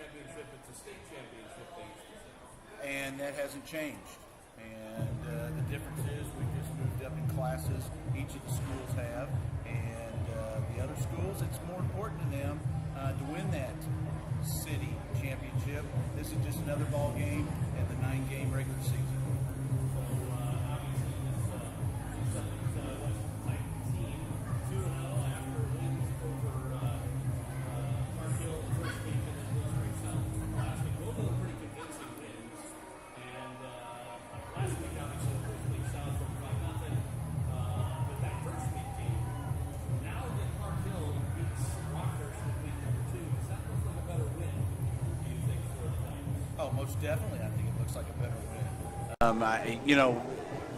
championship, it's a state championship, they used to say. And that hasn't changed. And the difference is we just moved up in classes. Each of the schools have. And the other schools, it's more important to them to win that city championship. This is just another ball game in the 9-game regular season. Most definitely, I think it looks like a better win.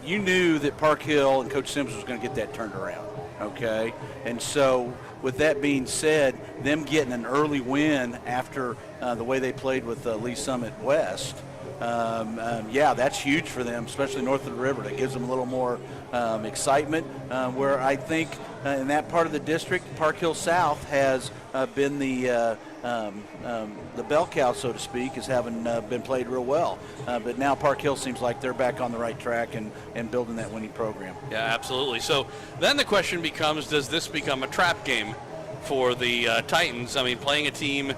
You knew that Park Hill and Coach Sims was going to get that turned around, okay? And so, with that being said, them getting an early win after the way they played with Lee Summit West, that's huge for them, especially north of the river. That gives them a little more excitement. Where I think in that part of the district, Park Hill South has been the bell cow, so to speak, is having been played real well. But now Park Hill seems like they're back on the right track and building that winning program. Yeah, absolutely. So then the question becomes, does this become a trap game for the Titans? I mean, playing a team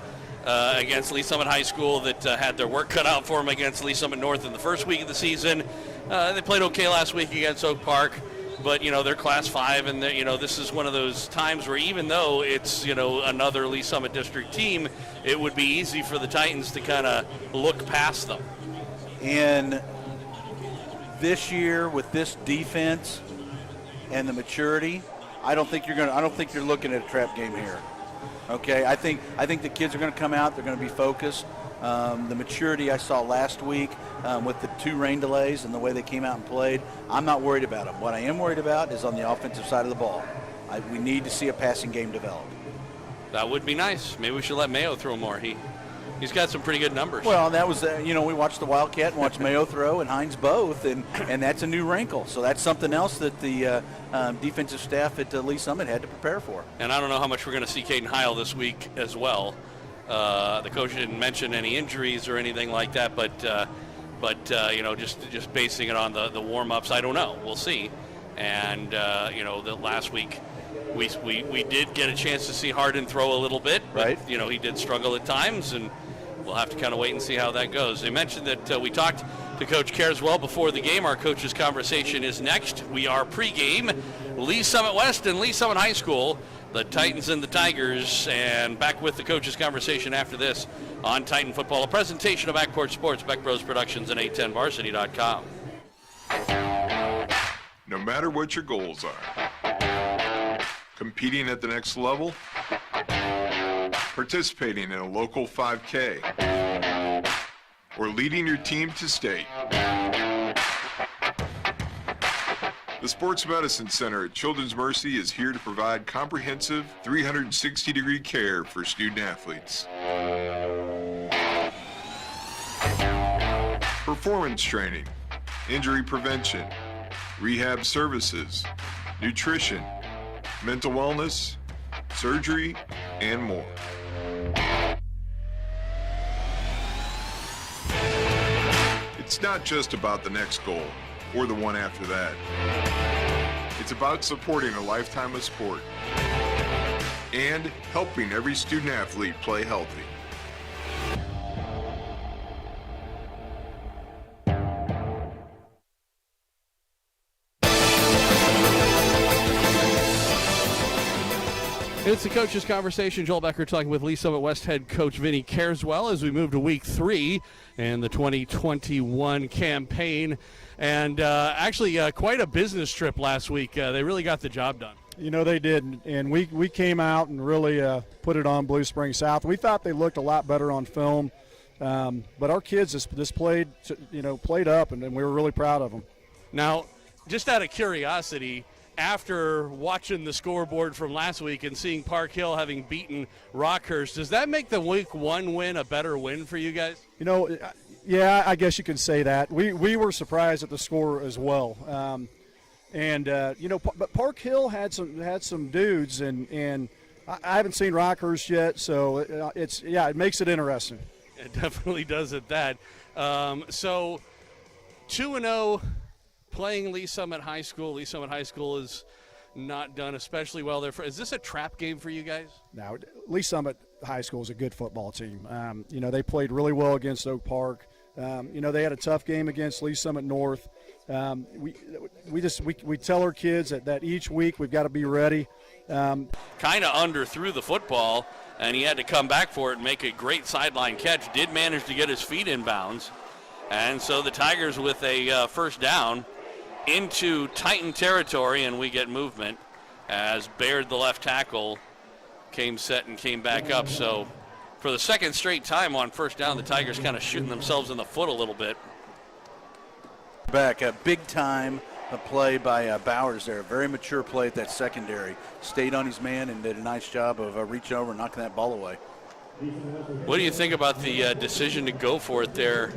against Lee Summit High School that had their work cut out for them against Lee Summit North in the first week of the season. They played okay last week against Oak Park. But, they're Class 5, and, this is one of those times where even though it's, another Lee Summit District team, it would be easy for the Titans to kind of look past them. And this year with this defense and the maturity, I don't think you're looking at a trap game here. Okay, I think the kids are going to come out. They're going to be focused. The maturity I saw last week with the 2 rain delays and the way they came out and played, I'm not worried about them. What I am worried about is on the offensive side of the ball. We need to see a passing game develop. That would be nice. Maybe we should let Mayo throw more. He's got some pretty good numbers. Well, that was, we watched the Wildcat and watched Mayo throw and Hines both, and that's a new wrinkle. So that's something else that the defensive staff at Lee Summit had to prepare for. And I don't know how much we're going to see Caden Heil this week as well. The coach didn't mention any injuries or anything like that, but just basing it on the warm-ups, I don't know. We'll see. And the last week we did get a chance to see Hardin throw a little bit, but right. He did struggle at times, and we'll have to kind of wait and see how that goes. They mentioned that we talked to Coach Careswell before the game. Our coach's conversation is next. We are pregame, Lee Summit West and Lee Summit High School. The Titans and the Tigers, and back with the coach's conversation after this on Titan Football, a presentation of Backport Sports, Beck Bros Productions, and 810varsity.com. No matter what your goals are, competing at the next level, participating in a local 5K, or leading your team to state, the Sports Medicine Center at Children's Mercy is here to provide comprehensive 360-degree care for student-athletes. Performance training, injury prevention, rehab services, nutrition, mental wellness, surgery, and more. It's not just about the next goal or the one after that. It's about supporting a lifetime of sport and helping every student-athlete play healthy. It's the coach's conversation. Joel Becker talking with Lee Summit West head coach Vinny Careswell as we move to week 3 in the 2021 campaign. And actually quite a business trip last week. They really got the job done. They did, and we came out and really put it on Blue Spring South. We thought they looked a lot better on film, but our kids just played up, and we were really proud of them. Now, just out of curiosity, after watching the scoreboard from last week and seeing Park Hill having beaten Rockhurst, does that make the week 1 win a better win for you guys? Yeah, I guess you could say that. We were surprised at the score as well. But Park Hill had some dudes, and I haven't seen Rockhurst yet, so it makes it interesting. It definitely does at that. So 2-0 playing Lee Summit High School. Lee Summit High School is not done especially well there. Is this a trap game for you guys? Now, Lee Summit High School is a good football team. They played really well against Oak Park. They had a tough game against Lee Summit North. We tell our kids that each week we've got to be ready. Kind of underthrew the football, and he had to come back for it and make a great sideline catch. Did manage to get his feet in bounds. And so the Tigers with a first down into Titan territory, and we get movement as Baird, the left tackle, came set and came back up. So for the second straight time on first down, the Tigers kind of shooting themselves in the foot a little bit. Back, a big time play by Bowers there. A very mature play at that secondary. Stayed on his man and did a nice job of reaching over and knocking that ball away. What do you think about the decision to go for it there?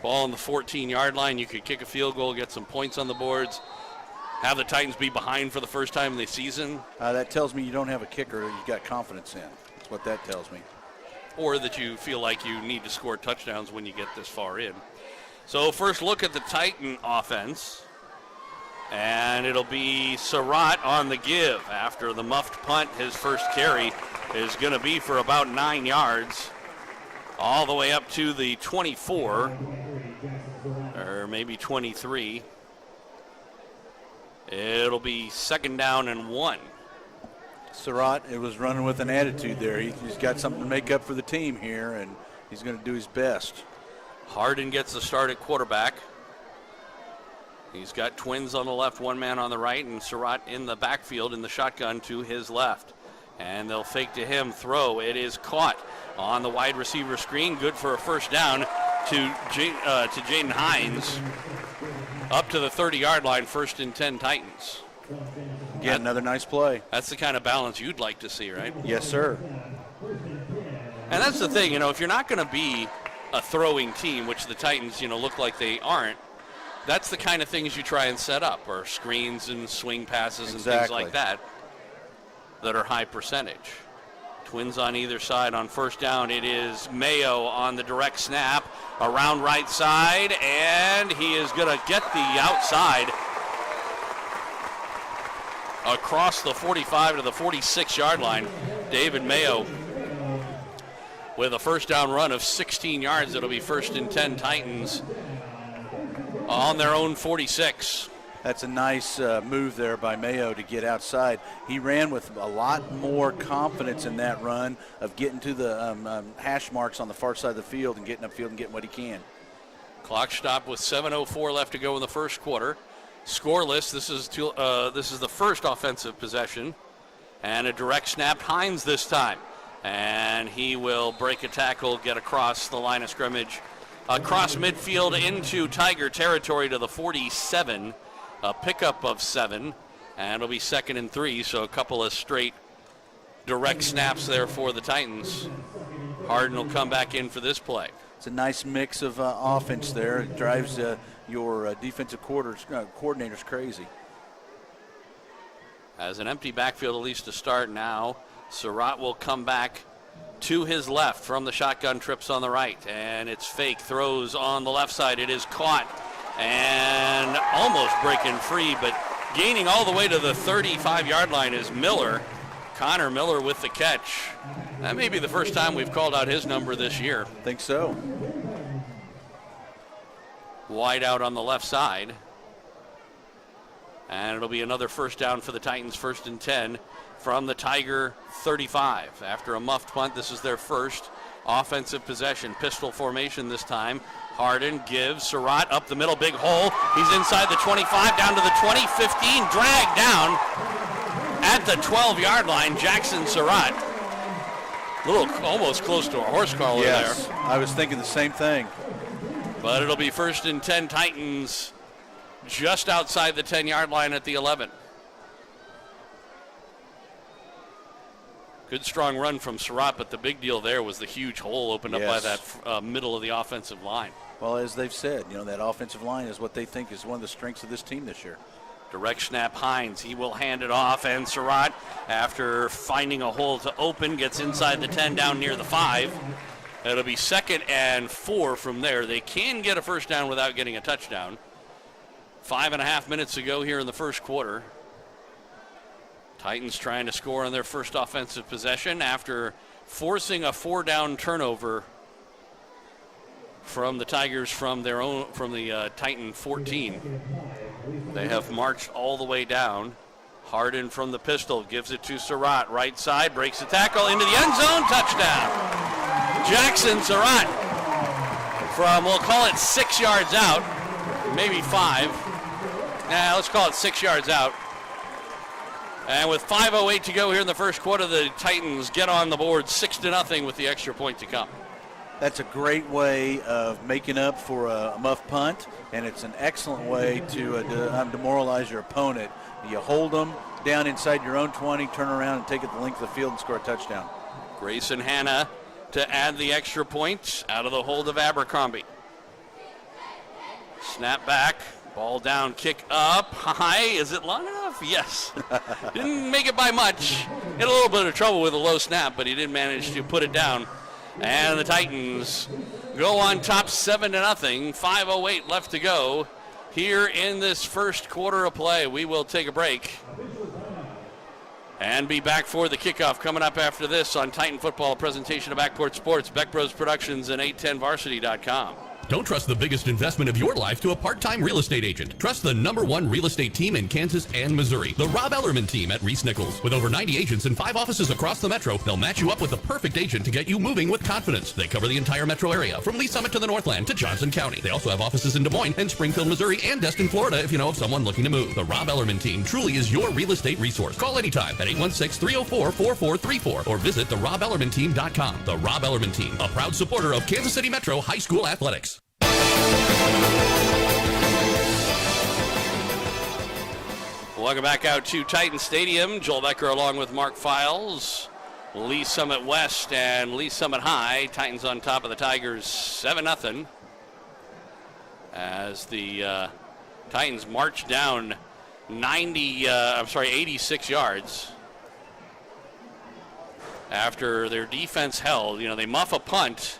Ball on the 14-yard line. You could kick a field goal, get some points on the boards, have the Titans be behind for the first time in the season. That tells me you don't have a kicker that you've got confidence in. That's what that tells me. Or that you feel like you need to score touchdowns when you get this far in. So first look at the Titan offense. And it'll be Surratt on the give after the muffed punt. His first carry is going to be for about 9 yards, all the way up to the 24, or maybe 23. It'll be second down and 1. Surratt, it was running with an attitude there. He's got something to make up for the team here, and he's going to do his best. Hardin gets the start at quarterback. He's got twins on the left, one man on the right, and Surratt in the backfield in the shotgun to his left. And they'll fake to him, throw. It is caught on the wide receiver screen. Good for a first down to Jaden Hines. Up to the 30-yard line, first and 10 Titans. Again, another nice play. That's the kind of balance you'd like to see, right? Yes, sir. And that's the thing, if you're not going to be a throwing team, which the Titans, look like they aren't, that's the kind of things you try and set up, or screens and swing passes and things like that are high percentage. Twins on either side on first down. It is Mayo on the direct snap, around right side, and he is going to get the outside across the 45 to the 46-yard line. David Mayo with a first down run of 16 yards. It'll be first and 10 Titans on their own 46. That's a nice move there by Mayo to get outside. He ran with a lot more confidence in that run of getting to the hash marks on the far side of the field and getting upfield and getting what he can. Clock stopped with 7:04 left to go in the first quarter. Scoreless. This is the first offensive possession, and a direct snap. Hines this time, and he will break a tackle, get across the line of scrimmage, across midfield into Tiger territory to the 47. A pickup of 7, and it'll be second and 3, so a couple of straight direct snaps there for the Titans. Hardin will come back in for this play. It's a nice mix of offense there. It drives your defensive coordinators crazy. As an empty backfield, at least to start now, Surratt will come back to his left from the shotgun, trips on the right, and it's fake, throws on the left side. It is caught and almost breaking free, but gaining all the way to the 35-yard line is Miller. Connor Miller with the catch. That may be the first time we've called out his number this year. I think so. Wide out on the left side. And it'll be another first down for the Titans, first and 10 from the Tiger 35. After a muffed punt, this is their first offensive possession. Pistol formation this time. Hardin gives Surratt up the middle, big hole. He's inside the 25, down to the 20, 15, dragged down at the 12-yard line. Jackson Surratt. A little almost close to a horse collar there. I was thinking the same thing. But it'll be first and 10 Titans just outside the 10-yard line at the 11. Good strong run from Surratt, but the big deal there was the huge hole opened up by that middle of the offensive line. Well, as they've said, that offensive line is what they think is one of the strengths of this team this year. Direct snap, Hines. He will hand it off, and Surratt, after finding a hole to open, gets inside the 10 down near the 5. It'll be 2nd and 4 from there. They can get a first down without getting a touchdown. 5.5 minutes to go here in the first quarter. Titans trying to score on their first offensive possession after forcing a 4-down turnover from the Tigers from the Titan 14. They have marched all the way down. Harden from the pistol gives it to Surratt. Right side, breaks the tackle into the end zone. Touchdown. Jackson Surratt from, we'll call it 6 yards out, maybe 5. Let's call it 6 yards out. And with 5:08 to go here in the first quarter, the Titans get on the board 6-0 with the extra point to come. That's a great way of making up for a muff punt, and it's an excellent way to demoralize your opponent. You hold them down inside your own 20, turn around and take it the length of the field and score a touchdown. Grayson Hanna to add the extra point out of the hold of Abercrombie. Snap back, ball down, kick up, high. Is it long enough? Yes. Didn't make it by much. Had a little bit of trouble with a low snap, but he did manage to put it down. And the Titans go on top 7-0. 5:08 left to go here in this first quarter of play. We will take a break and be back for the kickoff coming up after this on Titan Football, a presentation of Backport Sports, Beck Bros Productions, and 810varsity.com. Don't trust the biggest investment of your life to a part-time real estate agent. Trust the #1 real estate team in Kansas and Missouri, the Rob Ellerman team at Reese Nichols. With over 90 agents and 5 offices across the metro, they'll match you up with the perfect agent to get you moving with confidence. They cover the entire metro area, from Lee Summit to the Northland to Johnson County. They also have offices in Des Moines and Springfield, Missouri, and Destin, Florida, if you know of someone looking to move. The Rob Ellerman team truly is your real estate resource. Call anytime at 816-304-4434 or visit therobellermanteam.com. The Rob Ellerman team, a proud supporter of Kansas City Metro High School athletics. Welcome back out to Titan Stadium. Joel Becker along with Mark Files. Lee Summit West and Lee Summit High. Titans on top of the Tigers 7-0. As the Titans march down 86 yards. After their defense held, they muff a punt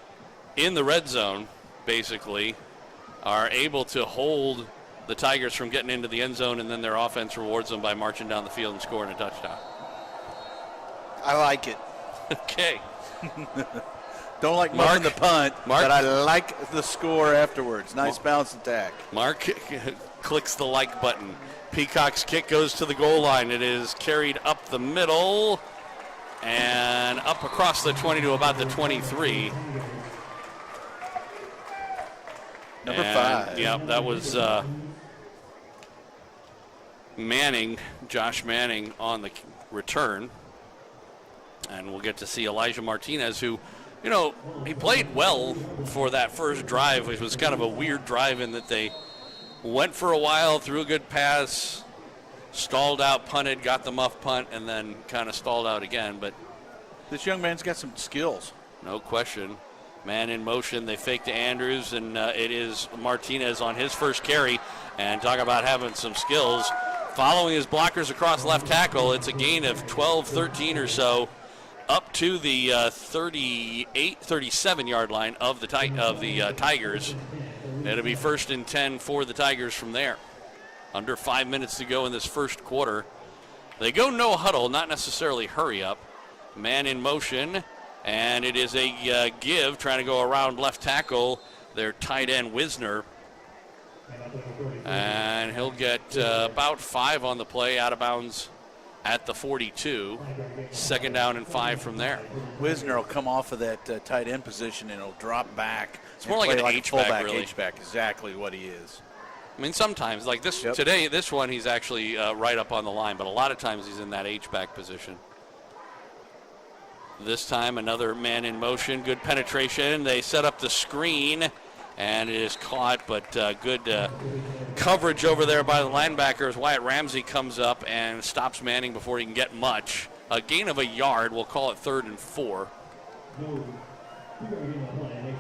in the red zone, basically, are able to hold the Tigers from getting into the end zone, and then their offense rewards them by marching down the field and scoring a touchdown. I like it. Okay. Don't like muffing the punt, but I like the score afterwards. Nice balanced attack. Mark clicks the like button. Peacock's kick goes to the goal line. It is carried up the middle and up across the 20 to about the 23. Number 5. Yep, that was Josh Manning on the return. And we'll get to see Elijah Martinez, who, he played well for that first drive. It was kind of a weird drive in that they went for a while, threw a good pass, stalled out, punted, got the muff punt, and then kind of stalled out again. But this young man's got some skills. No question. Man in motion, they fake to Andrews, and it is Martinez on his first carry. And talk about having some skills. Following his blockers across left tackle, it's a gain of 12, 13 or so, up to the 37-yard line of the Tigers. It'll be 1st and 10 for the Tigers from there. Under 5 minutes to go in this first quarter. They go no huddle, not necessarily hurry up. Man in motion. And it is a give, trying to go around left tackle, their tight end Wisner. And he'll get about 5 on the play, out of bounds at the 42. 2nd down and 5 from there. Wisner will come off of that tight end position and he'll drop back. It's more like an H-back, really. H-back, exactly what he is. I mean, sometimes, like this today, this one, he's actually right up on the line, but a lot of times he's in that H-back position. This time, another man in motion. Good penetration. They set up the screen, and it is caught, but good coverage over there by the linebackers. Wyatt Ramsey comes up and stops Manning before he can get much. A gain of a yard. We'll call it 3rd and 4. You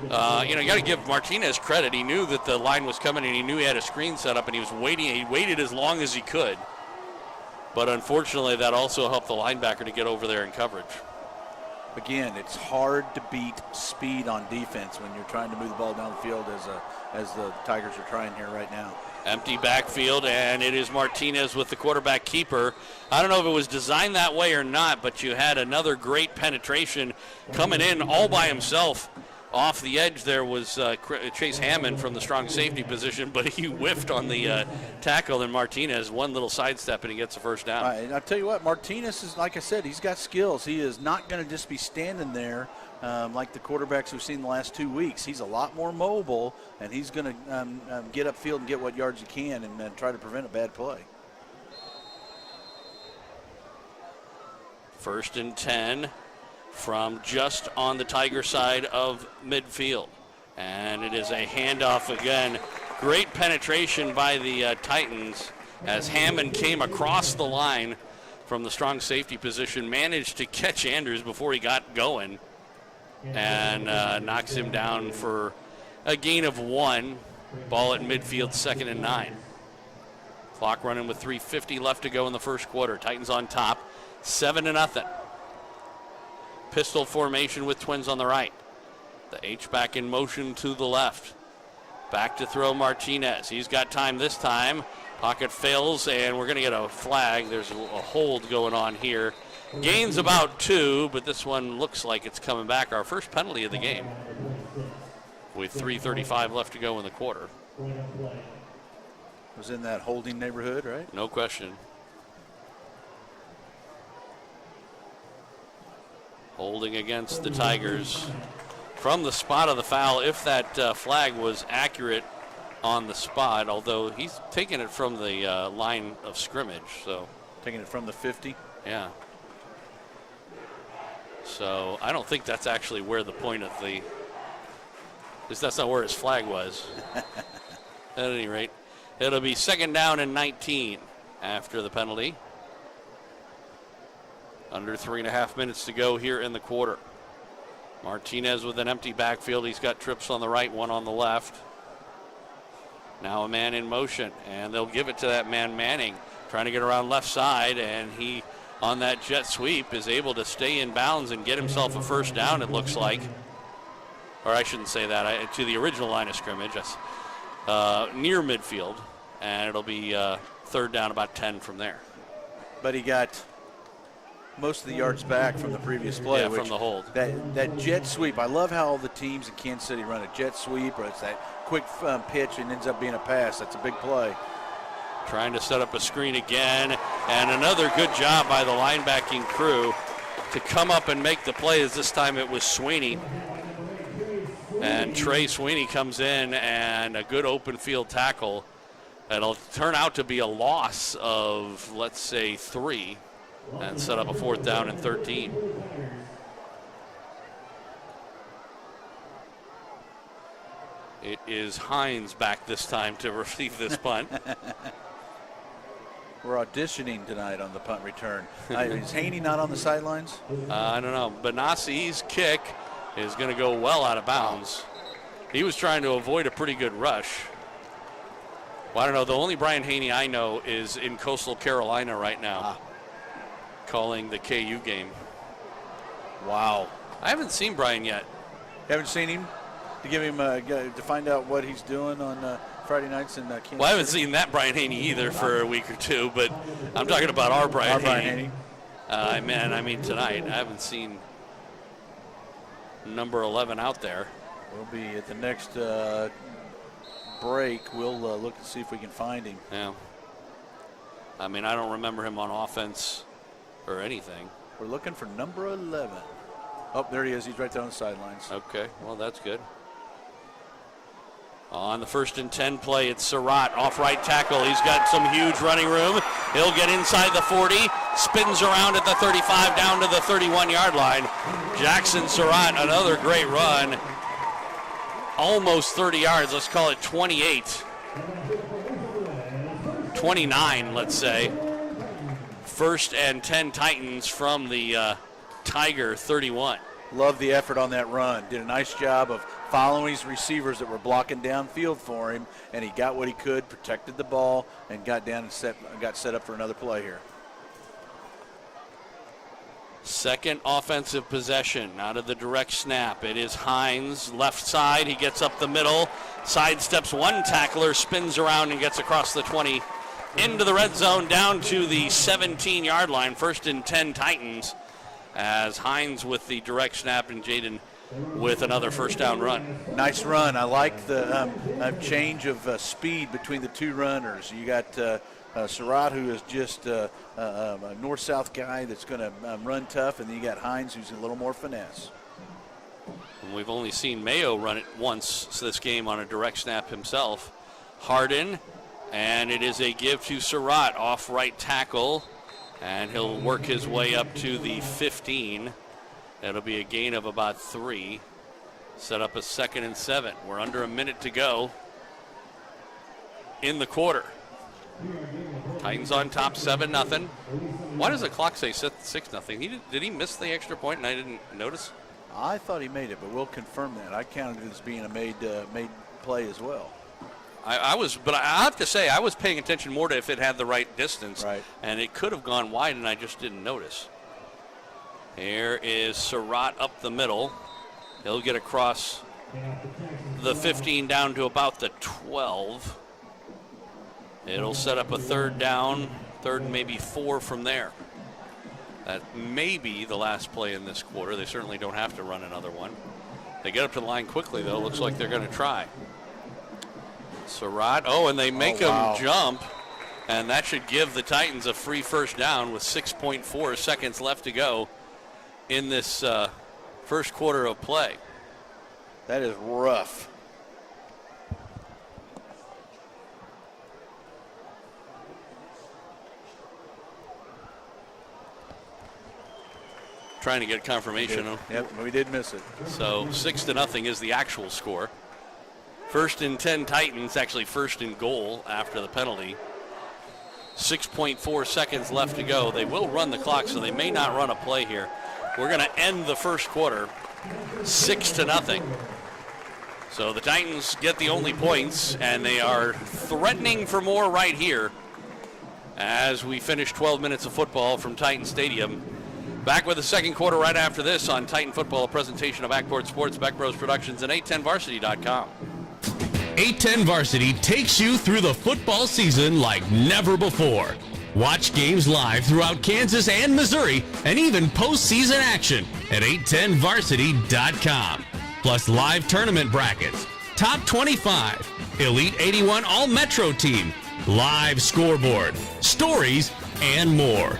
got to give Martinez credit. He knew that the line was coming, and he knew he had a screen set up, and he was waiting. He waited as long as he could. But unfortunately, that also helped the linebacker to get over there in coverage. again, it's hard to beat speed on defense when you're trying to move the ball down the field as the Tigers are trying here right now. Empty backfield, and it is Martinez with the quarterback keeper. I don't know if it was designed that way or not, but you had another great penetration coming in all by himself. Off the edge there was Chase Hammond from the strong safety position, but he whiffed on the tackle, and Martinez one little sidestep, and he gets a first down. And I'll tell you what, Martinez is, like I said, he's got skills. He is not going to just be standing there like the quarterbacks we've seen the last 2 weeks. He's a lot more mobile, and he's going to get upfield and get what yards he can and try to prevent a bad play. 1st and 10 from just on the Tiger side of midfield. And it is a handoff again. Great penetration by the Titans as Hammond came across the line from the strong safety position, managed to catch Andrews before he got going, and knocks him down for a gain of 1. Ball at midfield, 2nd and 9. Clock running with 3:50 left to go in the first quarter. Titans on top, 7-0. Pistol formation with Twins on the right. The H-back in motion to the left. Back to throw Martinez. He's got time this time. Pocket fails, and we're going to get a flag. There's a hold going on here. Gains about 2, but this one looks like it's coming back. Our first penalty of the game with 3:35 left to go in the quarter. Was in that holding neighborhood, right? No question. Holding against the Tigers from the spot of the foul, if that flag was accurate on the spot, although he's taking it from the line of scrimmage. So taking it from the 50? Yeah. So I don't think that's actually where the point of the, that's not where his flag was. At any rate, it'll be 2nd down and 19 after the penalty. Under 3.5 minutes to go here in the quarter. Martinez with an empty backfield. He's got trips on the right, one on the left. Now a man in motion, and they'll give it to that man Manning, trying to get around left side, and he, on that jet sweep, is able to stay in bounds and get himself a first down, it looks like. Or I shouldn't say that, to the original line of scrimmage. That's near midfield, and it'll be 3rd down, about 10 from there. But he got most of the yards back from the previous play. Yeah, from the hold. That jet sweep, I love how all the teams in Kansas City run a jet sweep, or it's that quick pitch and ends up being a pass. That's a big play. Trying to set up a screen again, and another good job by the linebacking crew to come up and make the play, as this time it was Sweeney. And Trey Sweeney comes in, and a good open field tackle. It'll turn out to be a loss of, let's say, 3. And set up a 4th down and 13. It is Hines back this time to receive this punt. We're auditioning tonight on the punt return. Is Haney not on the sidelines? I don't know. Benassi's kick is going to go well out of bounds. He was trying to avoid a pretty good rush. Well, I don't know. The only Brian Haney I know is in Coastal Carolina right now. Calling the KU game. Wow. I haven't seen Brian yet. Haven't seen him? To give him to find out what he's doing on Friday nights in Kansas City? Well, I haven't seen that Brian Haney either for a week or 2, but I'm talking about our Brian Haney. I mean tonight. I haven't seen number 11 out there. We'll be at the next break. We'll look and see if we can find him. Yeah. I mean, I don't remember him on offense or anything. We're looking for number 11. Oh, there he is. He's right there on the sidelines. Okay, well, that's good. On the 1st and 10 play, it's Surratt off right tackle. He's got some huge running room. He'll get inside the 40, spins around at the 35 down to the 31-yard line. Jackson Surratt, another great run. Almost 30 yards. Let's call it 28. 29, let's say. 1st and 10 Titans from the Tiger 31. Love the effort on that run. Did a nice job of following his receivers that were blocking downfield for him, and he got what he could, protected the ball, and got down and got set up for another play here. Second offensive possession out of the direct snap. It is Hines, left side. He gets up the middle, sidesteps one tackler, spins around and gets across the 20 into the red zone down to the 17-yard line. 1st and 10 Titans as Hines with the direct snap and Jaden with another first down run. Nice run. I like the change of speed between the two runners. You got Surratt, who is just a north-south guy that's going to run tough, and then you got Hines, who's a little more finesse. And we've only seen Mayo run it once this game on a direct snap himself. Hardin, and it is a give to Surratt off right tackle, and he'll work his way up to the 15. That'll be a gain of about 3. Set up a 2nd and 7. We're under a minute to go in the quarter. Titans on top 7-0. Why does the clock say 6-0? Did he miss the extra point and I didn't notice? I thought he made it, but we'll confirm that. I counted it as being a made play as well. But I have to say I was paying attention more to if it had the right distance, right, and it could have gone wide, and I just didn't notice. Here is Surratt up the middle. He'll get across the 15 down to about the 12. It'll set up a 3rd down, 3rd and maybe 4 from there. That may be the last play in this quarter. They certainly don't have to run another one. They get up to the line quickly, though. Looks like they're going to try. Surratt, and they make him jump, and that should give the Titans a free first down with 6.4 seconds left to go in this first quarter of play. That is rough. Trying to get confirmation. Yep, we did miss it. So 6-0 is the actual score. 1st and 10 Titans, actually 1st and goal after the penalty. 6.4 seconds left to go. They will run the clock, so they may not run a play here. We're going to end the first quarter 6-0. So the Titans get the only points, and they are threatening for more right here as we finish 12 minutes of football from Titan Stadium. Back with the second quarter right after this on Titan Football, a presentation of Backboard Sports, Beck Bros Productions, and 810varsity.com. 810 Varsity takes you through the football season like never before. Watch games live throughout Kansas and Missouri, and even postseason action at 810varsity.com. Plus live tournament brackets, top 25, Elite 81 All-Metro team, live scoreboard, stories, and more.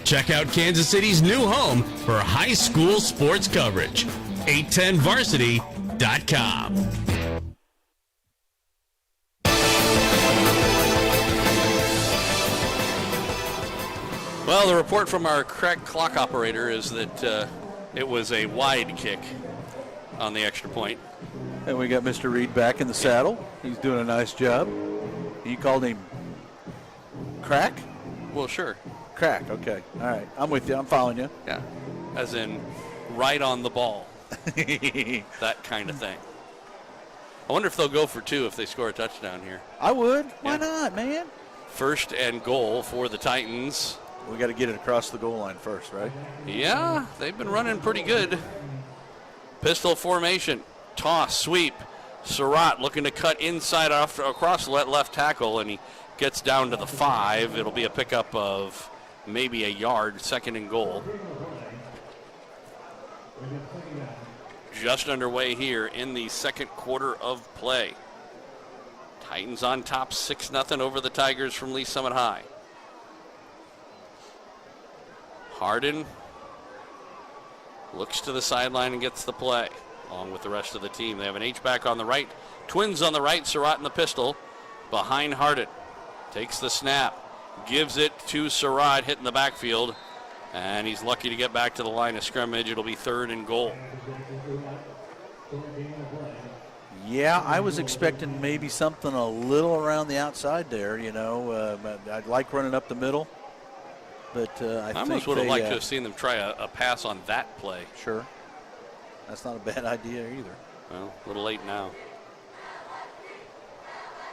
Check out Kansas City's new home for high school sports coverage. 810varsity.com. Well, the report from our correct clock operator is that it was a wide kick on the extra point. And we got Mr. Reed back in the saddle. He's doing a nice job. You called him Crack? Well, sure. Crack, okay. All right. I'm with you. I'm following you. Yeah. As in right on the ball. That kind of thing. I wonder if they'll go for 2 if they score a touchdown here. I would. Why not, man? 1st and goal for the Titans. We got to get it across the goal line first, right? Yeah, they've been running pretty good. Pistol formation. Toss, sweep. Surratt looking to cut inside across left tackle, and he gets down to the 5. It'll be a pickup of maybe a yard, 2nd and goal. Just underway here in the second quarter of play. Titans on top 6-0 over the Tigers from Lee Summit High. Hardin looks to the sideline and gets the play along with the rest of the team. They have an H-back on the right, twins on the right, Surratt in the pistol behind Hardin. Takes the snap, gives it to Surratt, hitting the backfield, and he's lucky to get back to the line of scrimmage. It'll be 3rd and goal. Yeah, I was expecting maybe something a little around the outside there, you know. I'd like running up the middle, but I almost would have liked to have seen them try a pass on that play. Sure. That's not a bad idea either. Well, a little late now.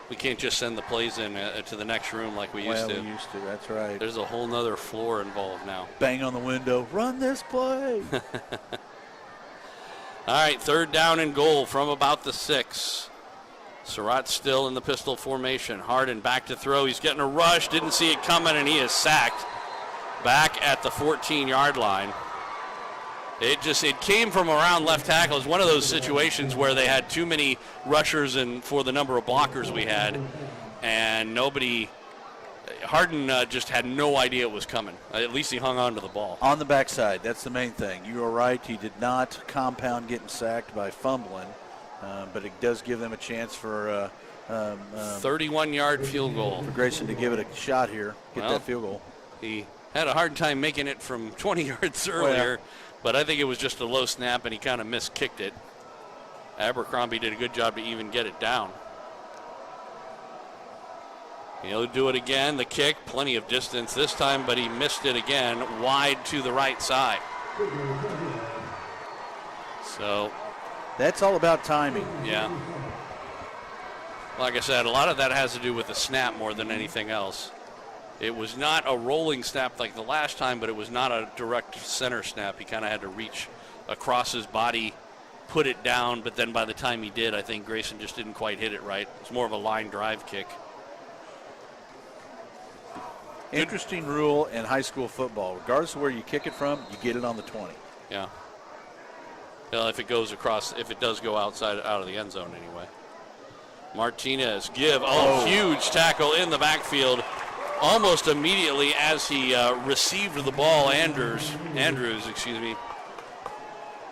We can't just send the plays in to the next room like we used to. We used to, that's right. There's a whole nother floor involved now. Bang on the window, run this play. All right, 3rd down and goal from about the 6. Surratt still in the pistol formation. Harden back to throw. He's getting a rush. Didn't see it coming, and he is sacked back at the 14-yard line. It came from around left tackle. It was one of those situations where they had too many rushers and for the number of blockers we had, and Harden just had no idea it was coming. At least he hung on to the ball. On the backside, that's the main thing. You are right. He did not compound getting sacked by fumbling, but it does give them a chance for 31-yard field goal. For Grayson to give it a shot here, get that field goal. He had a hard time making it from 20 yards earlier. But I think it was just a low snap, and he kind of miskicked it. Abercrombie did a good job to even get it down. He'll do it again. The kick, plenty of distance this time, but he missed it again, wide to the right side. So that's all about timing. Yeah. Like I said, a lot of that has to do with the snap more than anything else. It was not a rolling snap like the last time, but it was not a direct center snap. He kind of had to reach across his body, put it down, but then by the time he did, I think Grayson just didn't quite hit it right. It's more of a line drive kick. Interesting rule in high school football. Regardless of where you kick it from, you get it on the 20. Yeah. Well, if it goes across, if it does go out of the end zone anyway. Martinez huge tackle in the backfield. Almost immediately as he received the ball, Andrews,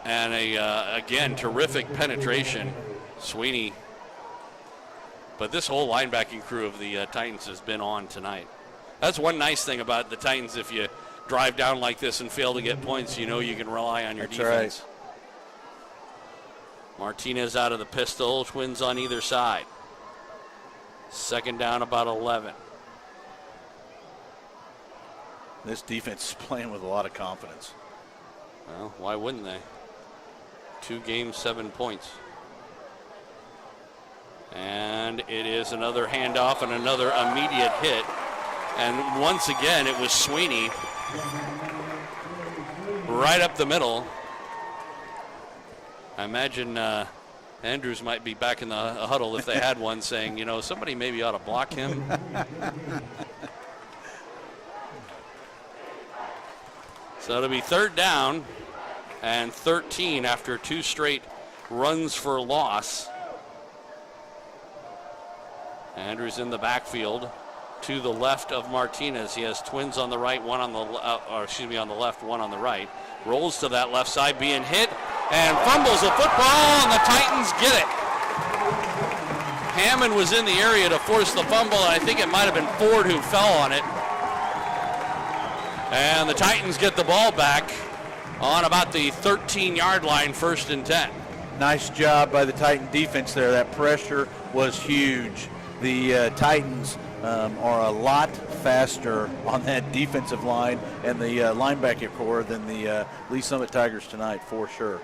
and again, terrific penetration, Sweeney. But this whole linebacking crew of the Titans has been on tonight. That's one nice thing about the Titans. If you drive down like this and fail to get points, you know you can rely on your defense. Right. Martinez out of the pistol, Twins on either side. 2nd down, about 11. This defense is playing with a lot of confidence. Well, why wouldn't they? 2 games, 7 points. And it is another handoff and another immediate hit. And once again, it was Sweeney right up the middle. I imagine Andrews might be back in the huddle if they had one saying, somebody maybe ought to block him. So it'll be 3rd down and 13 after 2 straight runs for loss. Andrews in the backfield to the left of Martinez. He has Twins on the right, one on the on the left, one on the right. Rolls to that left side, being hit and fumbles the football, and the Titans get it. Hammond was in the area to force the fumble, and I think it might have been Ford who fell on it. And the Titans get the ball back on about the 13-yard line, 1st and 10. Nice job by the Titan defense there. That pressure was huge. The Titans are a lot faster on that defensive line and the linebacker core than the Lee Summit Tigers tonight, for sure.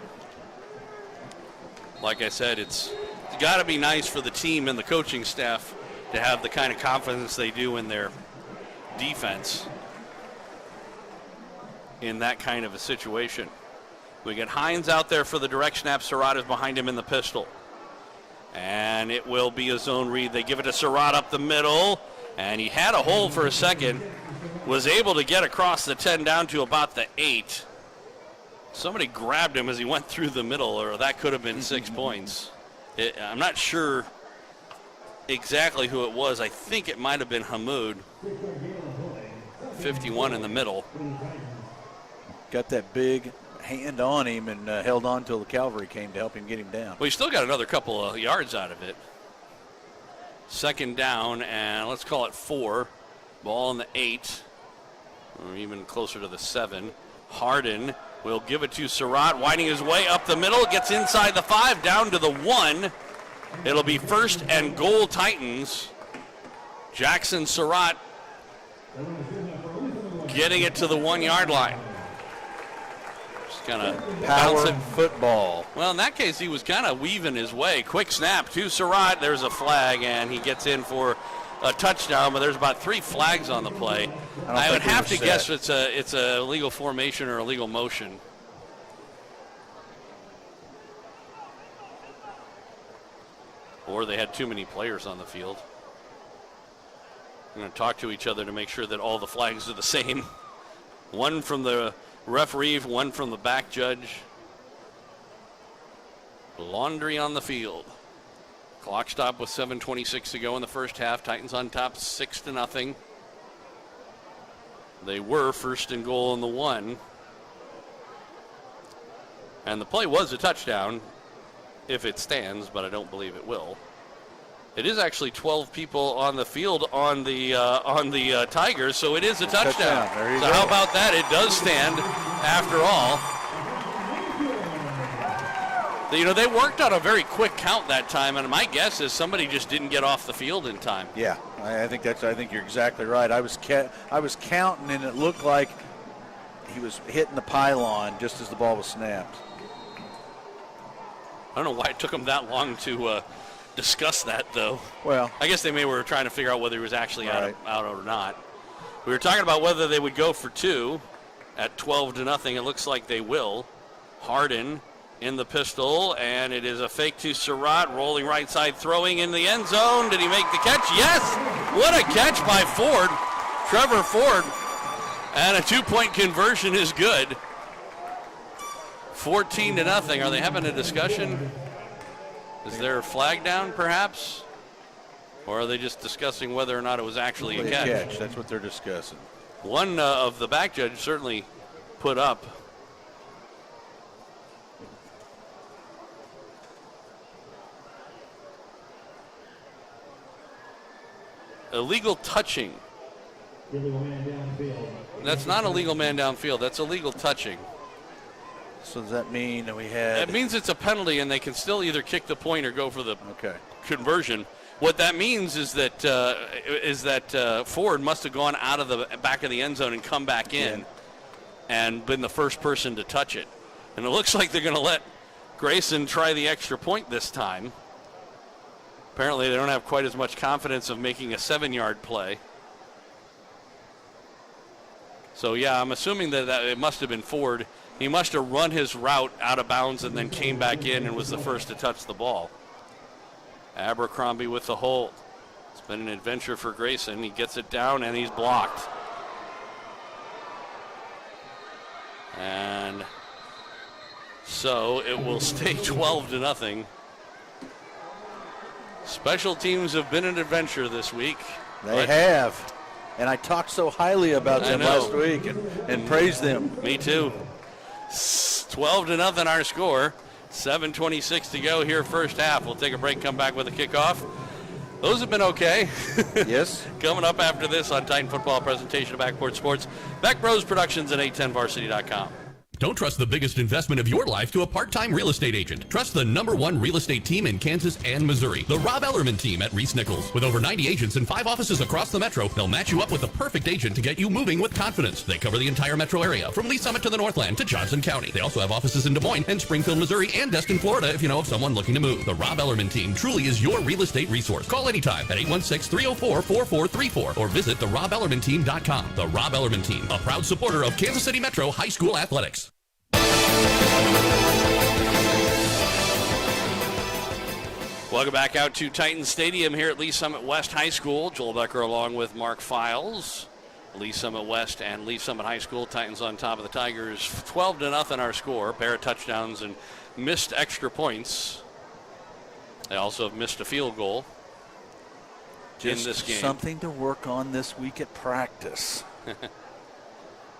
Like I said, it's got to be nice for the team and the coaching staff to have the kind of confidence they do in their defense in that kind of a situation. We get Hines out there for the direct snap. Surratt is behind him in the pistol. And it will be a zone read. They give it to Surratt up the middle, and he had a hole for a second. Was able to get across the 10 down to about the 8. Somebody grabbed him as he went through the middle, or that could have been 6 points. I'm not sure exactly who it was. I think it might have been Hamoud. 51 in the middle. Got that big hand on him and held on till the cavalry came to help him get him down. Well, he still got another couple of yards out of it. 2nd down, and let's call it 4. Ball in the 8, or even closer to the 7. Harden will give it to Surratt, winding his way up the middle, gets inside the 5, down to the 1. It'll be 1st and goal Titans. Jackson Surratt getting it to the 1-yard line. kind of Power football. Well, in that case, he was kind of weaving his way. Quick snap to Surratt. There's a flag, and he gets in for a touchdown, but there's about 3 flags on the play. I would have to guess it's a illegal formation or illegal motion. Or they had too many players on the field. I'm going to talk to each other to make sure that all the flags are the same. One from the referee, one from the back judge. Laundry on the field. Clock stop with 7:26 to go in the first half. Titans on top 6-0. They were first and goal in the 1. And the play was a touchdown if it stands, but I don't believe it will. It is actually 12 people on the field on the Tigers, so it is a touchdown. There you so go. How about that? It does stand after all. You know, they worked out a very quick count that time, and my guess is somebody just didn't get off the field in time. Yeah, I think you're exactly right. I was counting, and it looked like he was hitting the pylon just as the ball was snapped. I don't know why it took them that long to discuss that, though. Well, I guess they were trying to figure out whether he was actually right. out or not. We were talking about whether they would go for 2 at 12-0. It looks like they will. Harden in the pistol, and it is a fake to Surratt, rolling right side, throwing in the end zone. Did he make the catch? Yes! What a catch by Ford, Trevor Ford. And a 2-point conversion is good. 14-0. Are they having a discussion? Is there a flag down, perhaps? Or are they just discussing whether or not it was actually a catch? That's what they're discussing. One of the back judge certainly put up. Illegal touching. That's not illegal man downfield. That's illegal touching. So does that mean that we had... It means it's a penalty, and they can still either kick the point or go for the conversion. What that means is that Ford must have gone out of the back of the end zone and come back in and been the first person to touch it. And it looks like they're going to let Grayson try the extra point this time. Apparently they don't have quite as much confidence of making a 7-yard play. So, yeah, I'm assuming that it must have been Ford. He must have run his route out of bounds and then came back in and was the first to touch the ball. Abercrombie with the hold. It's been an adventure for Grayson. He gets it down and he's blocked. And so it will stay 12-0. Special teams have been an adventure this week. They have. And I talked so highly about them last week and praised them. Me too. 12-0 our score. 7:26 to go here first half. We'll take a break, come back with a kickoff. Those have been okay. Yes. Coming up after this on Titan Football, presentation of Backport Sports. Beck Bros Productions at 810varsity.com. Don't trust the biggest investment of your life to a part-time real estate agent. Trust the #1 real estate team in Kansas and Missouri, the Rob Ellerman team at Reese Nichols. With over 90 agents and 5 offices across the metro, they'll match you up with the perfect agent to get you moving with confidence. They cover the entire metro area, from Lee Summit to the Northland to Johnson County. They also have offices in Des Moines and Springfield, Missouri, and Destin, Florida, if you know of someone looking to move. The Rob Ellerman team truly is your real estate resource. Call anytime at 816-304-4434 or visit therobellermanteam.com. The Rob Ellerman team, a proud supporter of Kansas City Metro High School athletics. Welcome back out to Titan Stadium here at Lee Summit West High School. Joel Becker along with Mark Files. Lee Summit West and Lee Summit High School. Titans on top of the Tigers. 12-0 our score. A pair of touchdowns and missed extra points. They also have missed a field goal in this game. Something to work on this week at practice.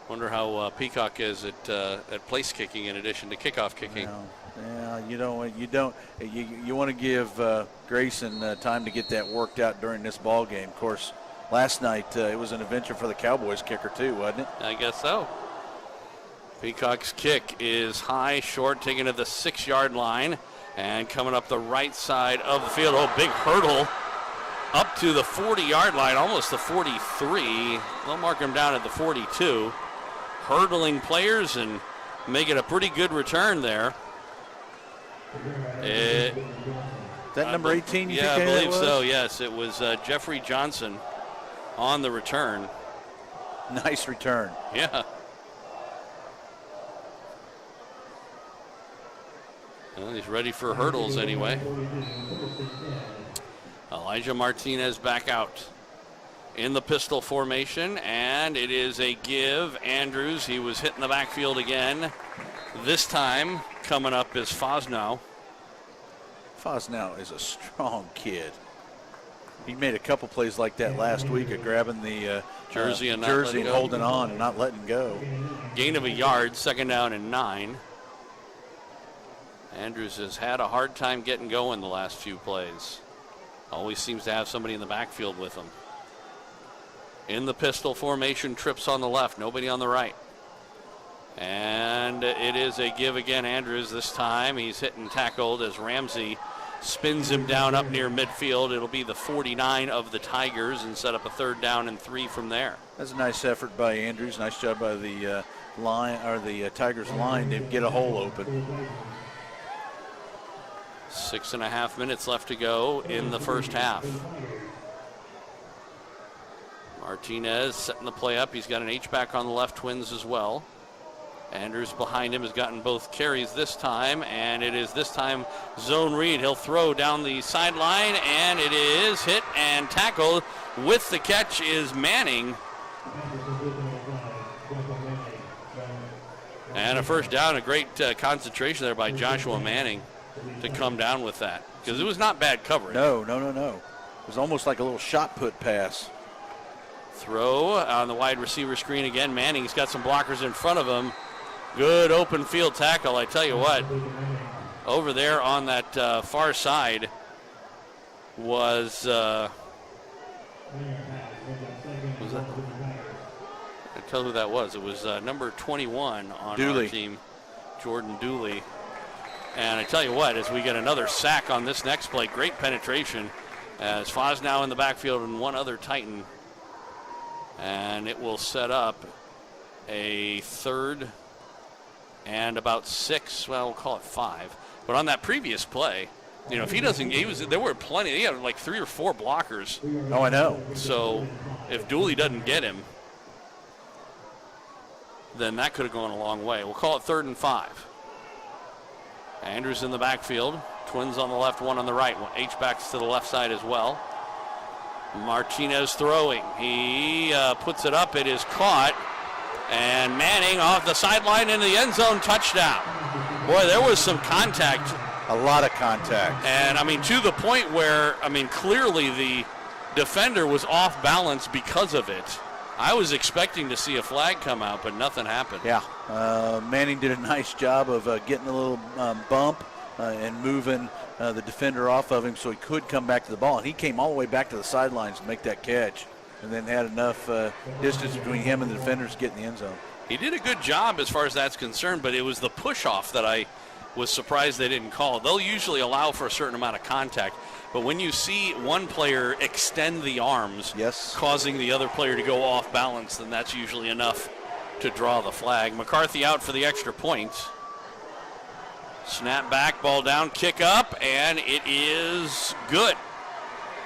Wonder how Peacock is at place kicking in addition to kickoff kicking. Yeah, you want to give Grayson time to get that worked out during this ball game. Of course, last night it was an adventure for the Cowboys kicker too, wasn't it? I guess so. Peacock's kick is high, short, taken to the 6-yard line, and coming up the right side of the field. Oh, big hurdle up to the 40-yard line, almost the 43. They'll mark him down at the 42. Hurdling players and making a pretty good return there. Is that number 18? Yeah, I believe so. Yes, it was Jeffrey Johnson on the return. Nice return. Yeah. Well, he's ready for hurdles anyway. Elijah Martinez back out in the pistol formation, and it is a give. Andrews, he was hitting the backfield again. This time coming up is Fosnow. Fosnow is a strong kid. He made a couple plays like that last week of grabbing the jersey and holding on and not letting go. Gain of a yard, 2nd down and 9. Andrews has had a hard time getting going the last few plays. Always seems to have somebody in the backfield with him. In the pistol formation, trips on the left, nobody on the right. And it is a give again. Andrews this time. He's hit and tackled as Ramsey spins him down up near midfield. It'll be the 49 of the Tigers and set up a 3rd down and 3 from there. That's a nice effort by Andrews. Nice job by the Tigers line to get a hole open. 6.5 minutes left to go in the first half. Martinez setting the play up. He's got an H-back on the left, Twins as well. Andrews behind him has gotten both carries this time, and it is this time zone read. He'll throw down the sideline, and it is hit and tackled. With the catch is Manning. And a first down, a great concentration there by Joshua Manning to come down with that, because it was not bad coverage. No. It was almost like a little shot put pass. Throw on the wide receiver screen again. Manning's got some blockers in front of him. Good open field tackle. I tell you what, over there on that far side was that? I tell you who that was. It was number 21 on Dooley. Our team, Jordan Dooley. And I tell you what, as we get another sack on this next play, great penetration as Fosnow in the backfield and one other Titan. And it will set up a 3rd and about 6, well, we'll call it 5. But on that previous play, you know, if he doesn't, there were plenty. He had like 3 or 4 blockers. Oh, I know. So if Dooley doesn't get him, then that could have gone a long way. We'll call it 3rd and 5. Andrews in the backfield. Twins on the left, one on the right. H-backs to the left side as well. Martinez throwing. He puts it up. It is caught. And Manning off the sideline in the end zone, touchdown. Boy, there was some contact. A lot of contact. And, I mean, to the point where, I mean, clearly the defender was off balance because of it. I was expecting to see a flag come out, but nothing happened. Yeah. Manning did a nice job of getting a little bump and moving the defender off of him so he could come back to the ball. And he came all the way back to the sidelines to make that catch, and then had enough distance between him and the defenders to get in the end zone. He did a good job as far as that's concerned, but it was the push-off that I was surprised they didn't call. They'll usually allow for a certain amount of contact, but when you see one player extend the arms, yes, causing the other player to go off balance, then that's usually enough to draw the flag. McCarthy out for the extra point. Snap back, ball down, kick up, and it is good.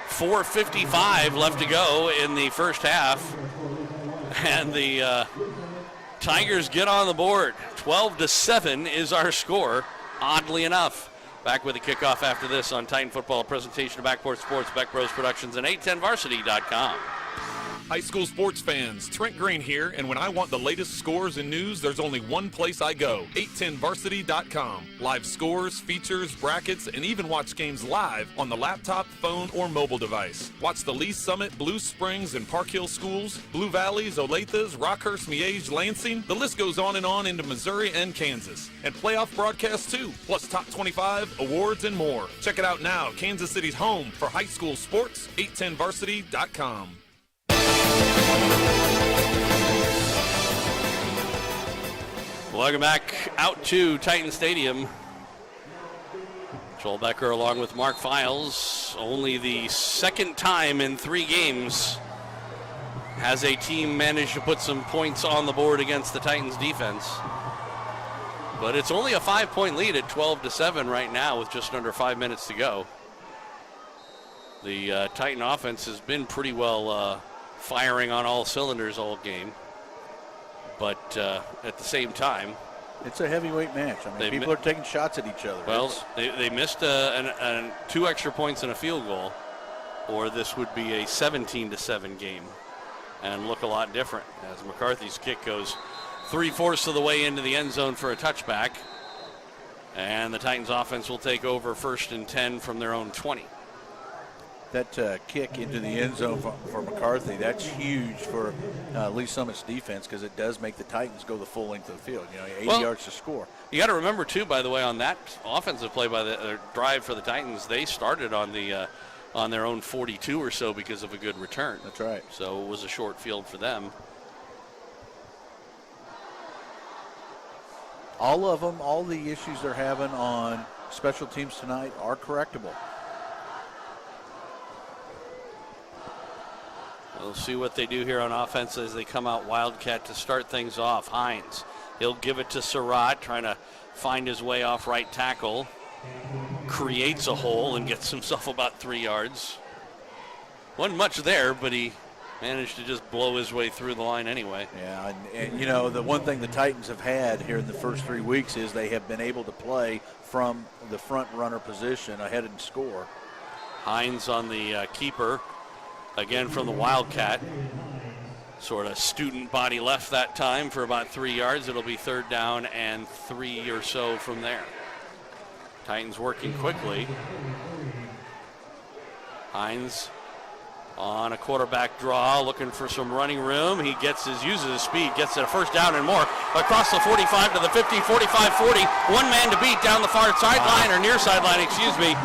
4:55 left to go in the first half, and the Tigers get on the board. 12-7 is our score, oddly enough. Back with a kickoff after this on Titan Football, a presentation of Backport Sports, Beck Bros Productions, and 810varsity.com. High school sports fans, Trent Green here, and when I want the latest scores and news, there's only one place I go, 810varsity.com. Live scores, features, brackets, and even watch games live on the laptop, phone, or mobile device. Watch the Lee Summit, Blue Springs, and Park Hill schools, Blue Valleys, Olathes, Rockhurst, Miege, Lansing. The list goes on into Missouri and Kansas. And playoff broadcasts too, plus top 25, awards, and more. Check it out now, Kansas City's home for high school sports, 810varsity.com. Welcome back out to Titan Stadium. Joel Becker along with Mark Files. Only the second time in 3 games has a team managed to put some points on the board against the Titans defense. But it's only a 5-point lead at 12-7 right now with just under 5 minutes to go. The Titan offense has been pretty well firing on all cylinders all game. But at the same time, it's a heavyweight match. I mean, people are taking shots at each other. Well, they missed 2 extra points and a field goal, or this would be a 17-7 game and look a lot different as McCarthy's kick goes 3/4 of the way into the end zone for a touchback. And the Titans offense will take over 1st and 10 from their own 20. That kick into the end zone for McCarthy, that's huge for Lee Summit's defense because it does make the Titans go the full length of the field. 80 yards to score. You got to remember, too, by the way, on that offensive play by the drive for the Titans, they started on their own 42 or so because of a good return. That's right. So it was a short field for them. All of them, all the issues they're having on special teams tonight are correctable. We'll see what they do here on offense as they come out Wildcat to start things off. Hines, he'll give it to Surratt, trying to find his way off right tackle. Creates a hole and gets himself about 3 yards. Wasn't much there, but he managed to just blow his way through the line anyway. Yeah, and the one thing the Titans have had here in the first 3 weeks is they have been able to play from the front runner position ahead and score. Hines on the keeper. Again from the Wildcat. Sort of student body left that time for about 3 yards. It'll be 3rd down and 3 or so from there. Titans working quickly. Hines on a quarterback draw, looking for some running room. He uses his speed, gets it a 1st down and more. Across the 45 to the 50, 45, 40. One man to beat down the far sideline, or near sideline, excuse me.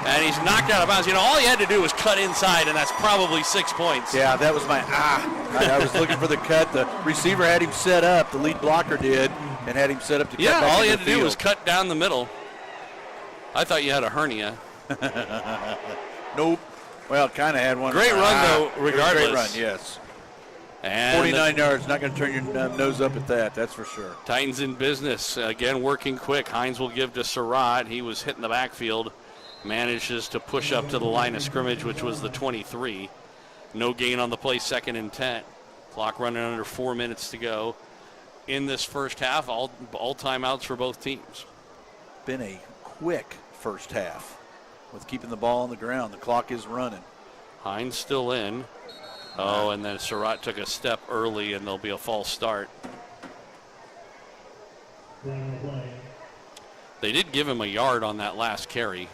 And he's knocked out of bounds. All he had to do was cut inside, and that's probably 6 points. Yeah, that was my I was looking for the cut. The receiver had him set up. The lead blocker did, and had him set up to cut back all he into had the to do field. was cut down the middle. I thought you had a hernia. Nope. Well, kind of had one. Great run, though, regardless. Great run, yes. And 49 yards, not going to turn your nose up at that, that's for sure. Titans in business, again working quick. Hines will give to Surratt. He was hitting the backfield. Manages to push up to the line of scrimmage, which was the 23. No gain on the play, 2nd and 10. Clock running under 4 minutes to go in this first half. All timeouts for both teams. Been a quick first half with keeping the ball on the ground. The clock is running. Hines still in. Oh, and then Surratt took a step early, and there'll be a false start. They did give him a yard on that last carry,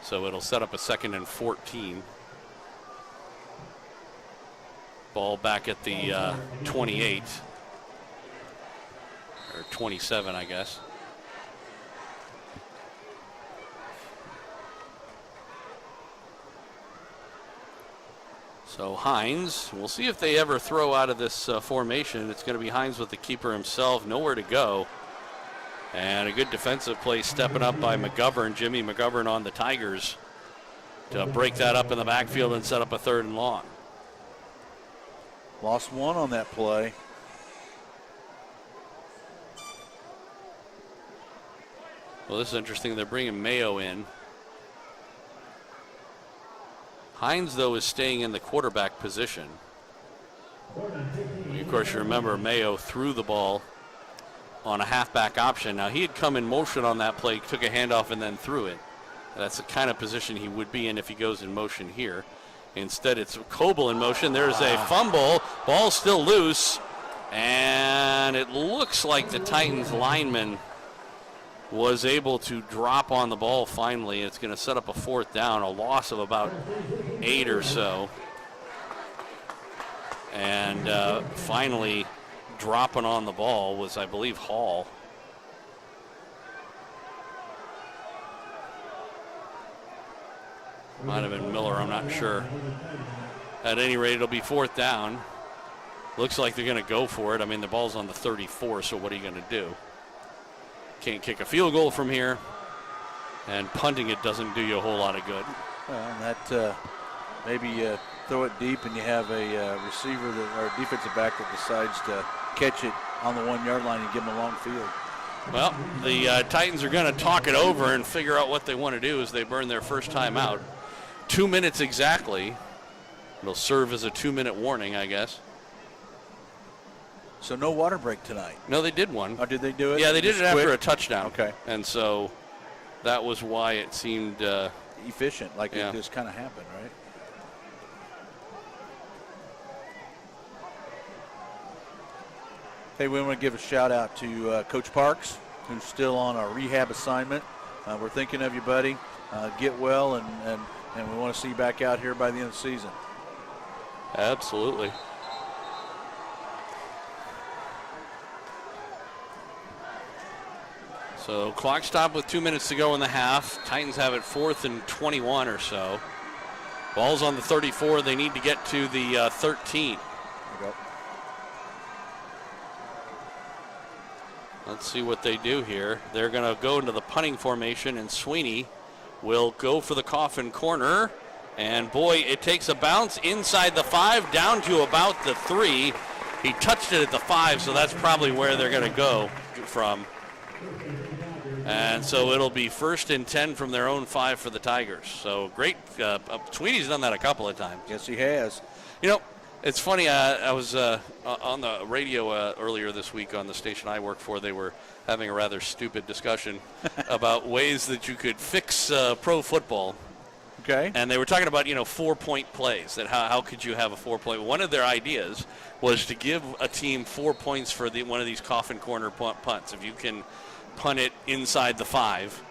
so it'll set up a 2nd and 14. Ball back at the 28, or 27, I guess. So Hines, we'll see if they ever throw out of this formation. It's going to be Hines with the keeper himself, nowhere to go. And a good defensive play stepping up by McGovern, Jimmy McGovern on the Tigers, to break that up in the backfield and set up a 3rd and long. Lost one on that play. Well, this is interesting. They're bringing Mayo in. Hines, though, is staying in the quarterback position. Of course, you remember Mayo threw the ball on a halfback option. Now, he had come in motion on that play, took a handoff, and then threw it. That's the kind of position he would be in if he goes in motion here. Instead, it's Coble in motion. There's a fumble. Ball's still loose. And it looks like the Titans lineman was able to drop on the ball finally. It's going to set up a 4th down, a loss of about 8 or so. And finally dropping on the ball was, I believe, Hall. Might have been Miller, I'm not sure. At any rate, it'll be 4th down. Looks like they're going to go for it. I mean, the ball's on the 34, so what are you going to do? Can't kick a field goal from here, and punting it doesn't do you a whole lot of good. Well, that maybe throw it deep and you have a receiver or a defensive back that decides to catch it on the 1 yard line and give him a long field. Well, the Titans are going to talk it over and figure out what they want to do as they burn their first time out. 2 minutes exactly. It'll serve as a 2-minute warning, I guess. So no water break tonight. No, they did one. Oh, did they do it? Yeah, they did it Just after quick? a touchdown. Okay. And so that was why it seemed efficient, like yeah. it just kind of happened, right? Hey, we want to give a shout out to Coach Parks, who's still on a rehab assignment. We're thinking of you, buddy. Get well, and we want to see you back out here by the end of the season. Absolutely. So clock stop with 2 minutes to go in the half. Titans have it 4th and 21 or so. Ball's on the 34. They need to get to the 13. There you go. Let's see what they do here. They're going to go into the punting formation, and Sweeney will go for the coffin corner. And boy, it takes a bounce inside the 5 down to about the 3. He touched it at the 5, so that's probably where they're going to go from. And so it'll be 1st and 10 from their own 5 for the Tigers. So great. Sweeney's done that a couple of times. Yes, he has. You know, it's funny. I was on the radio earlier this week on the station I work for. They were having a rather stupid discussion about ways that you could fix pro football. Okay. And they were talking about, 4-point plays, that how could you have a 4-point. One of their ideas was to give a team 4 points for one of these coffin corner punts. If you can punt it inside the 5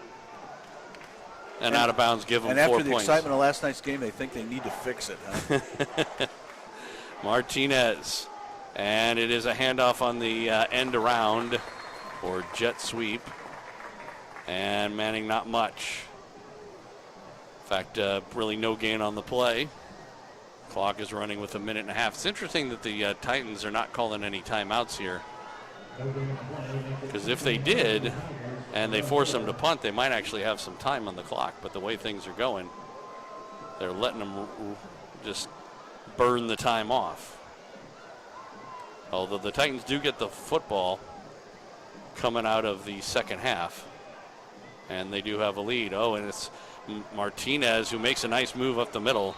and out of bounds, give them 4 points. And after the excitement of last night's game, they think they need to fix it, huh? Martinez. And it is a handoff on the end around or jet sweep. And Manning not much. In fact, really no gain on the play. Clock is running with 1.5 minutes. It's interesting that the Titans are not calling any timeouts here. Because if they did, and they force them to punt, they might actually have some time on the clock. But the way things are going, they're letting them just burn the time off. Although the Titans do get the football coming out of the second half, and they do have a lead. Oh, and it's Martinez who makes a nice move up the middle.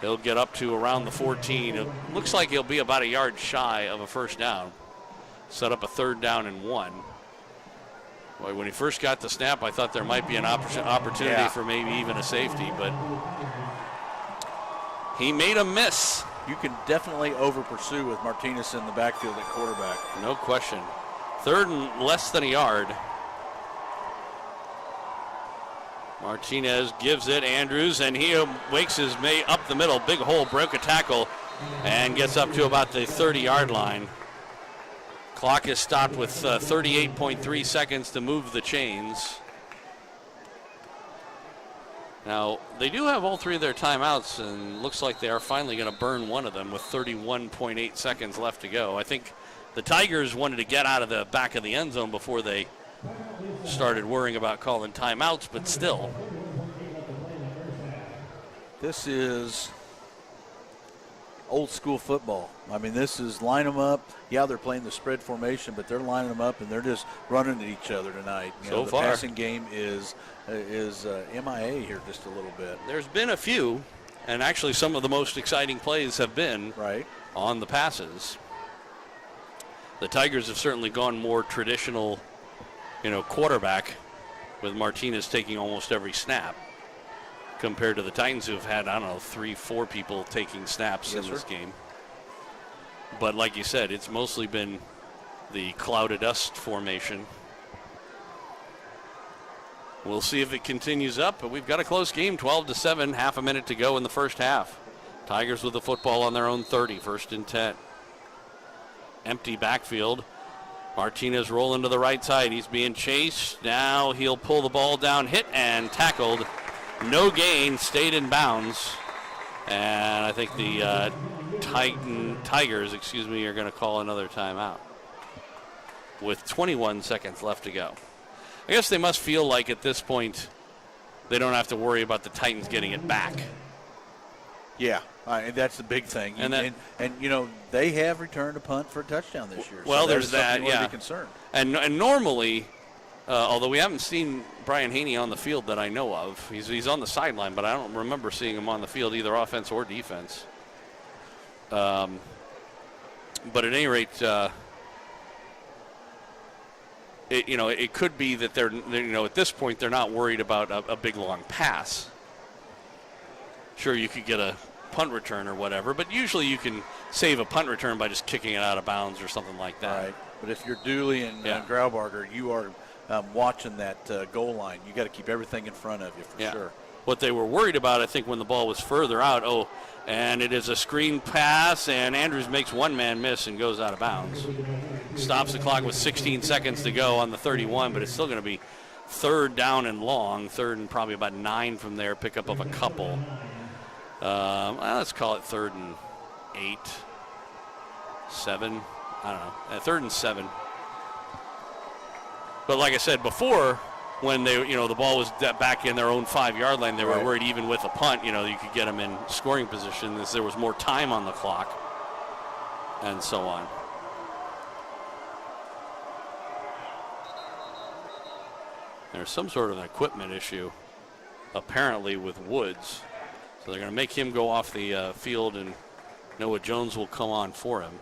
He'll get up to around the 14. It looks like he'll be about a yard shy of a first down. Set up a 3rd down and 1. Boy, when he first got the snap, I thought there might be an opportunity for maybe even a safety, but he made a miss. You can definitely over-pursue with Martinez in the backfield at quarterback. No question. 3rd and less than a yard. Martinez gives it, Andrews, and he wakes his May up the middle. Big hole, broke a tackle, and gets up to about the 30-yard line. Clock is stopped with 38.3 seconds to move the chains. Now, they do have all 3 of their timeouts, and looks like they are finally going to burn one of them with 31.8 seconds left to go. I think the Tigers wanted to get out of the back of the end zone before they started worrying about calling timeouts, but still. This is old school football. I mean, this is line them up. Yeah, they're playing the spread formation, but they're lining them up, and they're just running at each other tonight. So the far, passing game is MIA here just a little bit. There's been a few, and actually some of the most exciting plays have been on the passes. The Tigers have certainly gone more traditional, quarterback, with Martinez taking almost every snap, compared to the Titans, who have had, 3-4 people taking snaps in this game. But like you said, it's mostly been the cloud of dust formation. We'll see if it continues up, but we've got a close game, 12-7, half a minute to go in the first half. Tigers with the football on their own 30, 1st and 10. Empty backfield. Martinez rolling to the right side. He's being chased. Now he'll pull the ball down, hit and tackled. No gain, stayed in bounds. And I think the Tigers, are going to call another timeout with 21 seconds left to go. I guess they must feel like at this point they don't have to worry about the Titans getting it back. Yeah, that's the big thing. And they have returned a punt for a touchdown this year. Well, so there's that. Yeah, Yeah. to be concerned. And normally, although we haven't seen Brian Haney on the field that I know of, he's on the sideline, but I don't remember seeing him on the field either offense or defense. But at any rate, it could be that they're at this point they're not worried about a big long pass. Sure, you could get a punt return or whatever, but usually you can save a punt return by just kicking it out of bounds or something like that. Right. But if you're Dooley and Graubarger, you are watching that goal line. You got to keep everything in front of you for sure. What they were worried about, I think, when the ball was further out, and it is a screen pass, and Andrews makes one man miss and goes out of bounds. Stops the clock with 16 seconds to go on the 31, but it's still going to be third down and long, third and probably about 9 from there, pickup of a couple. Let's call it 3rd and 8, 7. I don't know, 3rd and 7. But like I said before, when they, the ball was back in their own 5-yard line, they were worried even with a punt, you could get them in scoring position as there was more time on the clock and so on. There's some sort of an equipment issue apparently with Woods. So they're going to make him go off the field, and Noah Jones will come on for him.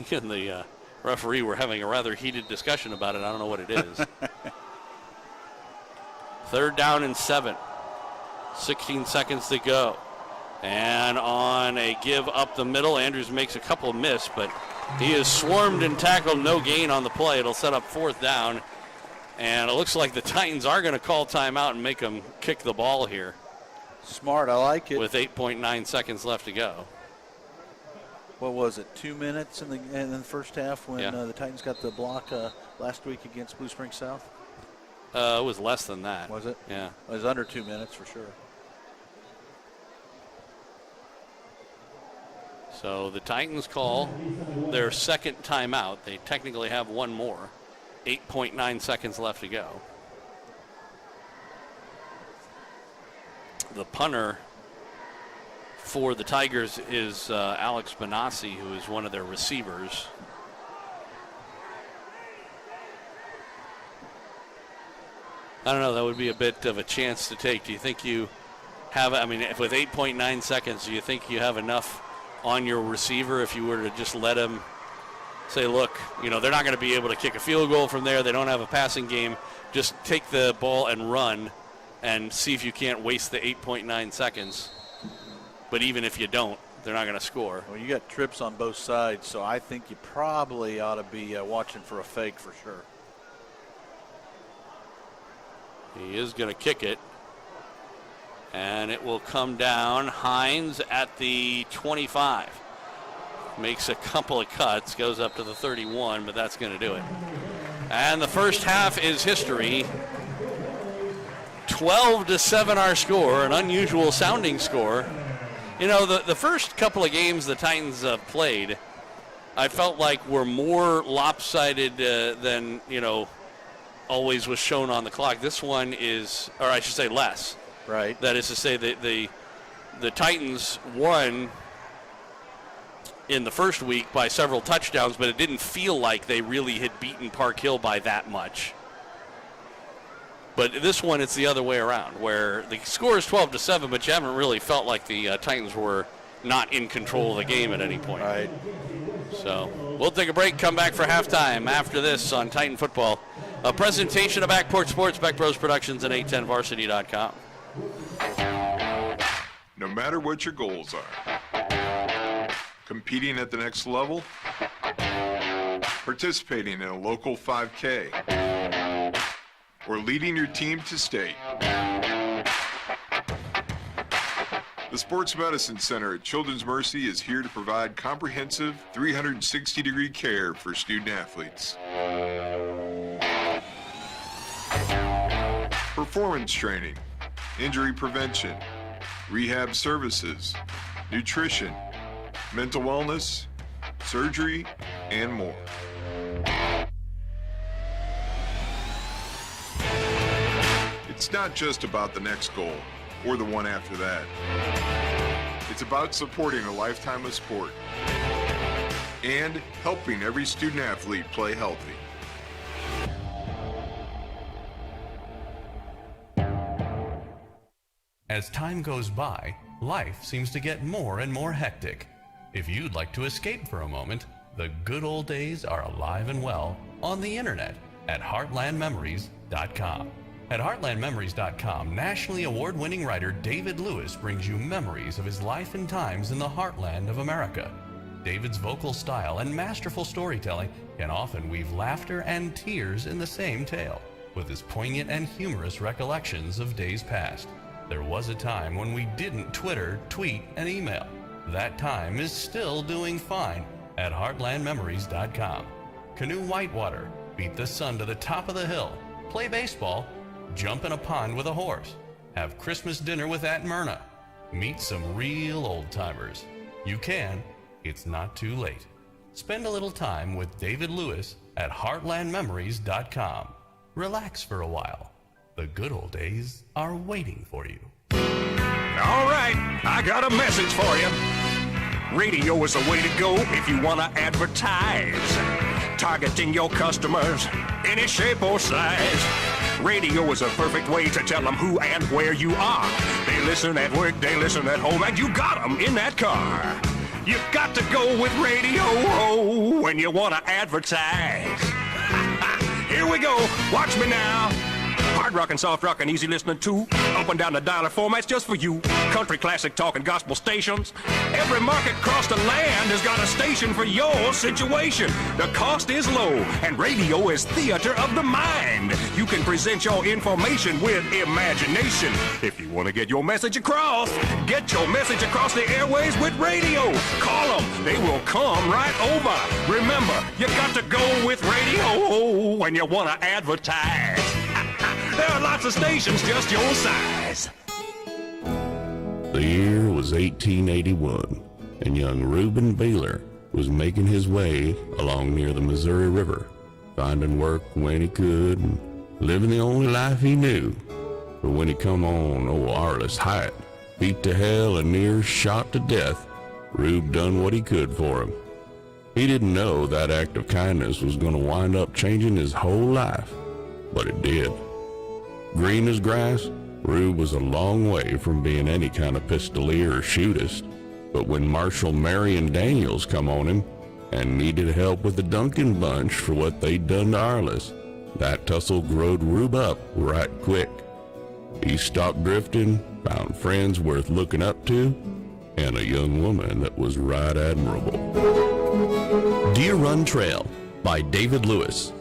He and the referee were having a rather heated discussion about it. I don't know what it is. 3rd down and 7. 16 seconds to go. And on a give up the middle, Andrews makes a couple miss, but he is swarmed and tackled, no gain on the play. It'll set up 4th down. And it looks like the Titans are going to call timeout and make them kick the ball here. Smart, I like it. With 8.9 seconds left to go. What was it, 2 minutes in the first half when the Titans got the block last week against Blue Springs South? It was less than that. Was it? Yeah. It was under 2 minutes for sure. So the Titans call their second timeout. They technically have one more. 8.9 seconds left to go. The punter for the Tigers is Alex Benassi, who is one of their receivers. I don't know, that would be a bit of a chance to take. Do you think you have, if with 8.9 seconds, do you think you have enough on your receiver if you were to just let him say, look, they're not going to be able to kick a field goal from there. They don't have a passing game. Just take the ball and run and see if you can't waste the 8.9 seconds. But even if you don't, they're not going to score. Well, you got trips on both sides, so I think you probably ought to be watching for a fake for sure. He is going to kick it. And it will come down. Hines at the 25. Makes a couple of cuts, goes up to the 31, but that's going to do it. And the first half is history. 12-7 our score, an unusual sounding score. The first couple of games the Titans played, I felt like were more lopsided than, always was shown on the clock. This one is, or I should say less. Right. That is to say that the Titans won in the first week by several touchdowns, but it didn't feel like they really had beaten Park Hill by that much. But this one, it's the other way around, where the score is 12-7, but you haven't really felt like the Titans were not in control of the game at any point. Right. So we'll take a break, come back for halftime after this on Titan Football. A presentation of Backport Sports, Beck Bros Productions, and 810varsity.com. No matter what your goals are, competing at the next level, participating in a local 5K, or leading your team to state, the Sports Medicine Center at Children's Mercy is here to provide comprehensive 360-degree care for student athletes. Performance training, injury prevention, rehab services, nutrition, mental wellness, surgery, and more. It's not just about the next goal or the one after that. It's about supporting a lifetime of sport and helping every student-athlete play healthy. As time goes by, life seems to get more and more hectic. If you'd like to escape for a moment, the good old days are alive and well on the internet at heartlandmemories.com. At heartlandmemories.com, nationally award-winning writer David Lewis brings you memories of his life and times in the heartland of America. David's vocal style and masterful storytelling can often weave laughter and tears in the same tale, with his poignant and humorous recollections of days past. There was a time when we didn't Twitter, tweet, and email. That time is still doing fine at heartlandmemories.com. Canoe whitewater, beat the sun to the top of the hill, play baseball, jump in a pond with a horse, have Christmas dinner with Aunt Myrna, meet some real old-timers. You can. It's not too late. Spend a little time with David Lewis at heartlandmemories.com. Relax for a while. The good old days are waiting for you. All right, I got a message for you. Radio is the way to go if you want to advertise. Targeting your customers, any shape or size. Radio is a perfect way to tell them who and where you are. They listen at work, they listen at home, and you got them in that car. You've got to go with radio when you want to advertise. Here we go. Watch me now. Hard rock and soft rock and easy listening too. Up and down the dialer formats just for you. Country, classic, talk, and gospel stations. Every market across the land has got a station for your situation. The cost is low, and radio is theater of the mind. You can present your information with imagination. If you want to get your message across the airways with radio. Call them. They will come right over. Remember, you got to go with radio when you want to advertise. There are lots of stations just your size. The year was 1881, and young Reuben Baylor was making his way along near the Missouri River, finding work when he could and living the only life he knew. But when he come on old Arliss Height, beat to hell and near shot to death, Rube done what he could for him. He didn't know that act of kindness was going to wind up changing his whole life, but it did. Green as grass, Rube was a long way from being any kind of pistolier or shootist. But when Marshal Marion Daniels come on him and needed help with the Duncan bunch for what they'd done to Arliss, that tussle growed Rube up right quick. He stopped drifting, found friends worth looking up to, and a young woman that was right admirable. Deer Run Trail by David Lewis.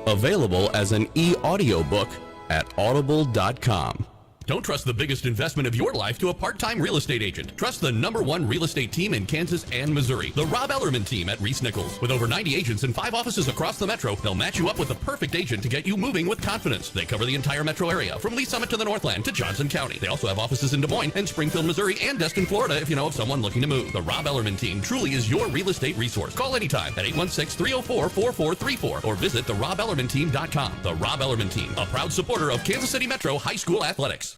Available as an e-audiobook at audible.com. Don't trust the biggest investment of your life to a part-time real estate agent. Trust the #1 real estate team in Kansas and Missouri, the Rob Ellerman team at Reese Nichols. With over 90 agents and 5 offices across the metro, they'll match you up with the perfect agent to get you moving with confidence. They cover the entire metro area, from Lee Summit to the Northland to Johnson County. They also have offices in Des Moines and Springfield, Missouri, and Destin, Florida, if you know of someone looking to move. The Rob Ellerman team truly is your real estate resource. Call anytime at 816-304-4434 or visit therobellermanteam.com. The Rob Ellerman team, a proud supporter of Kansas City Metro High School athletics.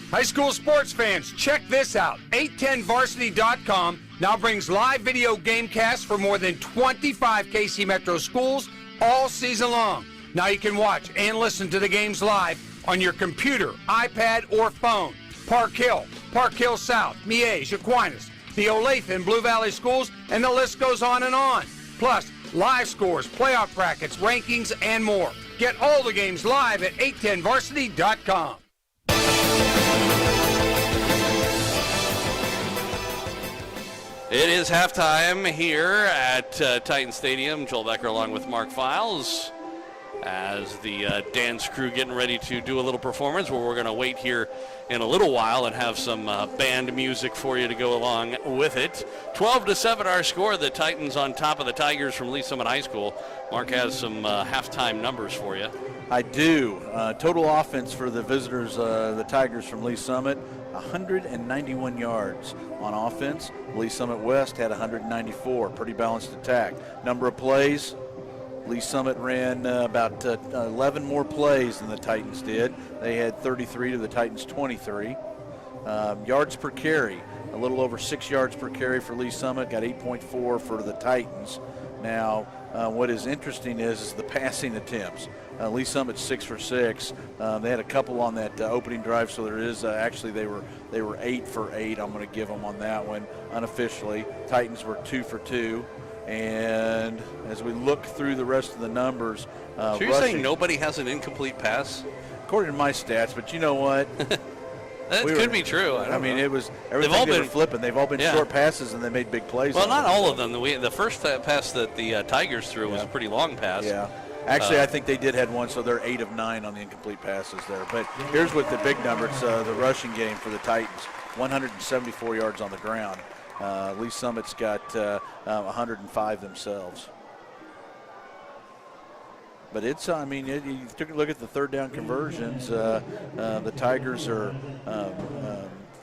High school sports fans, check this out. 810varsity.com now brings live video game casts for more than 25 KC Metro schools all season long. Now you can watch and listen to the games live on your computer, iPad, or phone. Park Hill South, Miege, Aquinas, the Olathe and Blue Valley schools, and the list goes on and on. Plus, live scores, playoff brackets, rankings, and more. Get all the games live at 810varsity.com. It is halftime here at Titan Stadium. Joel Becker along with Mark Files as the dance crew getting ready to do a little performance where we're going to wait here in a little while and have some band music for you to go along with it. 12-7 our score. The Titans on top of the Tigers from Lee Summit High School. Mark has some halftime numbers for you. I do. Total offense for the visitors, the Tigers from Lee Summit, 191 yards on offense. Lee Summit West had 194. Pretty balanced attack. Number of plays, Lee Summit ran about 11 more plays than the Titans did. They had 33 to the Titans' 23. Yards per carry, a little over 6 yards per carry for Lee Summit, got 8.4 for the Titans. Now, what is interesting is the passing attempts. Lee Summit 6 for 6. They had a couple on that opening drive, so there is actually they were 8 for 8. I'm going to give them on that one unofficially. Titans were 2 for 2. And as we look through the rest of the numbers, so you're saying nobody has an incomplete pass? According to my stats, but you know what? That could be true. I mean, it was everything they were flipping. They've all been short passes, and they made big plays. Well, not all of them. The first pass that the Tigers threw was a pretty long pass. Yeah. Actually, I think they did have one, so they're 8 of 9 on the incomplete passes there. But here's what the big number. It's the rushing game for the Titans, 174 yards on the ground. Lee Summit's got 105 themselves. But it's, you took a look at the third down conversions. The Tigers are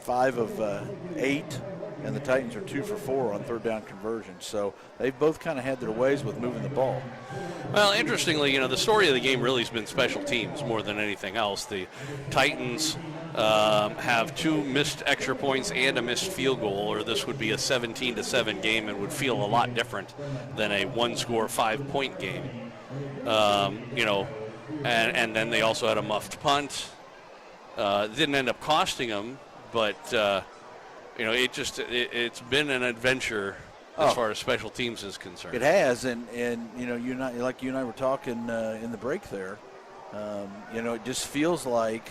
5 of 8, and the Titans are 2 for 4 on third down conversions. So they've both kind of had their ways with moving the ball. Well, interestingly, the story of the game really has been special teams more than anything else. The Titans have 2 missed extra points and a missed field goal, or this would be a 17-7 game and would feel a lot different than a 1-score 5-point game. And then they also had a muffed punt. Didn't end up costing them, but it's been an adventure as far as special teams is concerned. It has, and you and I were talking in the break there. It just feels like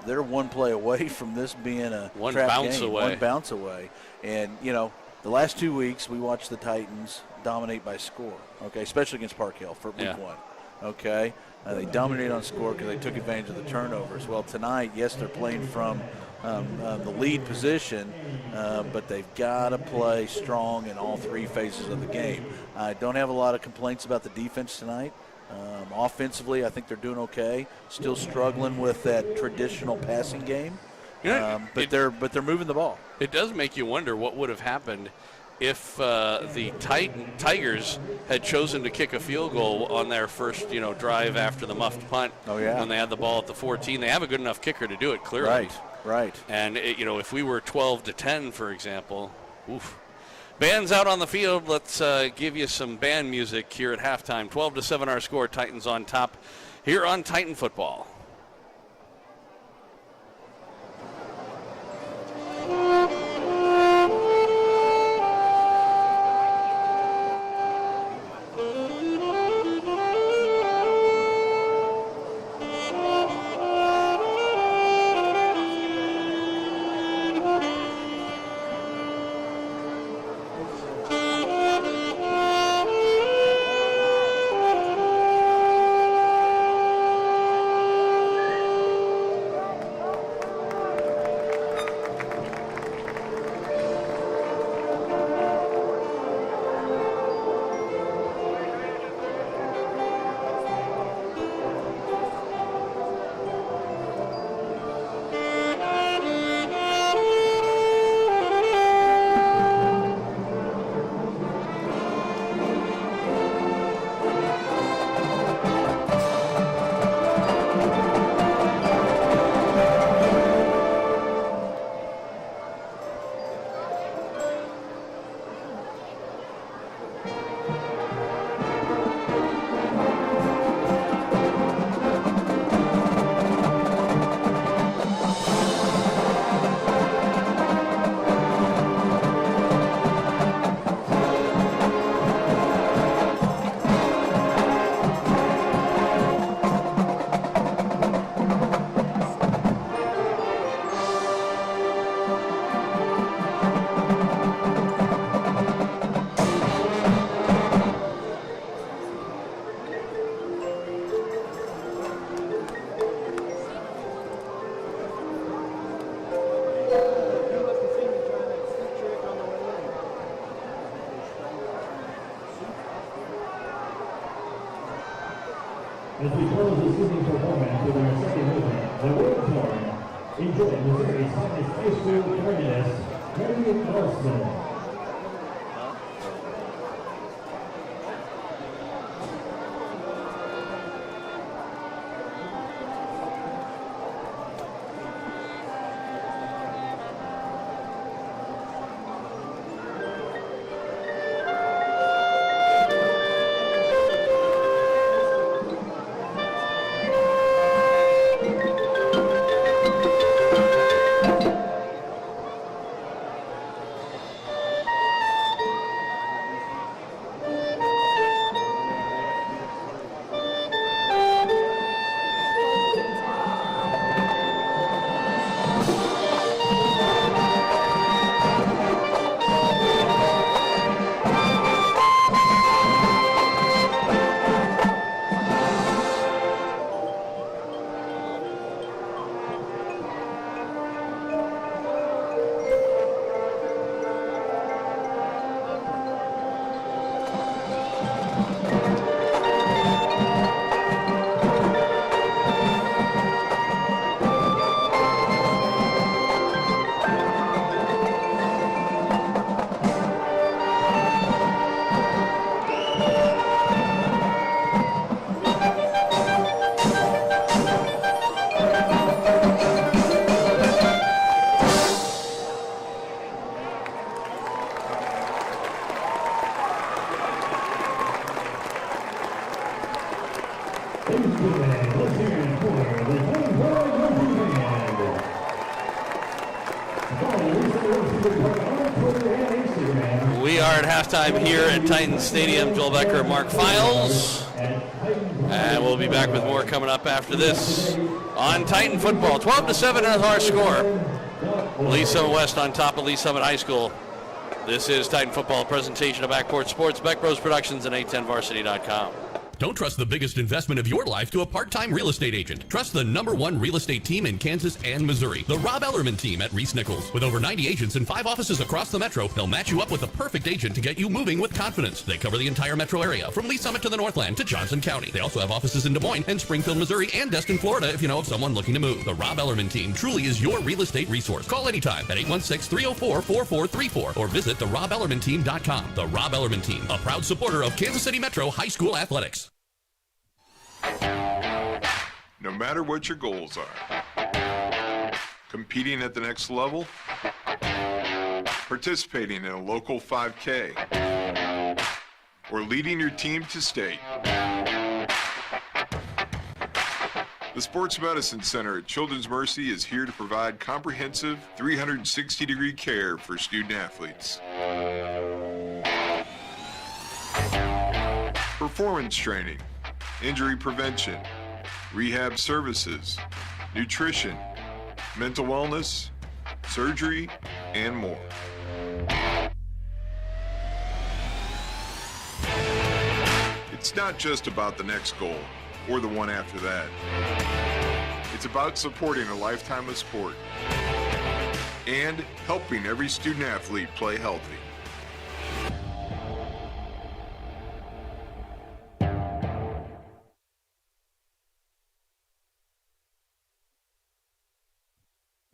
they're one play away from this being a one trap bounce game, away. One bounce away, and the last 2 weeks we watched the Titans dominate by score. Okay, especially against Park Hill for week 1. Okay, they dominated on score because they took advantage of the turnovers. Well, tonight, yes, they're playing from the lead position, but they've got to play strong in all 3 phases of the game. I don't have a lot of complaints about the defense tonight. Offensively, I think they're doing okay. Still struggling with that traditional passing game, but they're moving the ball. It does make you wonder what would have happened if the Tigers had chosen to kick a field goal on their first, drive after the muffed punt. Oh, yeah. When they had the ball at the 14. They have a good enough kicker to do it, clearly. Right. And, if we were 12-10, for example, oof. Band's out on the field. Let's give you some band music here at halftime. 12-7 our score. Titans on top here on Titan Football. As we close this evening's performance with our second movement, the World Tour, enjoy Missouri's finest high school communist, Harriet Marston. We are at halftime here at Titans Stadium. Joel Becker, Mark Files. And we'll be back with more coming up after this on Titan football. 12-7 is our score. Lee Summit West on top of Lee Summit High School. This is Titan football, presentation of Backport Sports, Beck Bros Productions, and 810varsity.com. Don't trust the biggest investment of your life to a part-time real estate agent. Trust the #1 real estate team in Kansas and Missouri, the Rob Ellerman team at Reese Nichols. With over 90 agents and 5 offices across the metro, they'll match you up with the perfect agent to get you moving with confidence. They cover the entire metro area, from Lee Summit to the Northland to Johnson County. They also have offices in Des Moines and Springfield, Missouri, and Destin, Florida, if you know of someone looking to move. The Rob Ellerman team truly is your real estate resource. Call anytime at 816-304-4434 or visit therobellermanteam.com. The Rob Ellerman team, a proud supporter of Kansas City Metro High School athletics. No matter what your goals are, competing at the next level, participating in a local 5K, or leading your team to state, the Sports Medicine Center at Children's Mercy is here to provide comprehensive 360-degree care for student athletes. Performance training, injury prevention, rehab services, nutrition, mental wellness, surgery, and more. It's not just about the next goal or the one after that. It's about supporting a lifetime of sport and helping every student athlete play healthy.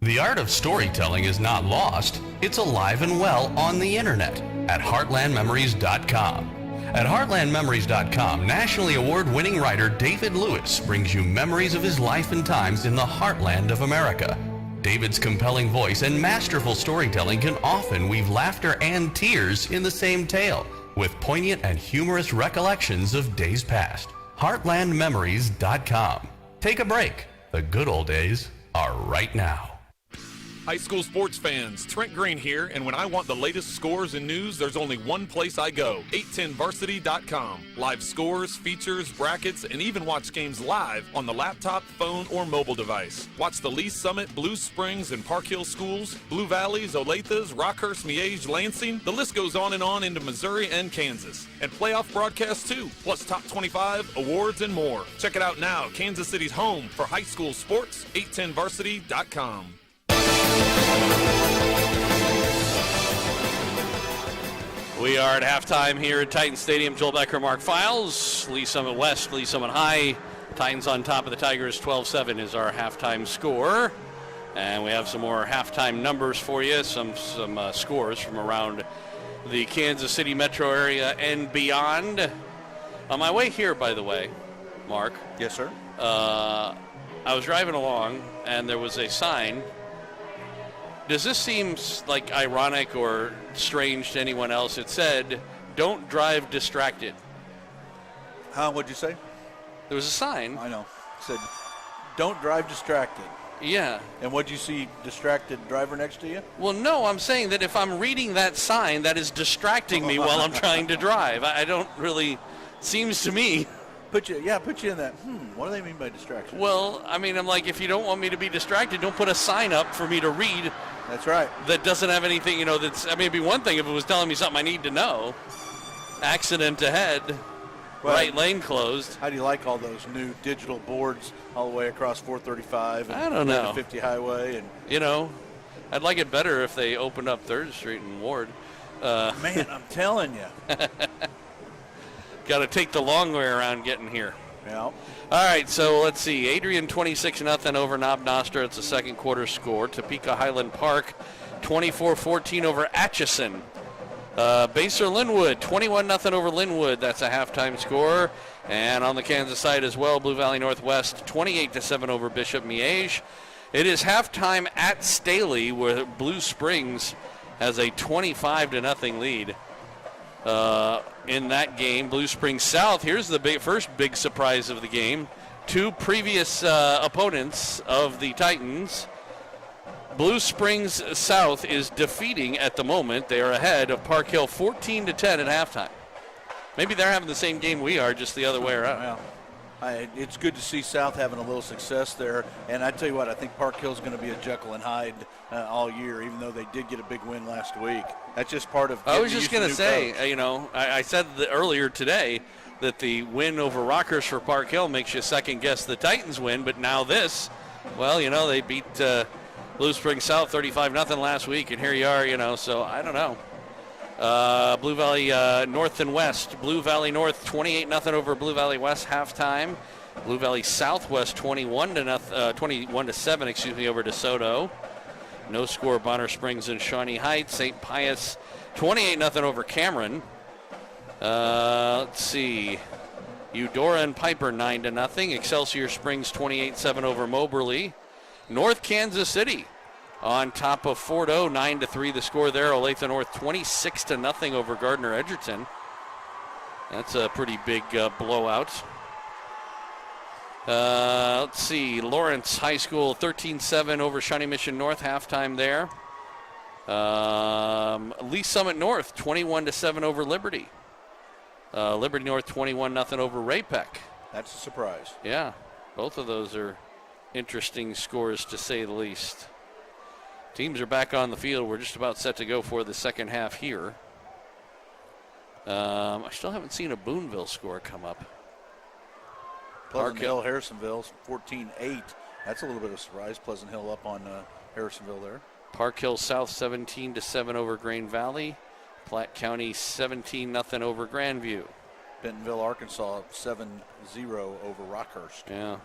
The art of storytelling is not lost. It's alive and well on the internet at heartlandmemories.com. At heartlandmemories.com, nationally award-winning writer David Lewis brings you memories of his life and times in the heartland of America. David's compelling voice and masterful storytelling can often weave laughter and tears in the same tale, with poignant and humorous recollections of days past. heartlandmemories.com. Take a break. The good old days are right now. High school sports fans, Trent Green here, and when I want the latest scores and news, there's only one place I go, 810varsity.com. Live scores, features, brackets, and even watch games live on the laptop, phone, or mobile device. Watch the Lee Summit, Blue Springs, and Park Hill schools, Blue Valleys, Olathes, Rockhurst, Miege, Lansing. The list goes on into Missouri and Kansas. And playoff broadcasts too, plus top 25, awards, and more. Check it out now, Kansas City's home for high school sports, 810varsity.com. We are at halftime here at Titan Stadium. Joel Becker, Mark Files, Lee Summit West, Lee Summit High. Titans on top of the Tigers. 12-7 is our halftime score. And we have some more halftime numbers for you, some scores from around the Kansas City metro area and beyond. On my way here, by the way, Mark. Yes, sir. I was driving along, and there was a sign. Does this seem like ironic or strange to anyone else? It said, "Don't drive distracted." What'd you say? There was a sign. I know. It said, "Don't drive distracted." Yeah. And what'd you see, distracted driver next to you? Well, no, I'm saying that if I'm reading that sign, that is distracting me while I'm trying to drive. I don't really, seems to me. Put you in that, what do they mean by distraction? Well, I mean, I'm like, if you don't want me to be distracted, don't put a sign up for me to read. That's right. That doesn't have anything, that's, it'd be one thing if it was telling me something I need to know. Accident ahead, right lane closed. How do you like all those new digital boards all the way across 435 and I don't know. 50 Highway? And I'd like it better if they opened up 3rd Street and Ward. Man, I'm telling you. Got to take the long way around getting here. Yeah. All right, so let's see. Adrian 26-0 over Knob Nostra. It's a second quarter score. Topeka Highland Park 24-14 over Atchison. Basler Linwood 21-0 over Linwood. That's a halftime score. And on the Kansas side as well, Blue Valley Northwest 28-7 over Bishop Miege. It is halftime at Staley, where Blue Springs has a 25-0 lead. In that game, Blue Springs South, here's the first big surprise of the game. Two previous opponents of the Titans, Blue Springs South is defeating at the moment. They are ahead of Park Hill 14-10 at halftime. Maybe they're having the same game we are, just the other way around. Well, it's good to see South having a little success there. And I tell you what, I think Park Hill's going to be a Jekyll and Hyde all year, even though they did get a big win last week. That's just part of. I was just going to say, I said earlier today that the win over Rockers for Park Hill makes you second guess the Titans win, but now this, they beat Blue Springs South 35-0 last week, and here you are, so I don't know. Blue Valley North and West. Blue Valley North 28-0 over Blue Valley West halftime. Blue Valley Southwest 21-7 over DeSoto. No score Bonner Springs and Shawnee Heights. St. Pius 28-0 over Cameron. Let's see. Eudora and Piper 9-0. Excelsior Springs 28-7 over Moberly. North Kansas City on top of Fort O, 9-3 the score there. Olathe North 26-0 over Gardner Edgerton. That's a pretty big blowout. Let's see, Lawrence High School 13-7 over Shawnee Mission North, halftime there. Lee Summit North 21-7 over Liberty. Liberty North 21-0 over Ray-Pec. That's a surprise. Yeah, both of those are interesting scores to say the least. Teams are back on the field. We're just about set to go for the second half here. I still haven't seen a Boonville score come up. Pleasant Hill, Harrisonville, 14-8. That's a little bit of a surprise. Pleasant Hill up on Harrisonville there. Park Hill South 17-7 over Grain Valley. Platte County 17-0 over Grandview. Bentonville, Arkansas 7-0 over Rockhurst. Yeah.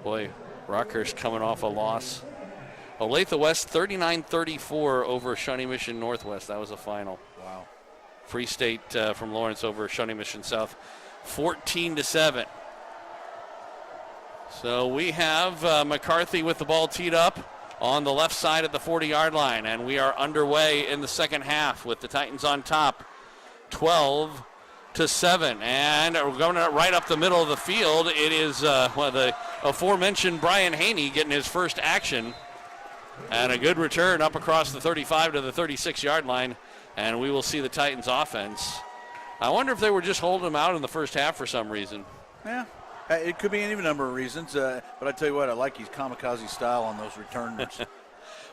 Boy, Rockhurst coming off a loss. Olathe West 39-34 over Shawnee Mission Northwest. That was a final. Wow. Free State from Lawrence over Shawnee Mission South 14-7. So we have McCarthy with the ball teed up on the left side at the 40-yard line, and we are underway in the second half with the Titans on top 12-7. And we're going right up the middle of the field. It is the aforementioned Brian Haney getting his first action. And a good return up across the 35 to the 36-yard line, and we will see the Titans offense. I wonder if they were just holding them out in the first half for some reason. Yeah, it could be any number of reasons, but I tell you what, I like his kamikaze style on those returners.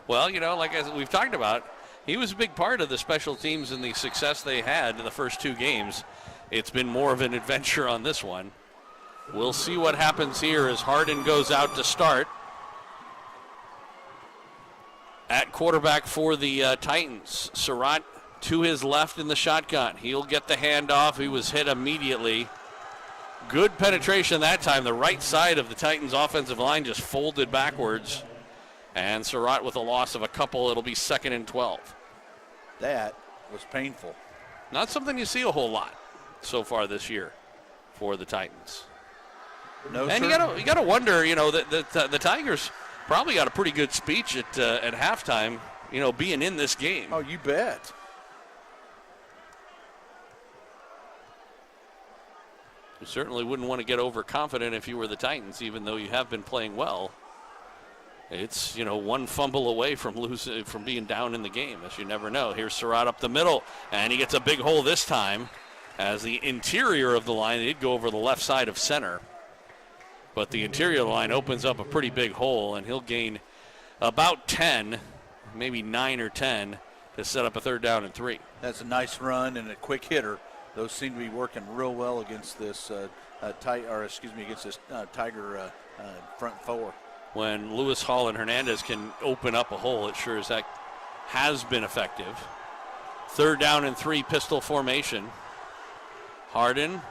Well, like we've talked about, he was a big part of the special teams and the success they had in the first two games. It's been more of an adventure on this one. We'll see what happens here as Hardin goes out to start. At quarterback for the Titans, Surratt to his left in the shotgun. He'll get the handoff. He was hit immediately. Good penetration that time. The right side of the Titans' offensive line just folded backwards. And Surratt with a loss of a couple. It'll be 2nd and 12. That was painful. Not something you see a whole lot so far this year for the Titans. No, and sir. you got to wonder, that the Tigers probably got a pretty good speech at halftime, being in this game. Oh, you bet. You certainly wouldn't want to get overconfident if you were the Titans, even though you have been playing well. It's, one fumble away from being down in the game, as you never know. Here's Surratt up the middle, and he gets a big hole this time as the interior of the line did go over the left side of center. But the interior line opens up a pretty big hole, and he'll gain about 10, maybe 9 or 10, to set up a 3rd down and 3. That's a nice run and a quick hitter. Those seem to be working real well against this Tiger front four. When Lewis Hall and Hernandez can open up a hole, it sure as heck has been effective. 3rd down and 3, pistol formation. Hardin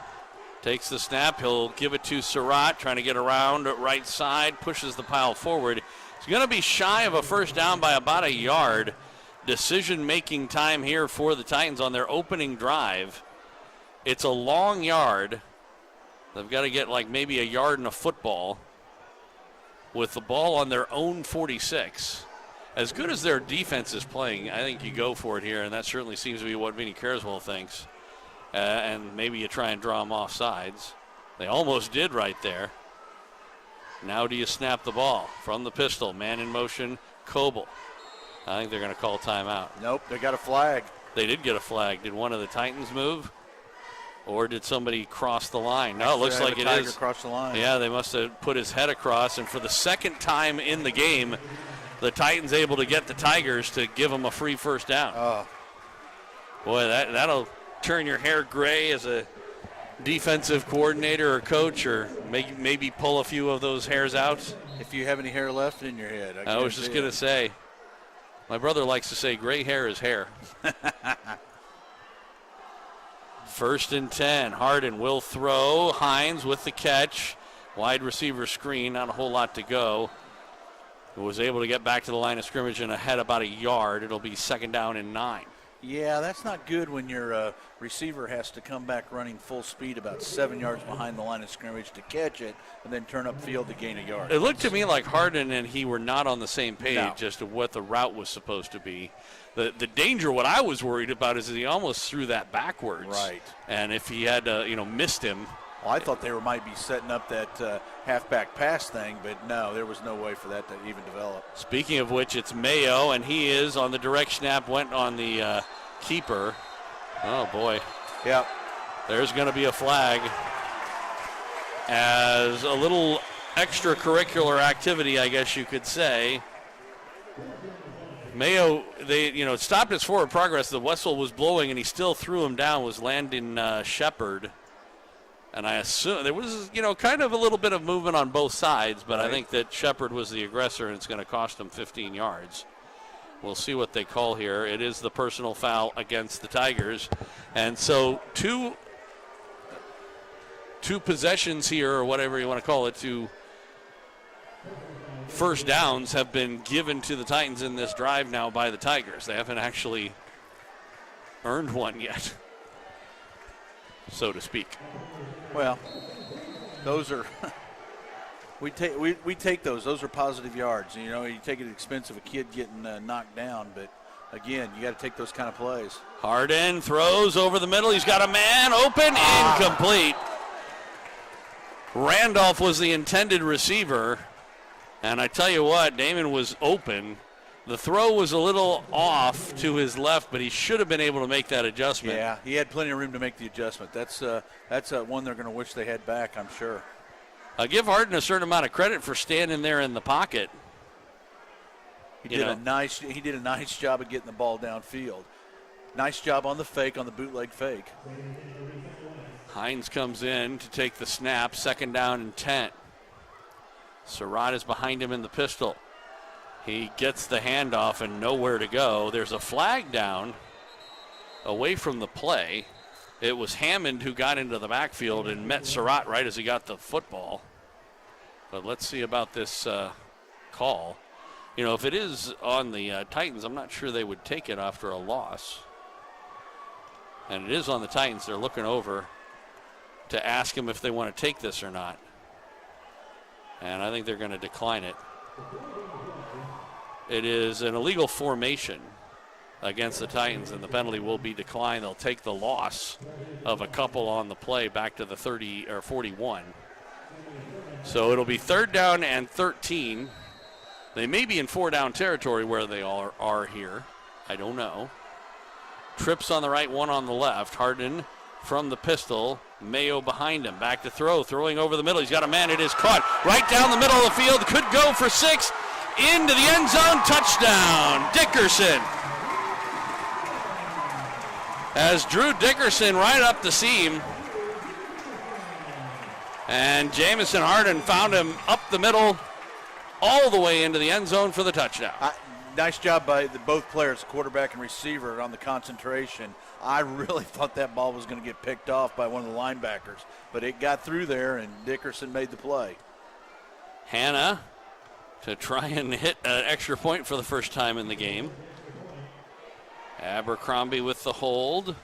takes the snap. He'll give it to Surratt, trying to get around right side, pushes the pile forward. He's going to be shy of a 1st down by about a yard. Decision-making time here for the Titans on their opening drive. It's a long yard. They've got to get maybe a yard and a football with the ball on their own 46. As good as their defense is playing, I think you go for it here, and that certainly seems to be what Vinny Carswell thinks. And maybe you try and draw them off sides. They almost did right there. Now do you snap the ball from the pistol? Man in motion, Coble. I think they're going to call timeout. Nope, they got a flag. They did get a flag. Did one of the Titans move? Or did somebody cross the line? No, it looks like it is. Across the line. Yeah, they must have put his head across. And for the second time in the game, the Titans able to get the Tigers to give them a free first down. Oh. Boy, that'll turn your hair gray as a defensive coordinator or coach, or maybe pull a few of those hairs out. If you have any hair left in your head. I was just going to say, my brother likes to say gray hair is hair. 1st and 10. Harden will throw. Hines with the catch. Wide receiver screen. Not a whole lot to go. Was able to get back to the line of scrimmage and ahead about a yard. It'll be 2nd down and 9. Yeah, that's not good when your receiver has to come back running full speed about 7 yards behind the line of scrimmage to catch it and then turn upfield to gain a yard. It looked to me like Harden and he were not on the same page No. as to what the route was supposed to be. The danger, what I was worried about, is that he almost threw that backwards. Right. And if he had, missed him. Well, I thought they might be setting up that halfback pass thing, but no, there was no way for that to even develop. Speaking of which, it's Mayo, and he is on the direct snap, went on the keeper. Oh, boy. Yep. There's going to be a flag as a little extracurricular activity, I guess you could say. Mayo, they stopped his forward progress. The whistle was blowing, and he still threw him down, was Landon Shepard. And I assume there was, kind of a little bit of movement on both sides, but I think that Shepard was the aggressor, and it's going to cost him 15 yards. We'll see what they call here. It is the personal foul against the Tigers. And so two possessions here, or whatever you want to call it, two first downs have been given to the Titans in this drive now by the Tigers. They haven't actually earned one yet, so to speak. Well, those are we take those. Those are positive yards. You take it at the expense of a kid getting knocked down, but again, you got to take those kind of plays. Harden throws over the middle. He's got a man open, incomplete. Randolph was the intended receiver, and I tell you what, Damon was open. The throw was a little off to his left, but he should have been able to make that adjustment. Yeah, he had plenty of room to make the adjustment. That's one they're going to wish they had back, I'm sure. I give Harden a certain amount of credit for standing there in the pocket. He did a nice job of getting the ball downfield. Nice job on the fake, on the bootleg fake. Hines comes in to take the snap, 2nd down and 10. Surratt is behind him in the pistol. He gets the handoff and nowhere to go. There's a flag down away from the play. It was Hammond who got into the backfield and met Surratt right as he got the football. But let's see about this call. If it is on the Titans, I'm not sure they would take it after a loss. And it is on the Titans. They're looking over to ask him if they want to take this or not. And I think they're going to decline it. It is an illegal formation against the Titans, and the penalty will be declined. They'll take the loss of a couple on the play back to the 30 or 41. So it'll be 3rd down and 13. They may be in 4-down territory where they are here. I don't know. Trips on the right, one on the left. Harden from the pistol. Mayo behind him. Back to throw. Throwing over the middle. He's got a man. It is caught right down the middle of the field. Could go for 6. Into the end zone. Touchdown. Dickerson. As Drew Dickerson right up the seam. And Jamison Harden found him up the middle all the way into the end zone for the touchdown. Nice job by both players, quarterback and receiver, on the concentration. I really thought that ball was going to get picked off by one of the linebackers, but it got through there, and Dickerson made the play. Hanna to try and hit an extra point for the first time in the game. Abercrombie with the hold.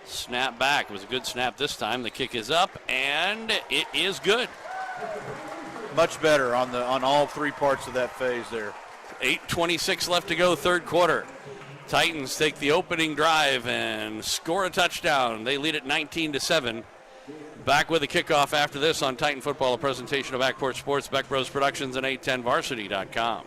Snap back. It was a good snap this time. The kick is up, and it is good. Much better on all 3 parts of that phase there. 8:26 left to go, 3rd quarter. Titans take the opening drive and score a touchdown. They lead it 19-7. Back with a kickoff after this on Titan Football, a presentation of Backport Sports, Beck Bros Productions, and 810varsity.com.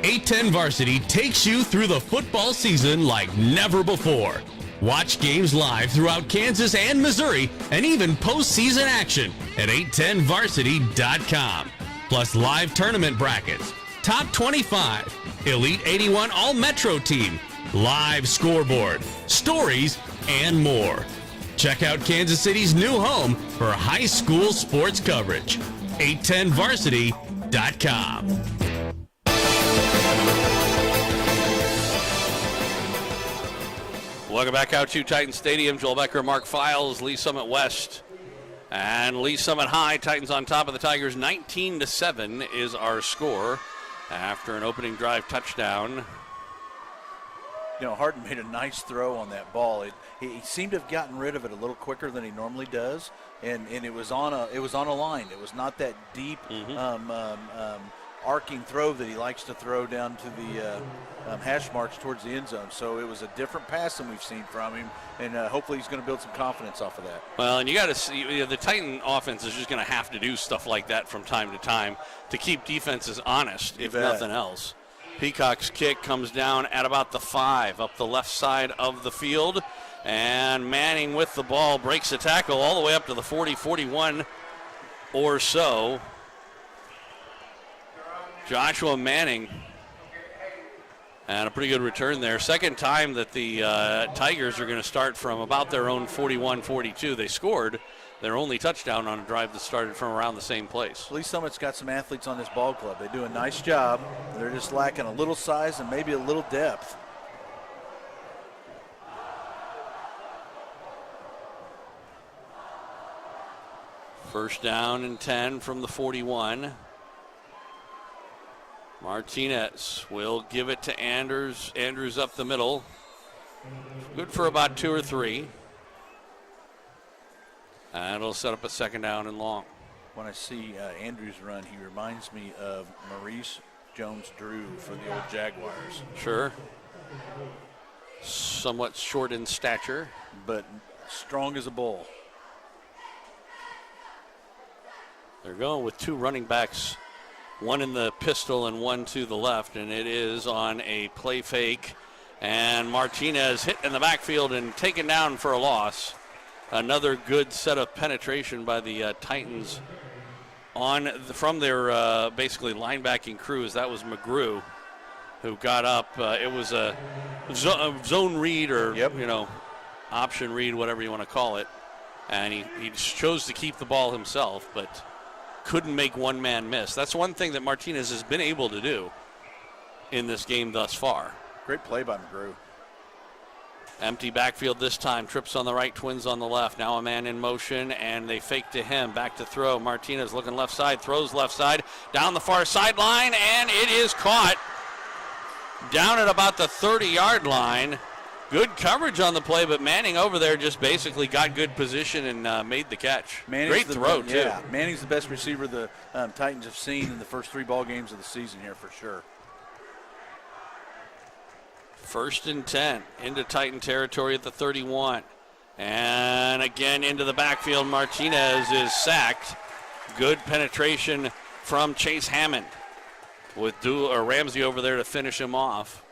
810 Varsity takes you through the football season like never before. Watch games live throughout Kansas and Missouri and even postseason action at 810varsity.com. Plus live tournament brackets, top 25, Elite 81 All-Metro team, live scoreboard, stories, and more. Check out Kansas City's new home for high school sports coverage. 810varsity.com. Welcome back out to Titan Stadium. Joel Becker, Mark Files, Lee Summit West, and Lee Summit High. Titans on top of the Tigers. 19-7 is our score after an opening drive touchdown. You know, Harden made a nice throw on that ball. He seemed to have gotten rid of it a little quicker than he normally does, and it was on a line. It was not that deep arcing throw that he likes to throw down to the hash marks towards the end zone. So it was a different pass than we've seen from him, and hopefully he's going to build some confidence off of that. Well, and you got to see, the Titan offense is just going to have to do stuff like that from time to time to keep defenses honest, if nothing else. Peacock's kick comes down at about the 5, up the left side of the field, and Manning with the ball breaks a tackle all the way up to the 40-41 or so. Joshua Manning, and a pretty good return there. Second time that the Tigers are going to start from about their own 41-42. They scored their only touchdown on a drive that started from around the same place. Lee Summit's got some athletes on this ball club. They do a nice job. They're just lacking a little size and maybe a little depth. First down and 10 from the 41. Martinez will give it to Andrews. Andrews up the middle. Good for about 2 or 3. And it'll set up a second down and long. When I see Andrews run, he reminds me of Maurice Jones-Drew for the old Jaguars. Sure. Somewhat short in stature, but strong as a bull. They're going with 2 running backs, one in the pistol and one to the left, and it is on a play fake. And Martinez hit in the backfield and taken down for a loss. Another good set of penetration by the Titans from their basically linebacking crews. That was McGrew who got up. It was a zone read or option read, whatever you want to call it. And he chose to keep the ball himself, but couldn't make one man miss. That's one thing that Martinez has been able to do in this game thus far. Great play by McGrew. Empty backfield this time. Trips on the right, Twins on the left. Now a man in motion, and they fake to him. Back to throw. Martinez looking left side, throws left side, down the far sideline, and it is caught down at about the 30-yard line. Good coverage on the play, but Manning over there just basically got good position and made the catch. Great throw, too. Yeah, Manning's the best receiver the Titans have seen in the first 3 ball games of the season here for sure. First and 10 into Titan territory at the 31. And again into the backfield. Martinez is sacked. Good penetration from Chase Hammond with Ramsey over there to finish him off.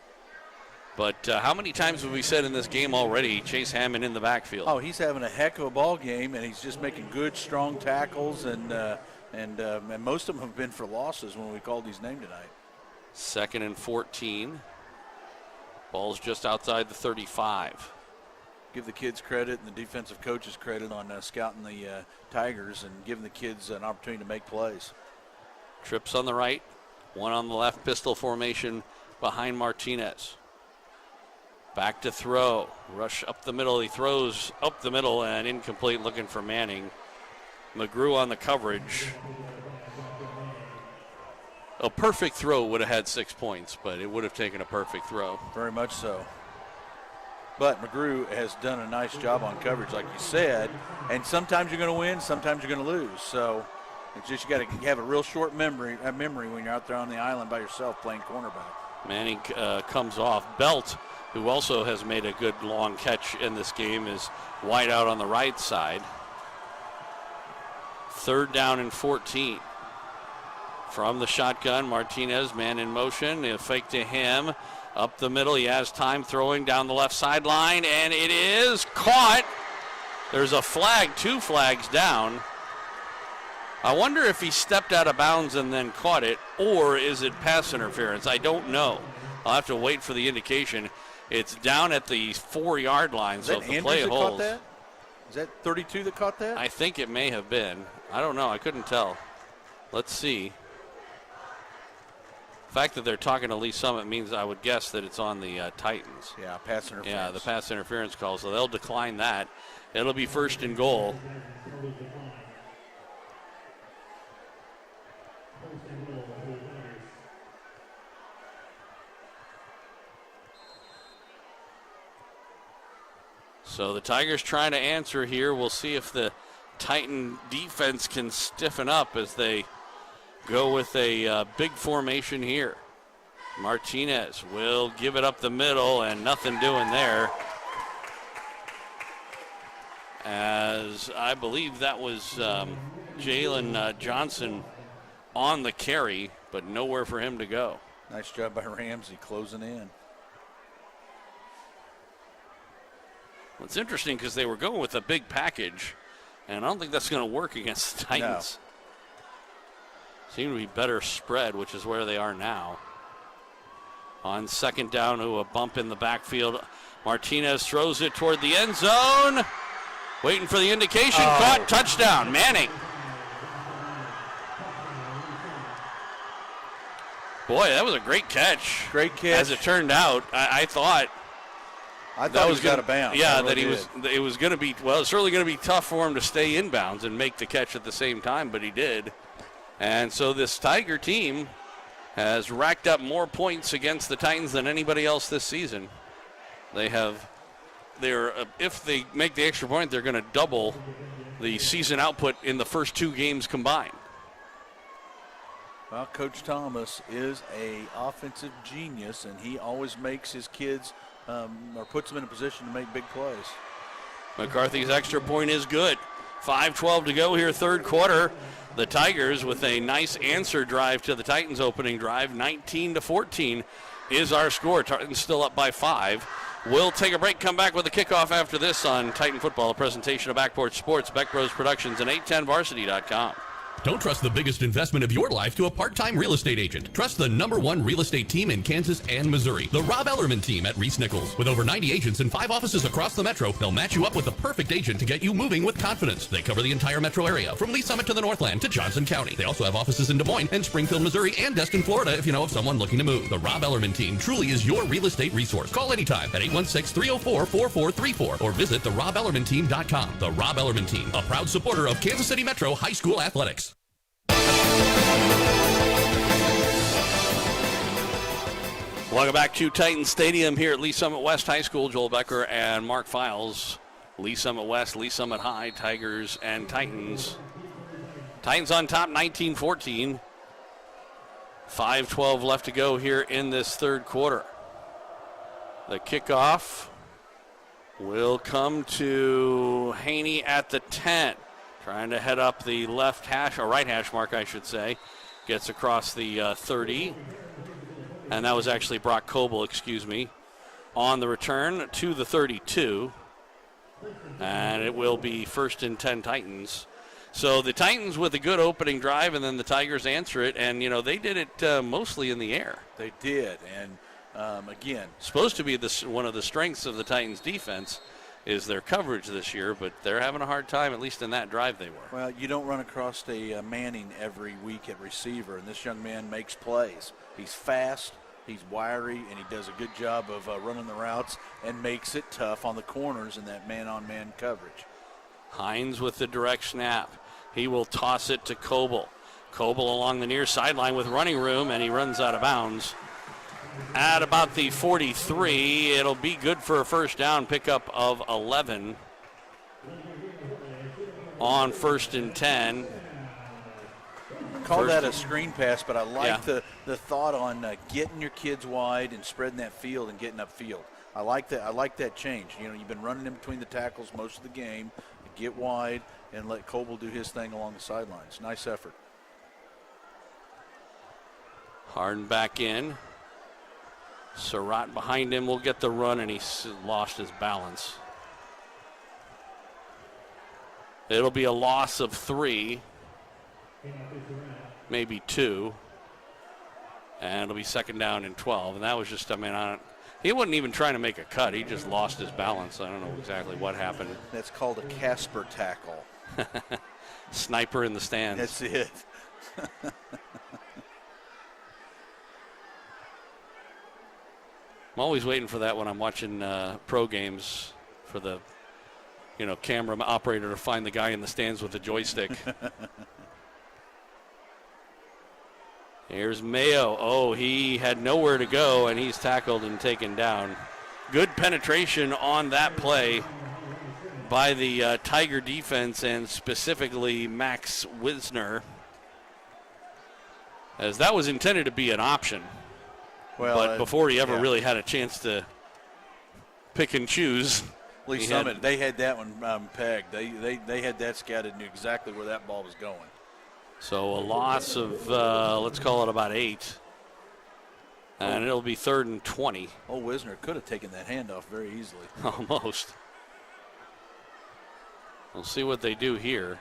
But how many times have we said in this game already, Chase Hammond in the backfield? Oh, he's having a heck of a ball game, and he's just making good, strong tackles, and most of them have been for losses when we called his name tonight. Second and 14. Ball's just outside the 35. Give the kids credit and the defensive coaches credit on scouting the Tigers and giving the kids an opportunity to make plays. Trips on the right, one on the left, pistol formation behind Martinez. Back to throw. Rush up the middle. He throws up the middle and incomplete, looking for Manning. McGrew on the coverage. A perfect throw would have had 6 points, but it would have taken a perfect throw. Very much so. But McGrew has done a nice job on coverage, like you said. And sometimes you're going to win, sometimes you're going to lose. So it's just you got to have a real short memory when you're out there on the island by yourself playing cornerback. Manning comes off. Belt, who also has made a good long catch in this game, is wide out on the right side. Third down and 14. From the shotgun, Martinez, man in motion. A fake to him. Up the middle, he has time throwing down the left sideline, and it is caught. There's a flag, 2 flags down. I wonder if he stepped out of bounds and then caught it, or is it pass interference? I don't know. I'll have to wait for the indication. It's down at the 4-yard line, so if the play holds. Is that 32 that caught that? I think it may have been. I don't know. I couldn't tell. Let's see. The fact that they're talking to Lee Summit means I would guess that it's on the Titans. Yeah, pass interference. Yeah, the pass interference call, so they'll decline that. It'll be 1st and goal. So the Tigers trying to answer here. We'll see if the Titan defense can stiffen up as they go with a big formation here. Martinez will give it up the middle, and nothing doing there. As I believe that was Jalen Johnson on the carry, but nowhere for him to go. Nice job by Ramsey closing in. Well, it's interesting because they were going with a big package, and I don't think that's going to work against the Titans. No. Seem to be better spread, which is where they are now. On 2nd down, to a bump in the backfield. Martinez throws it toward the end zone. Waiting for the indication. Caught. Touchdown. Manning. Boy, that was a great catch. Great catch. As it turned out, I thought he was out of bounds. Yeah, it was going to be, well, it's certainly going to be tough for him to stay in bounds and make the catch at the same time, but he did. And so this Tiger team has racked up more points against the Titans than anybody else this season. If they make the extra point, they're going to double the season output in the first 2 games combined. Well, Coach Thomas is an offensive genius, and he always makes his kids or puts them in a position to make big plays. McCarthy's extra point is good. 5:12 to go here, 3rd quarter. The Tigers with a nice answer drive to the Titans' opening drive. 19-14 is our score. Titans still up by 5. We'll take a break, come back with a kickoff after this on Titan Football, a presentation of Backport Sports, Beck Bros Productions, and 810varsity.com. Don't trust the biggest investment of your life to a part-time real estate agent. Trust the #1 real estate team in Kansas and Missouri, the Rob Ellerman team at Reese Nichols. With over 90 agents and 5 offices across the metro, they'll match you up with the perfect agent to get you moving with confidence. They cover the entire metro area, from Lee Summit to the Northland to Johnson County. They also have offices in Des Moines and Springfield, Missouri, and Destin, Florida, if you know of someone looking to move. The Rob Ellerman team truly is your real estate resource. Call anytime at 816-304-4434 or visit therobellermanteam.com. The Rob Ellerman team, a proud supporter of Kansas City Metro High School athletics. Welcome back to Titan Stadium here at Lee Summit West High School. Joel Becker and Mark Files. Lee Summit West, Lee Summit High, Tigers and Titans. Titans on top, 19-14. 5:12 left to go here in this 3rd quarter. The kickoff will come to Haney at the 10. Trying to head up the left hash, or right hash mark, I should say. Gets across the 30. And that was actually Brock Coble, on the return to the 32. And it will be 1st and 10 Titans. So the Titans with a good opening drive, and then the Tigers answer it. And, they did it mostly in the air. They did. And, again, supposed to be one of the strengths of the Titans' defense is their coverage this year, but they're having a hard time, at least in that drive they were. Well, you don't run across a Manning every week at receiver, and this young man makes plays. He's fast, he's wiry, and he does a good job of running the routes and makes it tough on the corners in that man-on-man coverage. Hines with the direct snap. He will toss it to Coble. Coble along the near sideline with running room, and he runs out of bounds. At about the 43, it'll be good for a 1st down, pickup of 11 on 1st and 10. Call that a screen pass, but I like the thought on getting your kids wide and spreading that field and getting upfield. I like that change. You've been running in between the tackles most of the game. Get wide and let Coble do his thing along the sidelines. Nice effort. Harden back in. Surratt behind him will get the run, and he lost his balance. It'll be a loss of 3, maybe 2. And it'll be second down and 12. And that was just, he wasn't even trying to make a cut. He just lost his balance. I don't know exactly what happened. That's called a Casper tackle. Sniper in the stands. That's it. I'm always waiting for that when I'm watching pro games for the, camera operator to find the guy in the stands with the joystick. Here's Mayo. Oh, he had nowhere to go, and he's tackled and taken down. Good penetration on that play by the Tiger defense, and specifically Max Wisner, as that was intended to be an option. But before he ever really had a chance to pick and choose. Lee Summit, they had that one pegged. They had that scouted, knew exactly where that ball was going. So a loss of, let's call it about 8. And it'll be 3rd and 20. Oh, Wisner could have taken that handoff very easily. Almost. We'll see what they do here.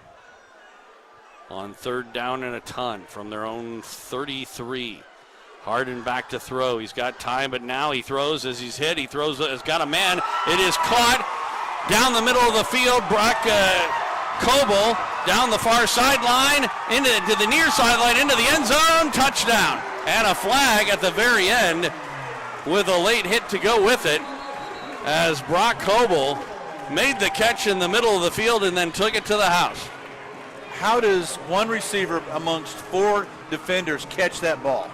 On 3rd down and a ton from their own 33. Harden back to throw. He's got time, but now he throws as he's hit. He throws, has got a man. It is caught down the middle of the field. Brock Coble down the far sideline, to the near sideline, into the end zone, touchdown. And a flag at the very end with a late hit to go with it, as Brock Coble made the catch in the middle of the field and then took it to the house. How does one receiver amongst 4 defenders catch that ball?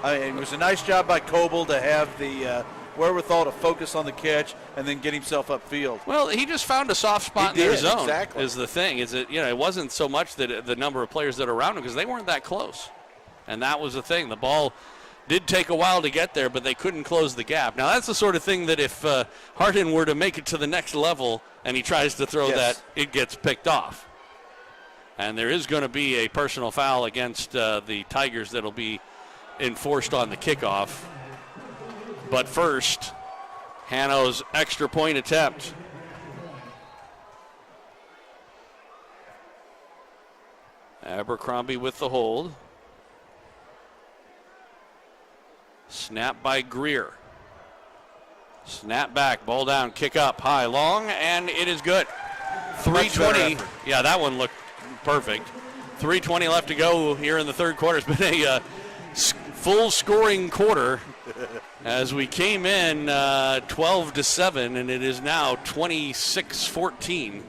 It was a nice job by Coble to have the wherewithal to focus on the catch and then get himself upfield. Well, he just found a soft spot in their zone. Exactly. Is the thing. It wasn't so much that the number of players that are around him, because they weren't that close. And that was the thing. The ball did take a while to get there, but they couldn't close the gap. Now, that's the sort of thing that if Harden were to make it to the next level and he tries to throw that, it gets picked off. And there is going to be a personal foul against the Tigers that'll be enforced on the kickoff. But first, Hanno's extra point attempt. Abercrombie with the hold. Snap by Greer. Snap back, ball down, kick up, high, long, and it is good. 3:20. Yeah, that one looked perfect. 3:20 left to go here in the third quarter. It's been a full scoring quarter as we came in 12-7, and it is now 26-14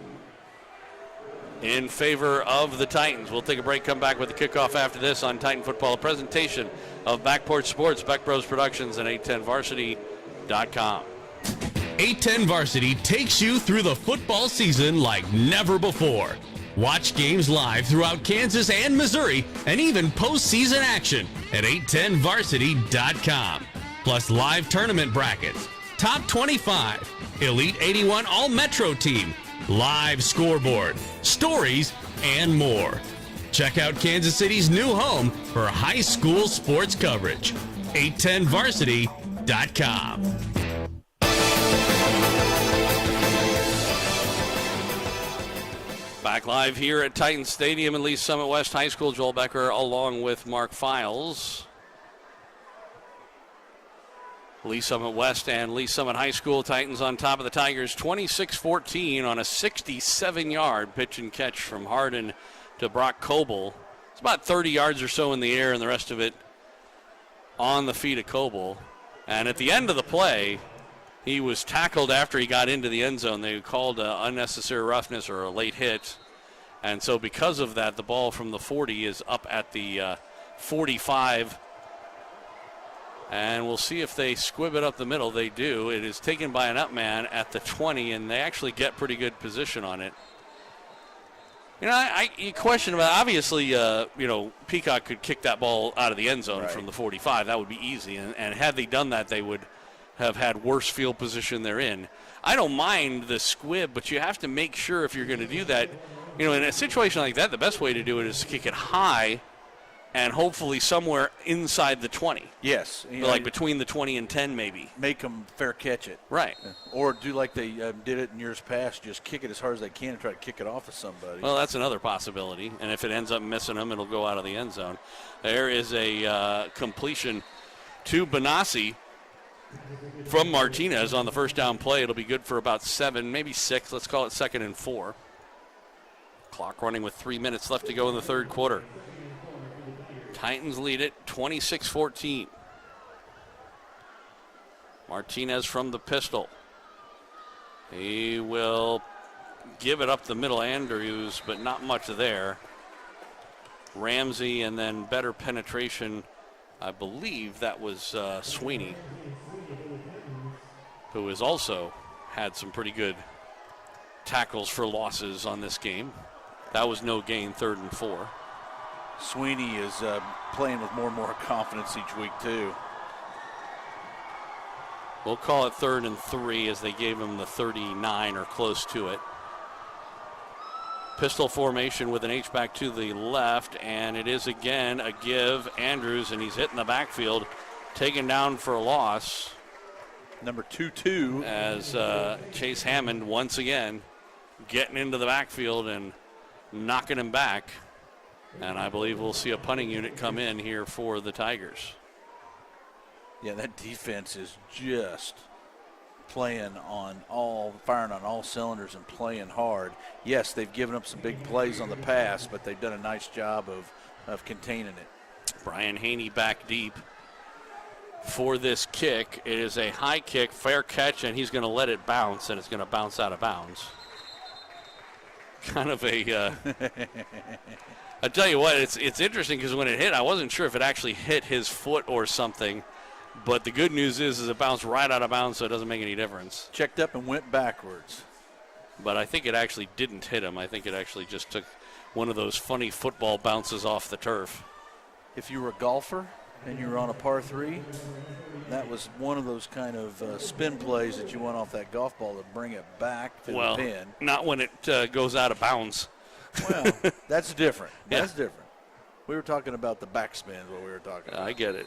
in favor of the Titans. We'll take a break, come back with the kickoff after this on Titan Football, a presentation of Backport Sports, Beck Bros Productions, and 810varsity.com. 810 Varsity takes you through the football season like never before. Watch games live throughout Kansas and Missouri, and even postseason action at 810varsity.com. Plus live tournament brackets, top 25, Elite 81 All-Metro team, live scoreboard, stories, and more. Check out Kansas City's new home for high school sports coverage, 810varsity.com. Back live here at Titan Stadium in Lee Summit West High School. Joel Becker along with Mark Files. Lee Summit West and Lee Summit High School. Titans on top of the Tigers 26-14 on a 67-yard pitch and catch from Harden to Brock Coble. It's about 30 yards or so in the air, and the rest of it on the feet of Coble. And at the end of the play, he was tackled after he got into the end zone. They called unnecessary roughness or a late hit. And so because of that, the ball from the 40 is up at the 45. And we'll see if they squib it up the middle. They do. It is taken by an up man at the 20, and they actually get pretty good position on it. You know, you question about, obviously, Peacock could kick that ball out of the end zone from the 45. That would be easy. And had they done that, they would have had worse field position they're in. I don't mind the squib, but you have to make sure if you're going to do that, in a situation like that, the best way to do it is to kick it high and hopefully somewhere inside the 20. Yes. Like between the 20 and 10 maybe. Make them fair catch it. Right. Or do like they did it in years past, just kick it as hard as they can and try to kick it off of somebody. Well, that's another possibility. And if it ends up missing them, it'll go out of the end zone. There is a completion to Benassi from Martinez on the first down play. It'll be good for about 7, maybe 6. Let's call it 2nd and 4. Clock running with 3 minutes left to go in the third quarter. Titans lead it 26-14. Martinez from the pistol. He will give it up the middle, Andrews, but not much there. Ramsey, and then better penetration. I believe that was Sweeney, who has also had some pretty good tackles for losses on this game. That was no gain, 3rd and 4. Sweeney is playing with more and more confidence each week, too. We'll call it 3rd and 3 as they gave him the 39 or close to it. Pistol formation with an H-back to the left, and it is again a give. Andrews, and he's hitting the backfield, taken down for a loss. Number 2-2. As Chase Hammond once again getting into the backfield and knocking him back. And I believe we'll see a punting unit come in here for the Tigers. Yeah, that defense is just firing on all cylinders and playing hard. Yes, they've given up some big plays on the pass, but they've done a nice job of containing it. Brian Haney back deep for this kick. It is a high kick, fair catch, and he's going to let it bounce, and it's going to bounce out of bounds. Kind of a... I tell you what, it's interesting because when it hit, I wasn't sure if it actually hit his foot or something. But the good news is it bounced right out of bounds, so it doesn't make any difference. Checked up and went backwards. But I think it actually didn't hit him. I think it actually just took one of those funny football bounces off the turf. If you were a golfer and you were on a par 3, that was one of those kind of spin plays that you want off that golf ball to bring it back to the pin. Not when it goes out of bounds. Well, that's different. Yeah. That's different. We were talking about the backspin, what we were talking about. I get it.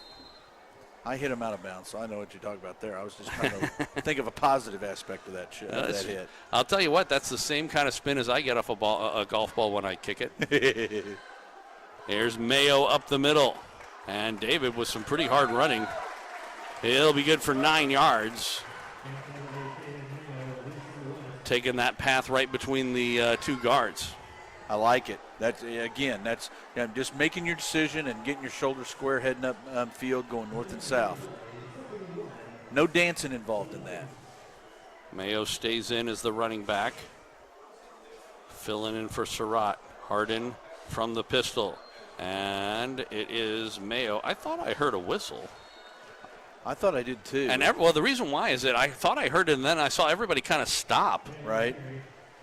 I hit him out of bounds, so I know what you're talking about there. I was just trying to think of a positive aspect of that hit. I'll tell you what, that's the same kind of spin as I get off a golf ball when I kick it. Here's Mayo up the middle. And David with some pretty hard running. He'll be good for 9 yards. Taking that path right between the two guards. I like it. That's just making your decision and getting your shoulders square, heading up field, going north and south. No dancing involved in that. Mayo stays in as the running back. Filling in for Surratt. Harden from the pistol. And it is Mayo. I thought I heard a whistle. I thought I did too. And the reason why is that I thought I heard it and then I saw everybody kind of stop. Right.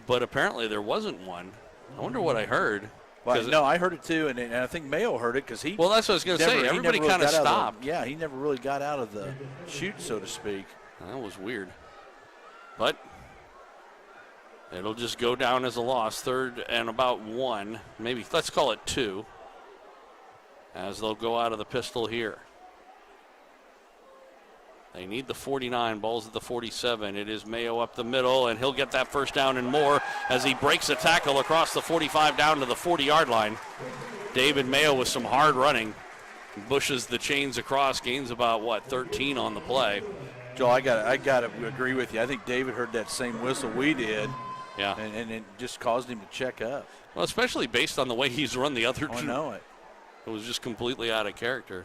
But apparently there wasn't one. I wonder what I heard. Well, no, I heard it too, and I think Mayo heard it because he. Well, that's what I was going to say. Everybody kind of stopped. He never really got out of the chute, so to speak. That was weird. But it'll just go down as a loss. 3rd and about 1. Maybe let's call it 2. As they'll go out of the pistol here. They need the 49, balls at the 47. It is Mayo up the middle, and he'll get that first down and more as he breaks a tackle across the 45 down to the 40-yard line. David Mayo with some hard running. Bushes the chains across, gains about, 13 on the play. Joe, I got to agree with you. I think David heard that same whistle we did. Yeah. And it just caused him to check up. Well, especially based on the way he's run the other two. I know it. It was just completely out of character.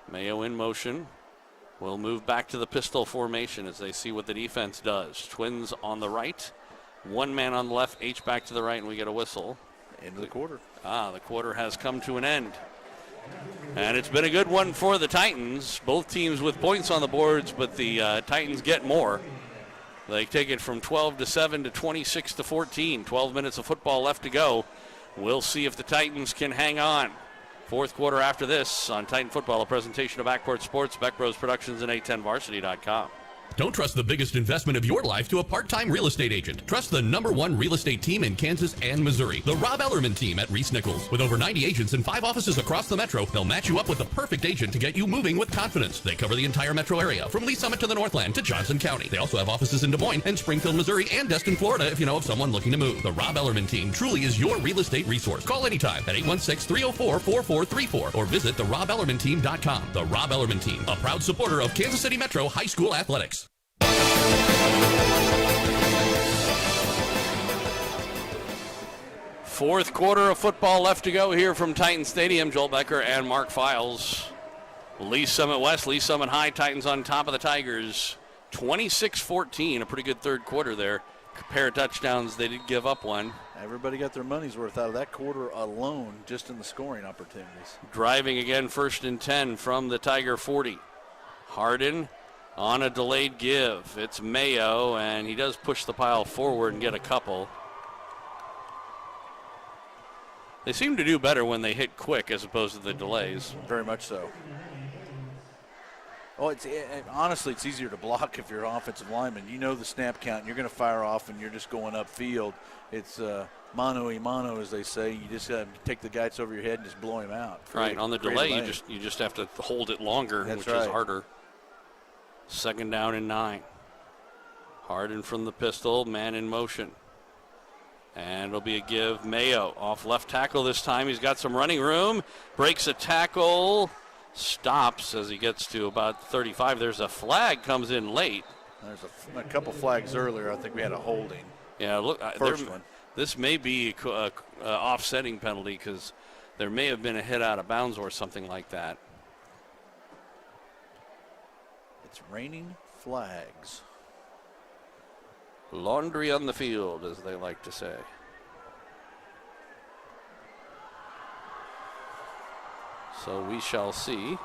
Mayo in motion. We'll move back to the pistol formation as they see what the defense does. Twins on the right, one man on the left, H back to the right, and we get a whistle. End of the quarter. The quarter has come to an end. And it's been a good one for the Titans. Both teams with points on the boards, but the Titans get more. They take it from 12-7 to 26-14. 12 minutes of football left to go. We'll see if the Titans can hang on. Fourth quarter after this on Titan Football, a presentation of Backport Sports, Beck Bros Productions, and A10Varsity.com. Don't trust the biggest investment of your life to a part-time real estate agent. Trust the #1 real estate team in Kansas and Missouri, the Rob Ellerman team at Reese Nichols. With over 90 agents and 5 offices across the metro, they'll match you up with the perfect agent to get you moving with confidence. They cover the entire metro area, from Lee Summit to the Northland to Johnson County. They also have offices in Des Moines and Springfield, Missouri, and Destin, Florida, if you know of someone looking to move. The Rob Ellerman team truly is your real estate resource. Call anytime at 816-304-4434 or visit therobellermanteam.com. The Rob Ellerman team, a proud supporter of Kansas City Metro High School athletics. Fourth quarter of football left to go here from Titan Stadium. Joel Becker and Mark Files. Lee Summit West, Lee Summit High, Titans on top of the Tigers. 26-14, a pretty good third quarter there. A pair of touchdowns, they did give up one. Everybody got their money's worth out of that quarter alone, just in the scoring opportunities. Driving again, 1st and 10 from the Tiger 40. Harden on a delayed give. It's Mayo, and he does push the pile forward and get a couple. They seem to do better when they hit quick as opposed to the delays. Very much so. Well, honestly, it's easier to block if you're an offensive lineman. You know the snap count, and you're going to fire off, and you're just going upfield. It's mano a mano, as they say. You just take the guys over your head and just blow him out. Right, on the delay, you just have to hold it longer, which is harder. 2nd down and 9. Harden from the pistol, man in motion. And it'll be a give. Mayo off left tackle this time. He's got some running room. Breaks a tackle. Stops as he gets to about 35. There's a flag comes in late. There's a couple flags earlier. I think we had a holding. Yeah, look. First one. This may be a offsetting penalty because there may have been a hit out of bounds or something like that. It's raining flags. Laundry on the field, as they like to say. So we shall see.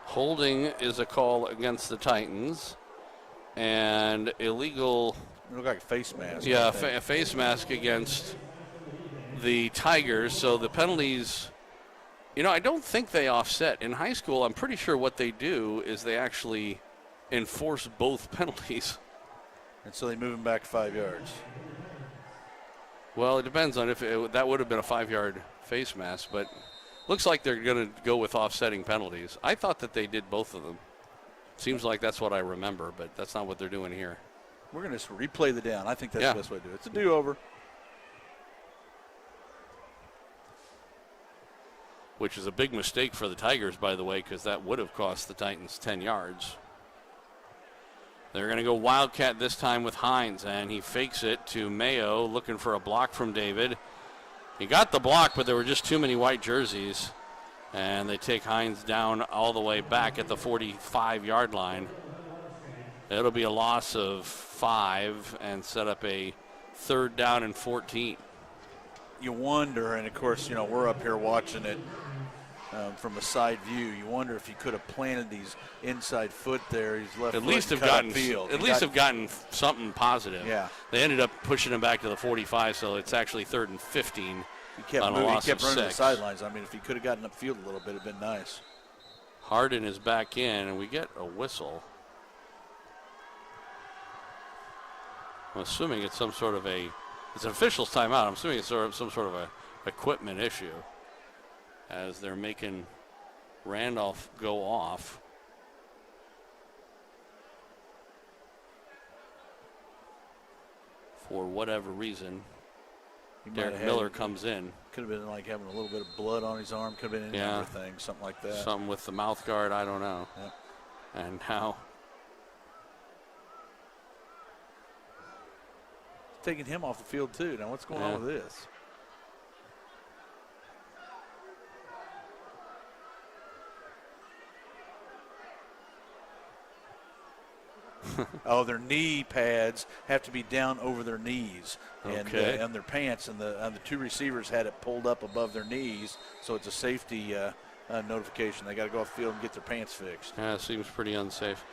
Holding is a call against the Titans, and illegal. It looked like a face mask. Yeah, a face mask against the Tigers. So the penalties, I don't think they offset. In high school, I'm pretty sure what they do is they actually enforce both penalties. And so they move them back 5 yards. Well, it depends on if that would have been a 5-yard face mask, but looks like they're going to go with offsetting penalties. I thought that they did both of them. Seems like that's what I remember, but that's not what they're doing here. We're going to replay the down. I think that's the best way to do it. It's a do-over. Which is a big mistake for the Tigers, by the way, because that would have cost the Titans 10 yards. They're going to go Wildcat this time with Hines, and he fakes it to Mayo, looking for a block from David. He got the block, but there were just too many white jerseys, and they take Hines down all the way back at the 45-yard line. It'll be a loss of 5 and set up a 3rd down and 14. You wonder, and of course, we're up here watching it from a side view. You wonder if he could have planted these inside foot there. He's left at least have gotten something positive. Yeah, they ended up pushing him back to the 45, so it's actually 3rd and 15. He kept moving. He kept running the sidelines. I mean, if he could have gotten upfield a little bit, it'd been nice. Harden is back in, and we get a whistle. I'm assuming it's some sort of it's an official's timeout. I'm assuming it's some sort of a equipment issue as they're making Randolph go off. For whatever reason, Derek Miller comes in. Could have been like having a little bit of blood on his arm. Could have been any other thing, something like that. Something with the mouth guard, I don't know. Yep. And now taking him off the field too. Now what's going on with this? Their knee pads have to be down over their knees, and their pants, and the 2 receivers had it pulled up above their knees, so it's a safety notification. They got to go off the field and get their pants fixed. Yeah, seems pretty unsafe.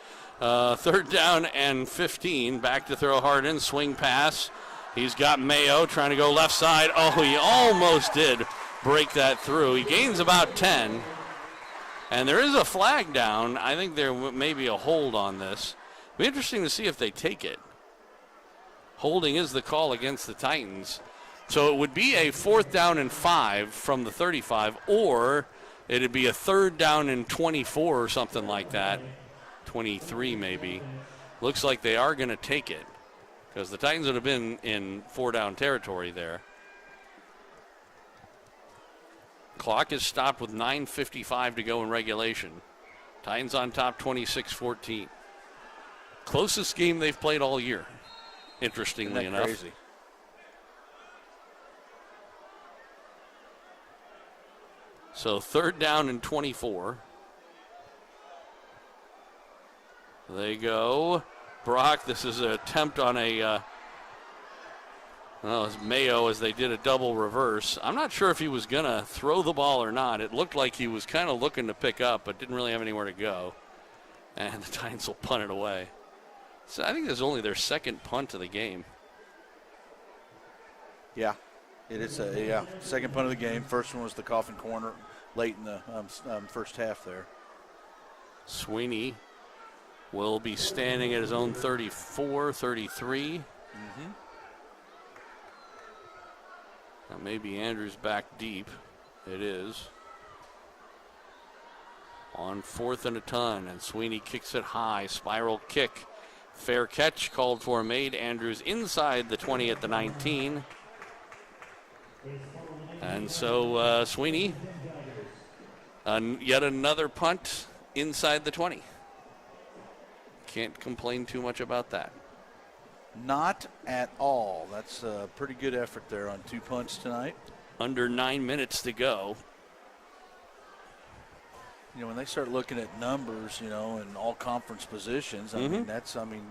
3rd down and 15. Back to throw Harden. Swing pass. He's got Mayo trying to go left side. Oh, he almost did break that through. He gains about 10. And there is a flag down. I think there may be a hold on this. It'll be interesting to see if they take it. Holding is the call against the Titans. So it would be a 4th down and 5 from the 35, or it'd be a 3rd down and 24 or something like that. 23 maybe. Looks like they are going to take it because the Titans would have been in 4-down territory there. Clock is stopped with 9:55 to go in regulation. Titans on top 26-14. Closest game they've played all year, interestingly enough. Crazy? So 3rd down and 24. They go. Brock, this is an attempt on it's Mayo as they did a double reverse. I'm not sure if he was going to throw the ball or not. It looked like he was kind of looking to pick up, but didn't really have anywhere to go. And the Titans will punt it away. So I think this is only their 2nd punt of the game. Yeah, it is a 2nd punt of the game. First one was the coffin corner late in the first half there. Sweeney will be standing at his own 34, 33. Mm-hmm. Now maybe Andrews back deep. It is. On 4th and a ton, and Sweeney kicks it high. Spiral kick. Fair catch called for, made. Andrews inside the 20 at the 19. And so Sweeney, yet another punt inside the 20. Can't complain too much about that. Not at all. That's a pretty good effort there on 2 punts tonight. Under 9 minutes to go. When they start looking at numbers, in all conference positions, I mean,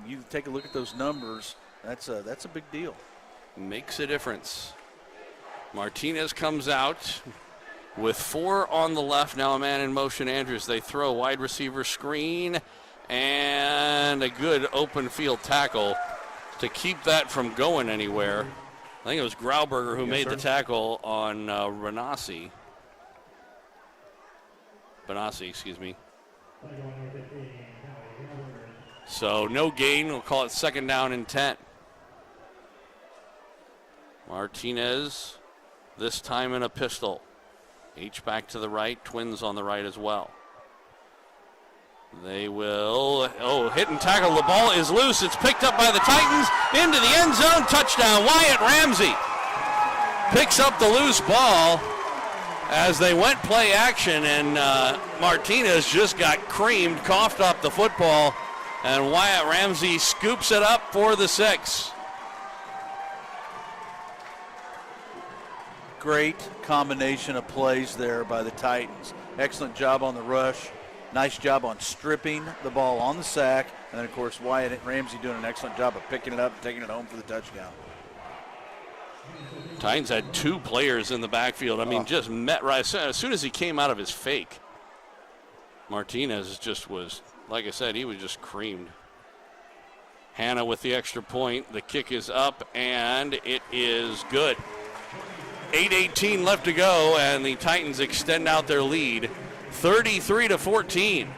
you take a look at those numbers, that's a big deal. Makes a difference. Martinez comes out with 4 on the left. Now a man in motion. Andrews, they throw wide receiver screen and a good open field tackle to keep that from going anywhere. I think it was Grauberger who made the tackle on Benassi, excuse me. So no gain. We'll call it 2nd down and 10. Martinez, this time in a pistol. H-back to the right, Twins on the right as well. They will, hit and tackle. The ball is loose. It's picked up by the Titans into the end zone. Touchdown, Wyatt Ramsey picks up the loose ball as they went play action, and Martinez just got creamed, coughed up the football, and Wyatt Ramsey scoops it up for the 6. Great combination of plays there by the Titans. Excellent job on the rush. Nice job on stripping the ball on the sack. And then, of course, Wyatt Ramsey doing an excellent job of picking it up and taking it home for the touchdown. Titans had 2 players in the backfield. I mean, just met right as soon as he came out of his fake. Martinez just was, like I said, he was just creamed. Hannah with the extra point. The kick is up, and it is good. 8:18 left to go, and the Titans extend out their lead, 33-14.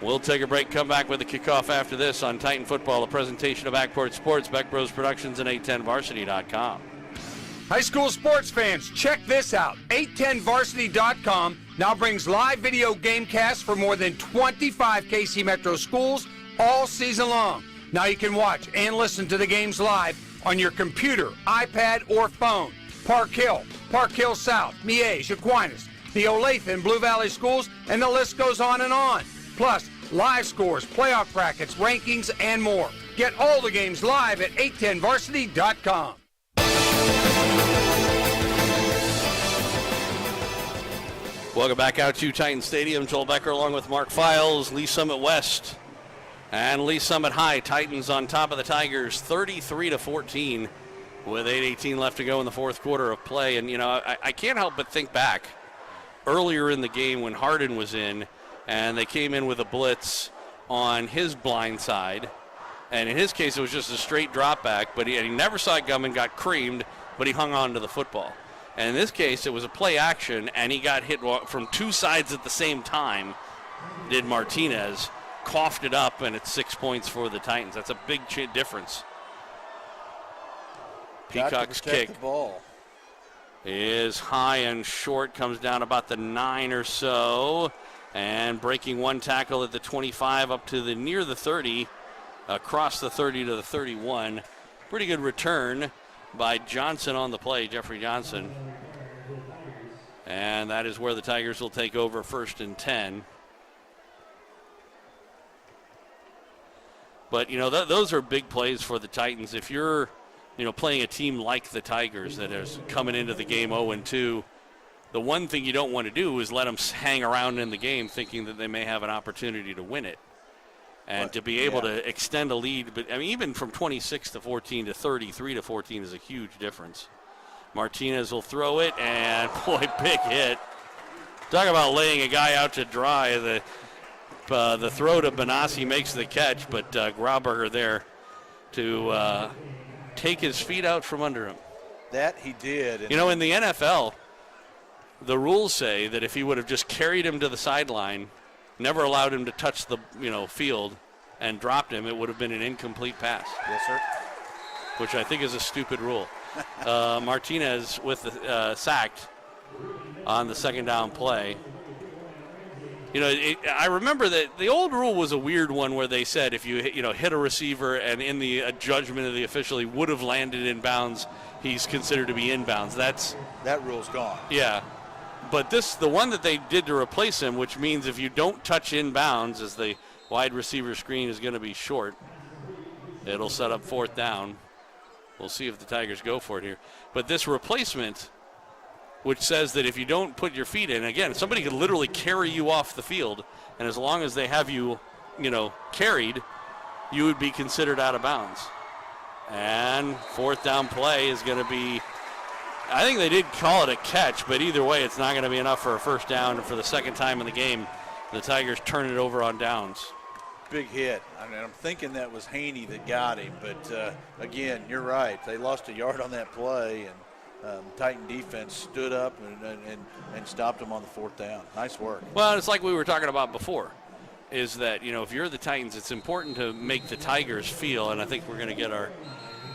We'll take a break, come back with the kickoff after this on Titan Football, a presentation of Backport Sports, Beck Bros Productions, and 810varsity.com. High school sports fans, check this out. 810varsity.com now brings live video game casts for more than 25 KC Metro schools all season long. Now you can watch and listen to the games live on your computer, iPad, or phone. Park Hill South, Miege, Aquinas, the Olathe and Blue Valley schools, and the list goes on and on. Plus, live scores, playoff brackets, rankings, and more. Get all the games live at 810varsity.com. Welcome back out to Titan Stadium. Joel Becker along with Mark Files, Lee Summit West, and Lee Summit High. Titans on top of the Tigers, 33-14. With 8:18 left to go in the 4th quarter of play. And, I can't help but think back earlier in the game when Harden was in, and they came in with a blitz on his blind side. And in his case, it was just a straight drop back, but he never saw it coming, got creamed, but he hung on to the football. And in this case, it was a play action, and he got hit from two sides at the same time, did Martinez, coughed it up, and it's 6 points for the Titans. That's a big difference. Peacock's kick the ball is high and short, comes down about the 9 or so, and breaking one tackle at the 25 up to near the 30, across the 30 to the 31. Pretty good return by Johnson on the play, Jeffrey Johnson. And that is where the Tigers will take over 1st and 10. But, those are big plays for the Titans. If you're, playing a team like the Tigers that is coming into the game 0-2, the one thing you don't want to do is let them hang around in the game thinking that they may have an opportunity to win it. And to be able to extend a lead, but even from 26 to 14 to 33 to 14 is a huge difference. Martinez will throw it, and boy, big hit. Talk about laying a guy out to dry. The throw to Benassi makes the catch, but Grauberger there to take his feet out from under him. That he did. In the NFL, the rules say that if he would have just carried him to the sideline, never allowed him to touch the field, and dropped him, it would have been an incomplete pass. Yes, sir. Which I think is a stupid rule. Martinez with the sacked on the second down play. I remember that the old rule was a weird one where they said if you hit a receiver and in the judgment of the official he would have landed in bounds, he's considered to be in bounds. That rule's gone. Yeah. But the one that they did to replace him, which means if you don't touch in bounds, as the wide receiver screen is going to be short, it'll set up 4th down. We'll see if the Tigers go for it here. But this replacement, which says that if you don't put your feet in, again, somebody could literally carry you off the field, and as long as they have you, carried, you would be considered out of bounds. And 4th down play is going to be, I think they did call it a catch, but either way, it's not going to be enough for a 1st down. And for the second time in the game, the Tigers turn it over on downs. Big hit. I'm thinking that was Haney that got him, but again, you're right. They lost a yard on that play, and Titan defense stood up and stopped them on the 4th down. Nice work. Well, it's like we were talking about before, is that, if you're the Titans, it's important to make the Tigers feel, and I think we're going to get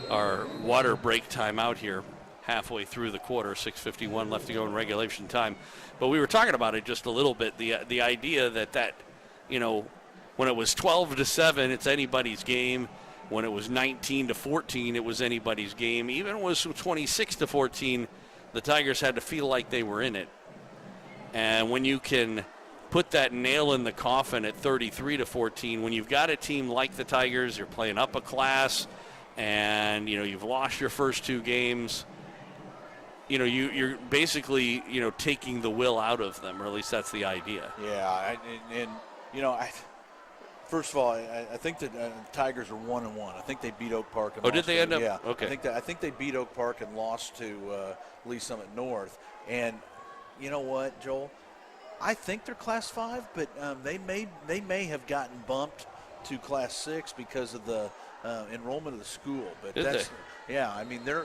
our water break time out here halfway through the quarter, 6:51 left to go in regulation time. But we were talking about it just a little bit, the idea that when it was 12-7, it's anybody's game. When it was 19-14, it was anybody's game. Even when it was 26-14, the Tigers had to feel like they were in it. And when you can put that nail in the coffin at 33-14, when you've got a team like the Tigers, you're playing up a class, and you've lost your first 2 games, you're basically taking the will out of them, or at least that's the idea. Yeah, first of all, I think that Tigers are 1-1. I think they beat Oak Park. And did they end up? Yeah. Okay. I think they beat Oak Park and lost to Lee Summit North. And you know what, Joel? I think they're Class 5, but they may have gotten bumped to Class 6 because of the enrollment of the school. But yeah.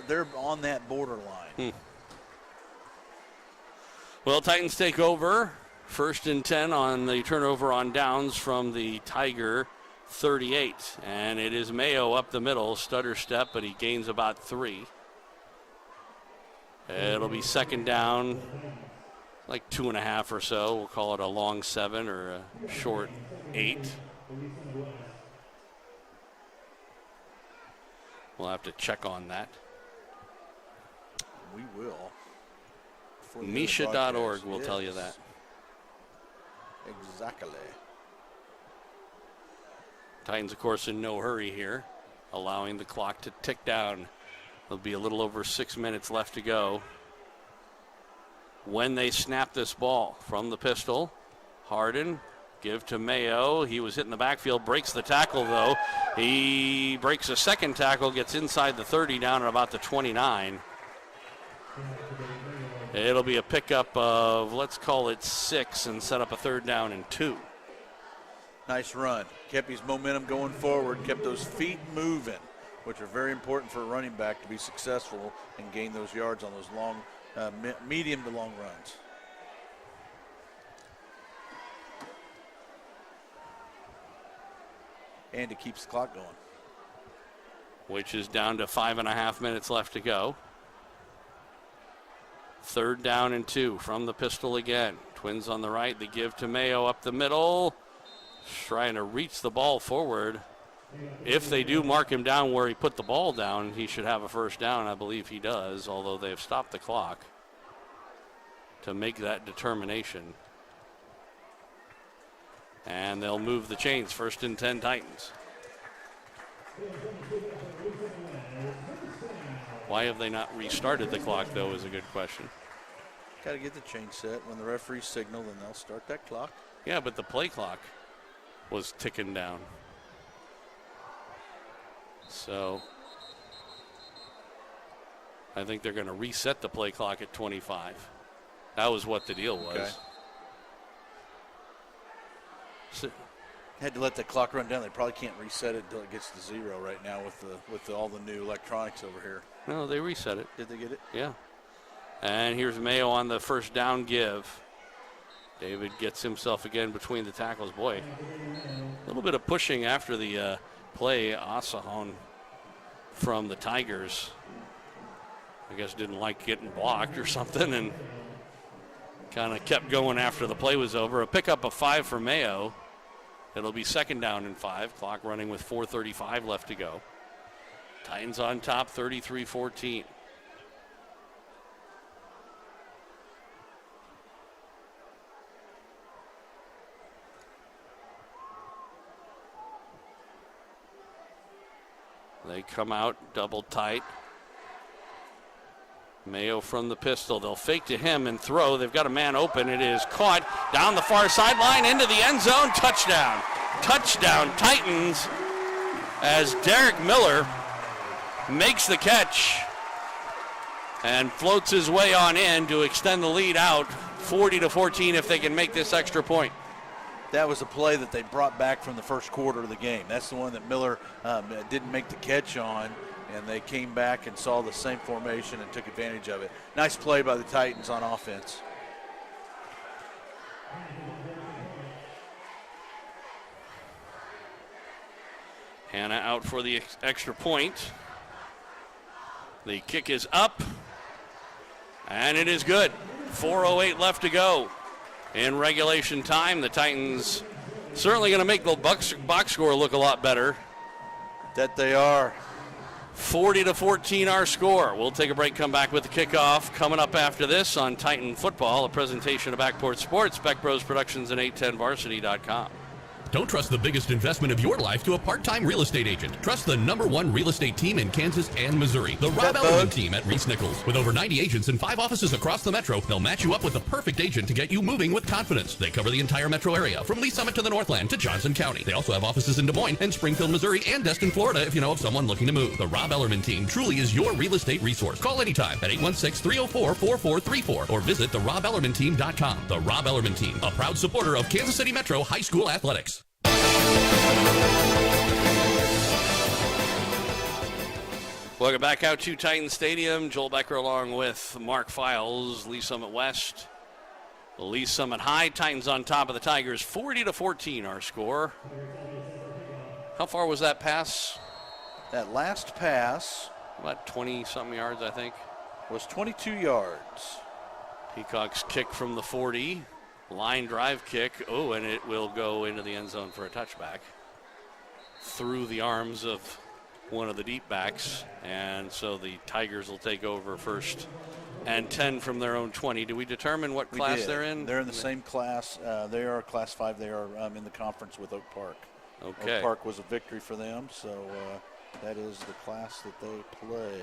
They're on that borderline. Well, Titans take over. 1st and 10 on the turnover on downs from the Tiger 38. And it is Mayo up the middle, stutter step, but he gains about 3. It'll be 2nd down, like 2.5 or so. We'll call it a long 7 or a short 8. We'll have to check on that. We will. Misha.org will tell you that. Exactly. Titans, of course, in no hurry here, allowing the clock to tick down. There'll be a little over 6 minutes left to go. When they snap this ball from the pistol, Harden, give to Mayo. He was hit in the backfield, breaks the tackle, though. He breaks a second tackle, gets inside the 30, down at about the 29. It'll be a pickup of, let's call it 6, and set up a 3rd down and 2. Nice run. Kept his momentum going forward, kept those feet moving, which are very important for a running back to be successful and gain those yards on those long, medium to long runs. And it keeps the clock going. Which is down to 5.5 minutes left to go. 3rd down and 2 from the pistol again. Twins on the right. They give to Mayo up the middle. Trying to reach the ball forward. If they do mark him down where he put the ball down, he should have a 1st down. I believe he does, although they've stopped the clock to make that determination. And they'll move the chains. 1st and 10 Titans. Why have they not restarted the clock, though, is a good question. Got to get the chain set. When the referee signal, then they'll start that clock. Yeah, but the play clock was ticking down. So I think they're going to reset the play clock at 25. That was what the deal was. Okay. So, had to let the clock run down. They probably can't reset it until it gets to 0 right now with all the new electronics over here. No, they reset it. Did they get it? Yeah. And here's Mayo on the 1st down give. David gets himself again between the tackles. Boy, a little bit of pushing after the play. Asahon from the Tigers, I guess, didn't like getting blocked or something and kind of kept going after the play was over. A pickup of 5 for Mayo. It'll be 2nd down and 5. Clock running with 4:35 left to go. Titans on top, 33-14. They come out double tight. Mayo from the pistol. They'll fake to him and throw. They've got a man open. It is caught down the far sideline into the end zone. Touchdown. Touchdown Titans as Derek Miller makes the catch and floats his way on in to extend the lead out 40-14 if they can make this extra point. That was a play that they brought back from the first quarter of the game. That's the one that Miller didn't make the catch on, and they came back and saw the same formation and took advantage of it. Nice play by the Titans on offense. Hannah out for the extra point. The kick is up, and it is good. 4:08 left to go in regulation time. The Titans certainly going to make the box score look a lot better. That they are. 40-14 our score. We'll take a break, come back with the kickoff. Coming up after this on Titan Football, a presentation of Backport Sports, Beck Bros Productions, and 810varsity.com. Don't trust the biggest investment of your life to a part-time real estate agent. Trust the #1 real estate team in Kansas and Missouri, the Rob Ellerman team at Reese Nichols. With over 90 agents and 5 offices across the metro, they'll match you up with the perfect agent to get you moving with confidence. They cover the entire metro area, from Lee Summit to the Northland to Johnson County. They also have offices in Des Moines and Springfield, Missouri, and Destin, Florida, if you know of someone looking to move. The Rob Ellerman team truly is your real estate resource. Call anytime at 816-304-4434 or visit therobellermanteam.com. The Rob Ellerman team, a proud supporter of Kansas City Metro High School athletics. Welcome back out to Titan Stadium. Joel Becker along with Mark Files. Lee Summit West, Lee Summit High. Titans on top of the Tigers, 40-14 our score. How far was that pass? That last pass, about 20-something yards, I think. Was 22 yards. Peacock's kick from the 40. Line drive kick. Oh, and it will go into the end zone for a touchback. Through the arms of one of the deep backs. And so the Tigers will take over 1st and 10 from their own 20. Do we determine what class they're in? They're in the same class. They are Class 5. They are in the conference with Oak Park. Okay. Oak Park was a victory for them, so that is the class that they play.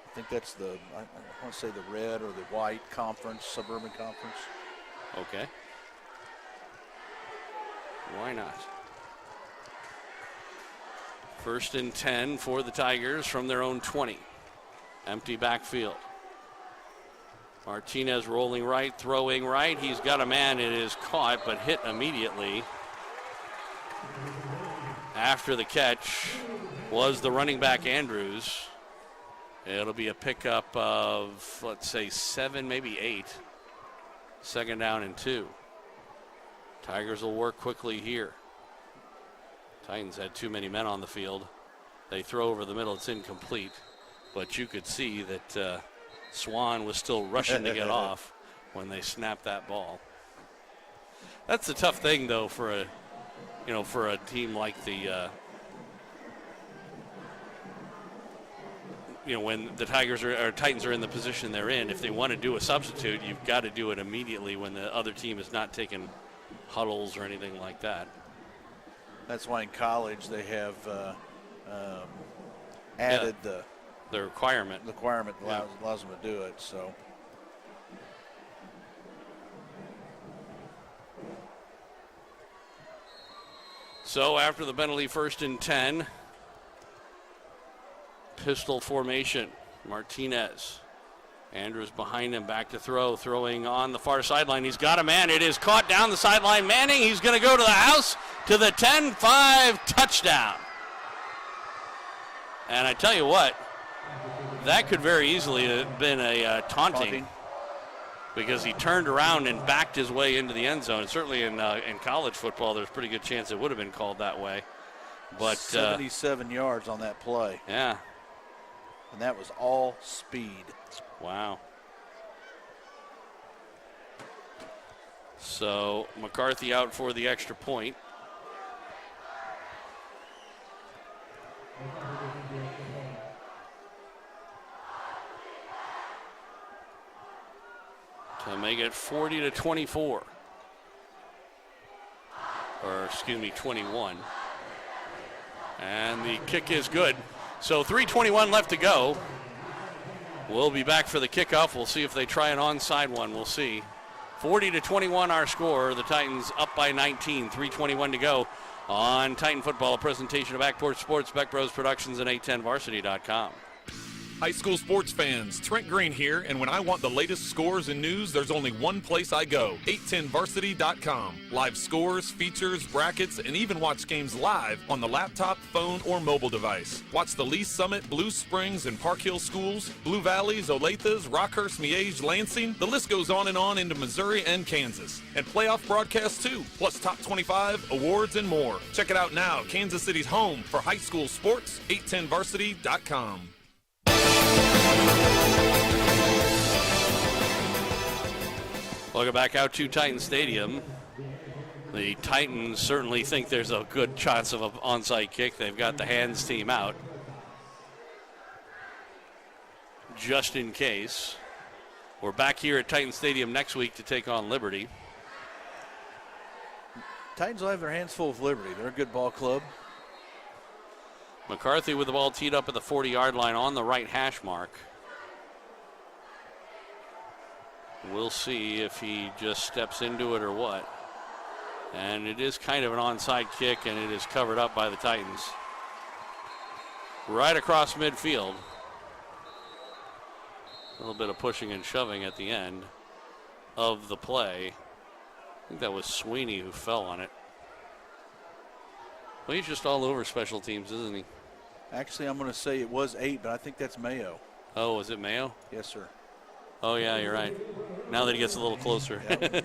I think that's I want to say the red or the white conference, suburban conference. Okay. Why not? 1st and 10 for the Tigers from their own 20. Empty backfield. Martinez rolling right, throwing right. He's got a man. It is caught, but hit immediately. After the catch was the running back Andrews. It'll be a pickup of, let's say, 7, maybe 8. 2nd down and 2. Tigers will work quickly here. Titans had too many men on the field. They throw over the middle. It's incomplete. But you could see that Swan was still rushing to get off when they snapped that ball. That's the tough thing, though, for a team like the when the Titans are in the position they're in. If they want to do a substitute, you've got to do it immediately when the other team is not taking huddles or anything like that. That's why in college they have added the requirement. The requirement allows them to do it. So after the penalty, 1st and 10. Pistol formation. Martinez. Andrews behind him, back to throw, throwing on the far sideline. He's got a man. It is caught down the sideline. Manning, he's going to go to the house, to the 10-5 touchdown. And I tell you what, that could very easily have been a taunting because he turned around and backed his way into the end zone. And certainly in college football, there's a pretty good chance it would have been called that way. But 77 yards on that play. Yeah. And that was all speed. Wow. So McCarthy out for the extra point. To make it 40-24. Or, excuse me, 21. And the kick is good. So 3:21 left to go. We'll be back for the kickoff. We'll see if they try an onside one. We'll see. 40-21 our score. The Titans up by 19. 3:21 to go on Titan Football, a presentation of Backport Sports, Beck Bros Productions, and 810varsity.com. High school sports fans, Trent Green here, and when I want the latest scores and news, there's only one place I go, 810varsity.com. Live scores, features, brackets, and even watch games live on the laptop, phone, or mobile device. Watch the Lee Summit, Blue Springs, and Park Hill schools, Blue Valleys, Olathes, Rockhurst, Miege, Lansing. The list goes on into Missouri and Kansas. And playoff broadcasts too, plus top 25, awards, and more. Check it out now, Kansas City's home for high school sports, 810varsity.com. Welcome back out to Titan Stadium. The Titans certainly think there's a good chance of an onside kick. They've got the hands team out just in case. We're back here at Titan Stadium next week to take on Liberty. Titans will have their hands full of Liberty. They're a good ball club. McCarthy with the ball teed up at the 40-yard line on the right hash mark. We'll see if he just steps into it or what. And it is kind of an onside kick, and it is covered up by the Titans. Right across midfield. A little bit of pushing and shoving at the end of the play. I think that was Sweeney who fell on it. Well, he's just all over special teams, isn't he? Actually, I'm going to say it was 8, but I think that's Mayo. Oh, was it Mayo? Yes, sir. Oh, yeah, you're right. Now that he gets a little closer. Yep.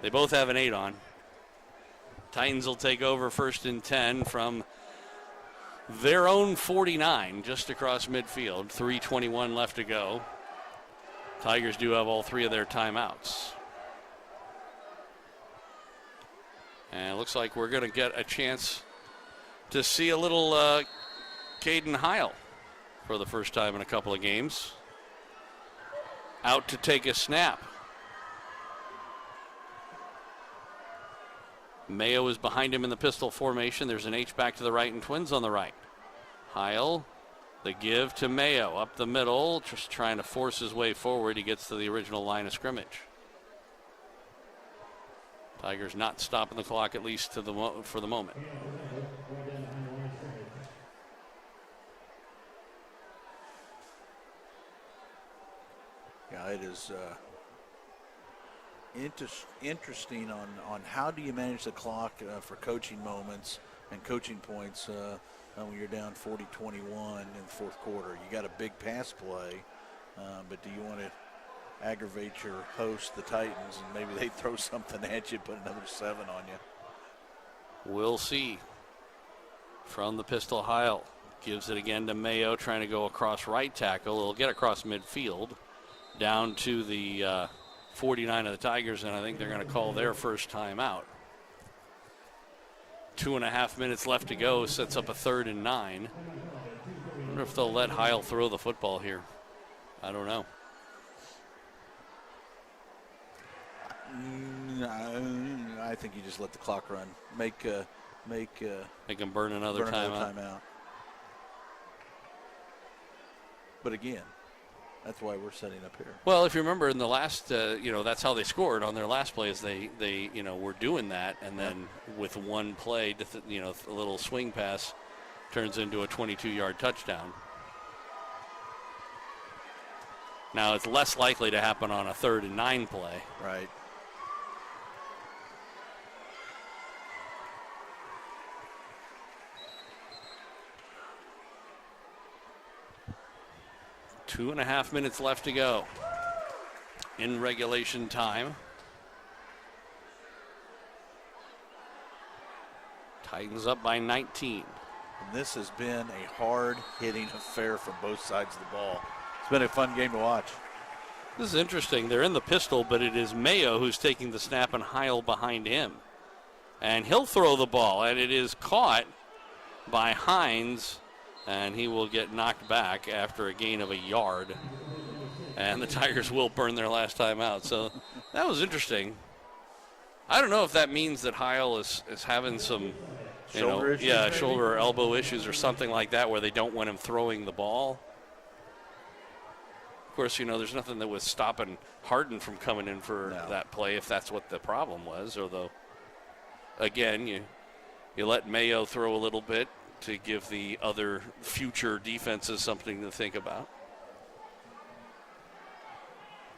They both have an 8 on. Titans will take over 1st and 10 from their own 49, just across midfield. 3:21 left to go. Tigers do have all 3 of their timeouts. And it looks like we're going to get a chance to see a little Caden Heil for the first time in a couple of games. Out to take a snap. Mayo is behind him in the pistol formation. There's an H back to the right and twins on the right. Heil, the give to Mayo up the middle, just trying to force his way forward. He gets to the original line of scrimmage. Tigers not stopping the clock, at least for the moment. Yeah, it is interesting on how do you manage the clock for coaching moments and coaching points when you're down 40-21 in the fourth quarter. You got a big pass play, but do you want to aggravate your host, the Titans, and maybe they throw something at you, put another 7 on you? We'll see. From the pistol, Heil gives it again to Mayo, trying to go across right tackle. He'll get across midfield down to the 49 of the Tigers, and I think they're going to call their first timeout. 2.5 minutes left to go, sets up a 3rd and 9. I wonder if they'll let Heil throw the football here. I don't know. I think you just let the clock run. Make them burn another timeout. But again, that's why we're setting up here. Well, if you remember in the last, that's how they scored on their last play is they were doing that, and then with one play, a little swing pass turns into a 22-yard touchdown. Now it's less likely to happen on a 3rd and 9 play. Right. Two and a half minutes left to go in regulation time. Titans up by 19. And this has been a hard-hitting affair from both sides of the ball. It's been a fun game to watch. This is interesting. They're in the pistol, but it is Mayo who's taking the snap and Heil behind him. And he'll throw the ball, and it is caught by Hines, and he will get knocked back after a gain of a yard. And the Tigers will burn their last time out. So that was interesting. I don't know if that means that Heil is having some shoulder issues, maybe? Shoulder or elbow issues or something like that where they don't want him throwing the ball. Of course, there's nothing that was stopping Harden from coming in for that play if that's what the problem was. Although, again, you let Mayo throw a little bit to give the other future defenses something to think about.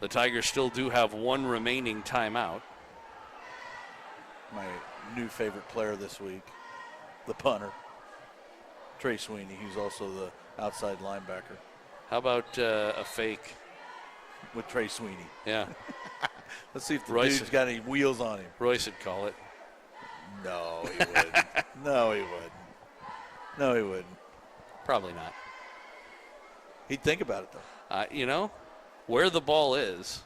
The Tigers still do have one remaining timeout. My new favorite player this week, the punter, Trey Sweeney, who's also the outside linebacker. How about a fake? With Trey Sweeney. Yeah. Let's see if the dude's got any wheels on him. Royce would call it. No, he wouldn't. No, he wouldn't. No, he wouldn't. Probably not. He'd think about it, though. Where the ball is.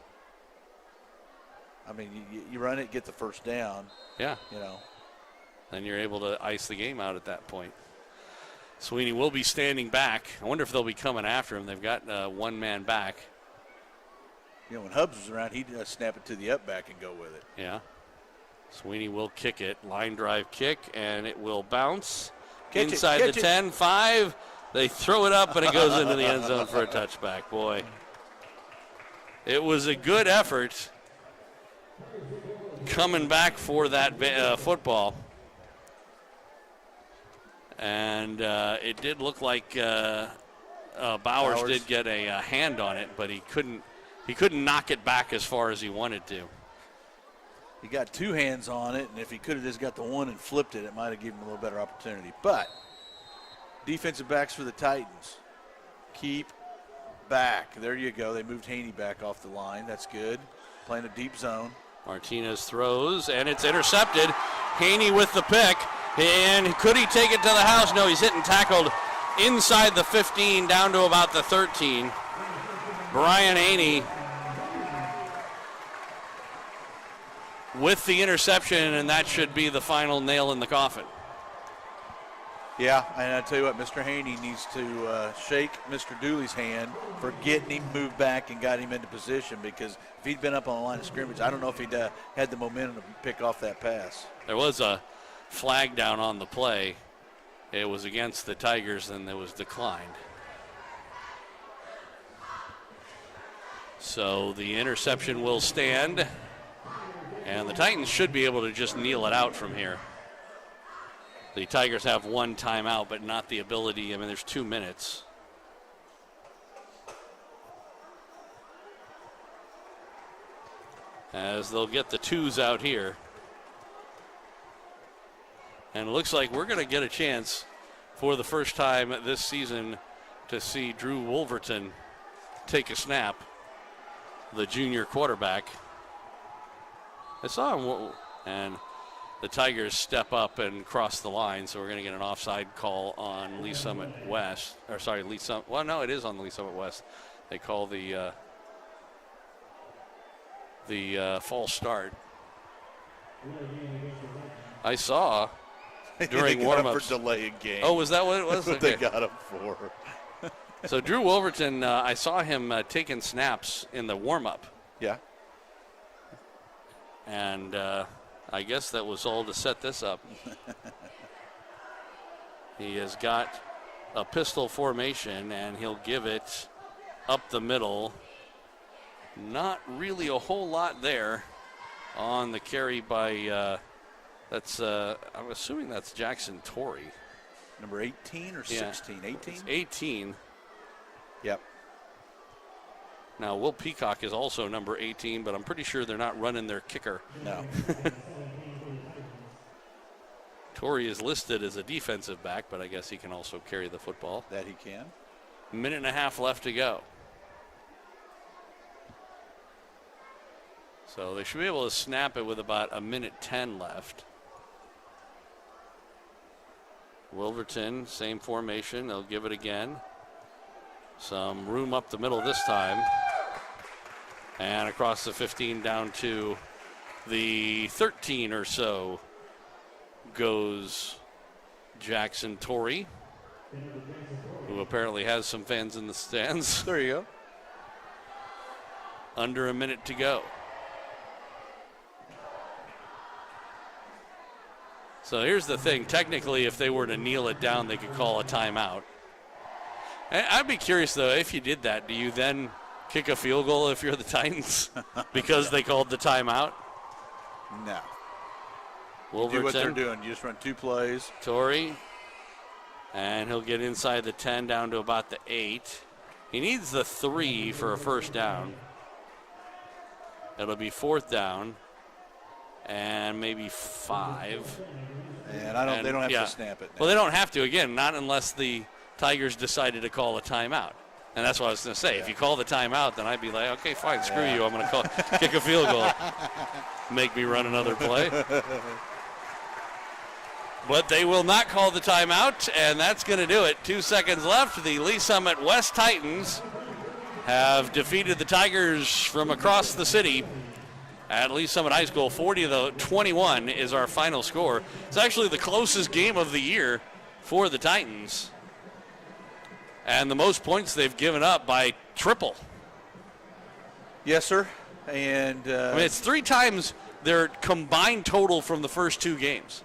I mean, you run it, get the first down. Yeah. Then you're able to ice the game out at that point. Sweeney will be standing back. I wonder if they'll be coming after him. They've got one man back. When Hubbs was around, he'd snap it to the up back and go with it. Yeah. Sweeney will kick it. Line drive kick, and it will bounce. Inside the 10, 5. They throw it up, and it goes into the end zone for a touchback. Boy. It was a good effort coming back for that football. And it did look like Bowers did get a hand on it, but he couldn't knock it back as far as he wanted to. He got two hands on it, and if he could have just got the one and flipped it, it might have given him a little better opportunity. But defensive backs for the Titans. Keep back. There you go. They moved Haney back off the line. That's good. Playing a deep zone. Martinez throws, and it's intercepted. Haney with the pick. And could he take it to the house? No, he's hit and tackled inside the 15 down to about the 13. Brian Haney with the interception, and that should be the final nail in the coffin. Yeah, and I tell you what, Mr. Haney needs to shake Mr. Dooley's hand for getting him moved back and got him into position, because if he'd been up on the line of scrimmage, I don't know if he'd had the momentum to pick off that pass. There was a flag down on the play. It was against the Tigers, and it was declined. So the interception will stand, and the Titans should be able to just kneel it out from here. The Tigers have one timeout, but not the ability. I mean, there's 2 minutes. as they'll get the twos out here. And it looks like we're going to get a chance for the first time this season to see Drew Wolverton take a snap, the junior quarterback. I saw him, and the Tigers step up and cross the line, so we're going to get an offside call on Lee Summit West. Or sorry, Lee Summit. Well, no, it is on Lee Summit West. They call the false start. I saw during warm-ups. For delaying game. Oh, was that what it was? That's what they got him for. So Drew Wolverton, I saw him taking snaps in the warm-up. Yeah. And I guess that was all to set this up. He has got a pistol formation, and he'll give it up the middle. Not really a whole lot there on the carry by, I'm assuming that's Jackson Torrey. Number 18 or 16? 18? 18. Yep. Now, Will Peacock is also number 18, but I'm pretty sure they're not running their kicker. No. Torrey is listed as a defensive back, but I guess he can also carry the football. That he can. Minute and a half left to go. So they should be able to snap it with about a minute 10 left. Wolverton, same formation. They'll give it again. Some room up the middle this time. And across the 15 down to the 13 or so goes Jackson Torrey, who apparently has some fans in the stands. There you go. Under a minute to go. So here's the thing. Technically, if they were to kneel it down, they could call a timeout. I'd be curious, though, if you did that, do you then kick a field goal if you're the Titans because they called the timeout? No. Wolverton, do what they're doing. You just run two plays. Torrey, and he'll get inside the 10 down to about the 8. He needs the 3 for a first down. It'll be 4th down and maybe 5. And they don't have to snap it now. Well, they don't have to, again, not unless the Tigers decided to call a timeout. And that's what I was going to say. If you call the timeout, then I'd be like, okay, fine, screw you. I'm going to kick a field goal. Make me run another play. But they will not call the timeout, and that's going to do it. 2 seconds left. The Lee Summit West Titans have defeated the Tigers from across the city at Lee Summit High School. 40-21 is our final score. It's actually the closest game of the year for the Titans. And the most points they've given up by triple. Yes, sir. And I mean, it's 3 times their combined total from the first 2 games.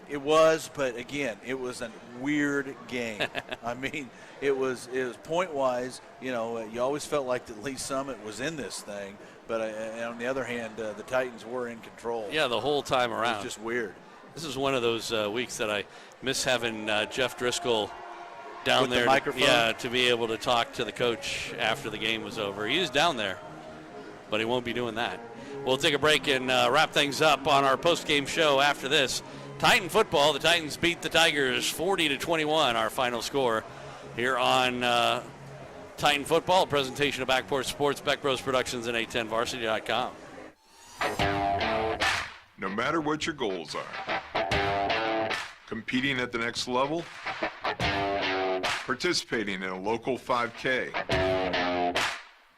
It was, but again, it was a weird game. I mean, it was point-wise, you always felt like that Lee Summit was in this thing, but on the other hand, the Titans were in control. Yeah, the whole time around. It was just weird. This is one of those weeks that I miss having Jeff Driscoll down With there. the microphone? To be able to talk to the coach after the game was over. He is down there, but he won't be doing that. We'll take a break and wrap things up on our post-game show after this. Titan football, the Titans beat the Tigers 40-21, our final score here on Titan football, a presentation of Backport Sports, Beck Bros Productions, and 810varsity.com. No matter what your goals are, competing at the next level, participating in a local 5K,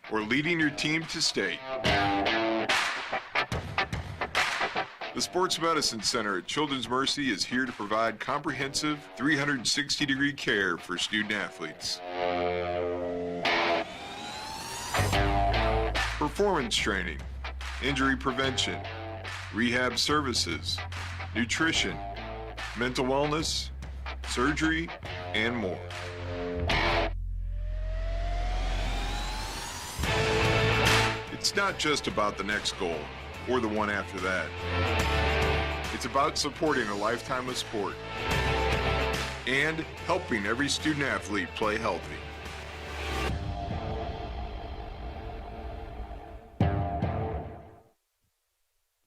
or leading your team to state, the Sports Medicine Center at Children's Mercy is here to provide comprehensive 360-degree care for student athletes. Performance training, injury prevention, rehab services, nutrition, mental wellness, surgery, and more. It's not just about the next goal or the one after that. It's about supporting a lifetime of sport and helping every student athlete play healthy.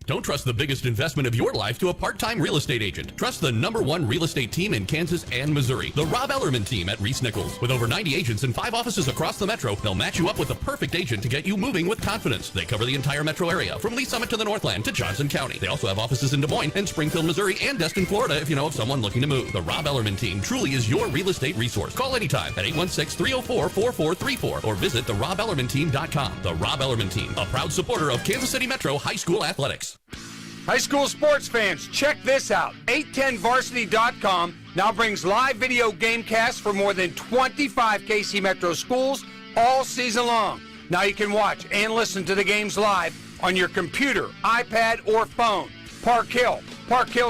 Don't trust the biggest investment of your life to a part-time real estate agent. Trust the #1 real estate team in Kansas and Missouri, the Rob Ellerman team at Reese Nichols. With over 90 agents and 5 offices across the metro, they'll match you up with the perfect agent to get you moving with confidence. They cover the entire metro area, from Lee Summit to the Northland to Johnson County. They also have offices in Des Moines and Springfield, Missouri, and Destin, Florida, if you know of someone looking to move. The Rob Ellerman team truly is your real estate resource. Call anytime at 816-304-4434 or visit therobellermanteam.com. The Rob Ellerman team, a proud supporter of Kansas City Metro High School athletics. High school sports fans, check this out. 810varsity.com now brings live video game casts for more than 25 KC Metro schools all season long. Now you can watch and listen to the games live on your computer, iPad, or phone. Park Hill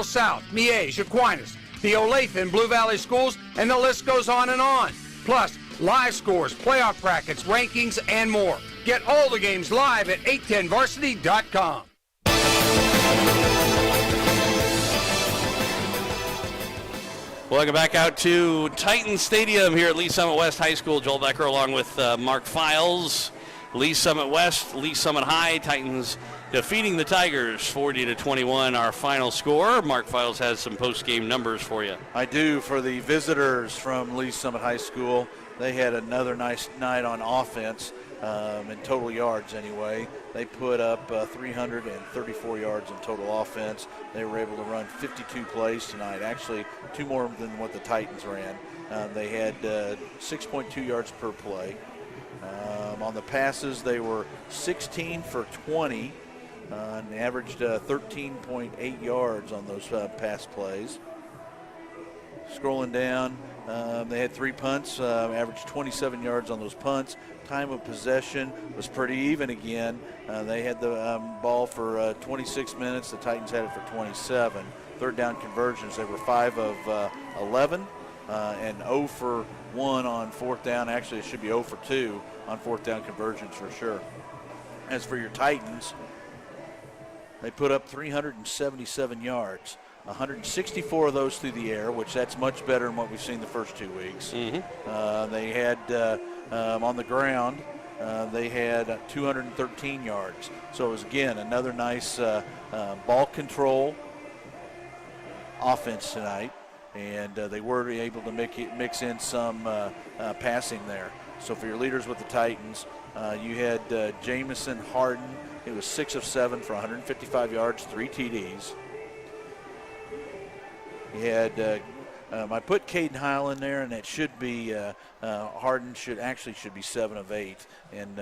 South, Miege, Aquinas, the Olathe and Blue Valley schools, and the list goes on and on. Plus, live scores, playoff brackets, rankings, and more. Get all the games live at 810varsity.com. Welcome back out to Titan Stadium here at Lee Summit West High School. Joel Becker along with Mark Files. Lee Summit West, Lee Summit High. Titans defeating the Tigers 40-21, our final score. Mark Files has some post-game numbers for you. I do. For the visitors from Lee Summit High School, they had another nice night on offense. In total yards anyway. They put up 334 yards in total offense. They were able to run 52 plays tonight, actually 2 more than what the Titans ran. They had 6.2 yards per play. On the passes, they were 16 for 20 and averaged 13.8 yards on those pass plays. Scrolling down, they had 3 punts, averaged 27 yards on those punts. Time of possession was pretty even again. They had the ball for 26 minutes. The Titans had it for 27. Third down conversions, they were 5 of 11 and 0 for 1 on fourth down. Actually, it should be 0 for 2 on fourth down conversions for sure. As for your Titans, they put up 377 yards. 164 of those through the air, which that's much better than what we've seen the first 2 weeks. Mm-hmm. They had on the ground, they had 213 yards. So it was, again, another nice ball control offense tonight, and they were able to mix in some passing there. So for your leaders with the Titans, you had Jamison Harden. It was 6 of 7 for 155 yards, 3 TDs. He had, I put Caden Heil in there, and that should be, Harden should be 7 of 8, and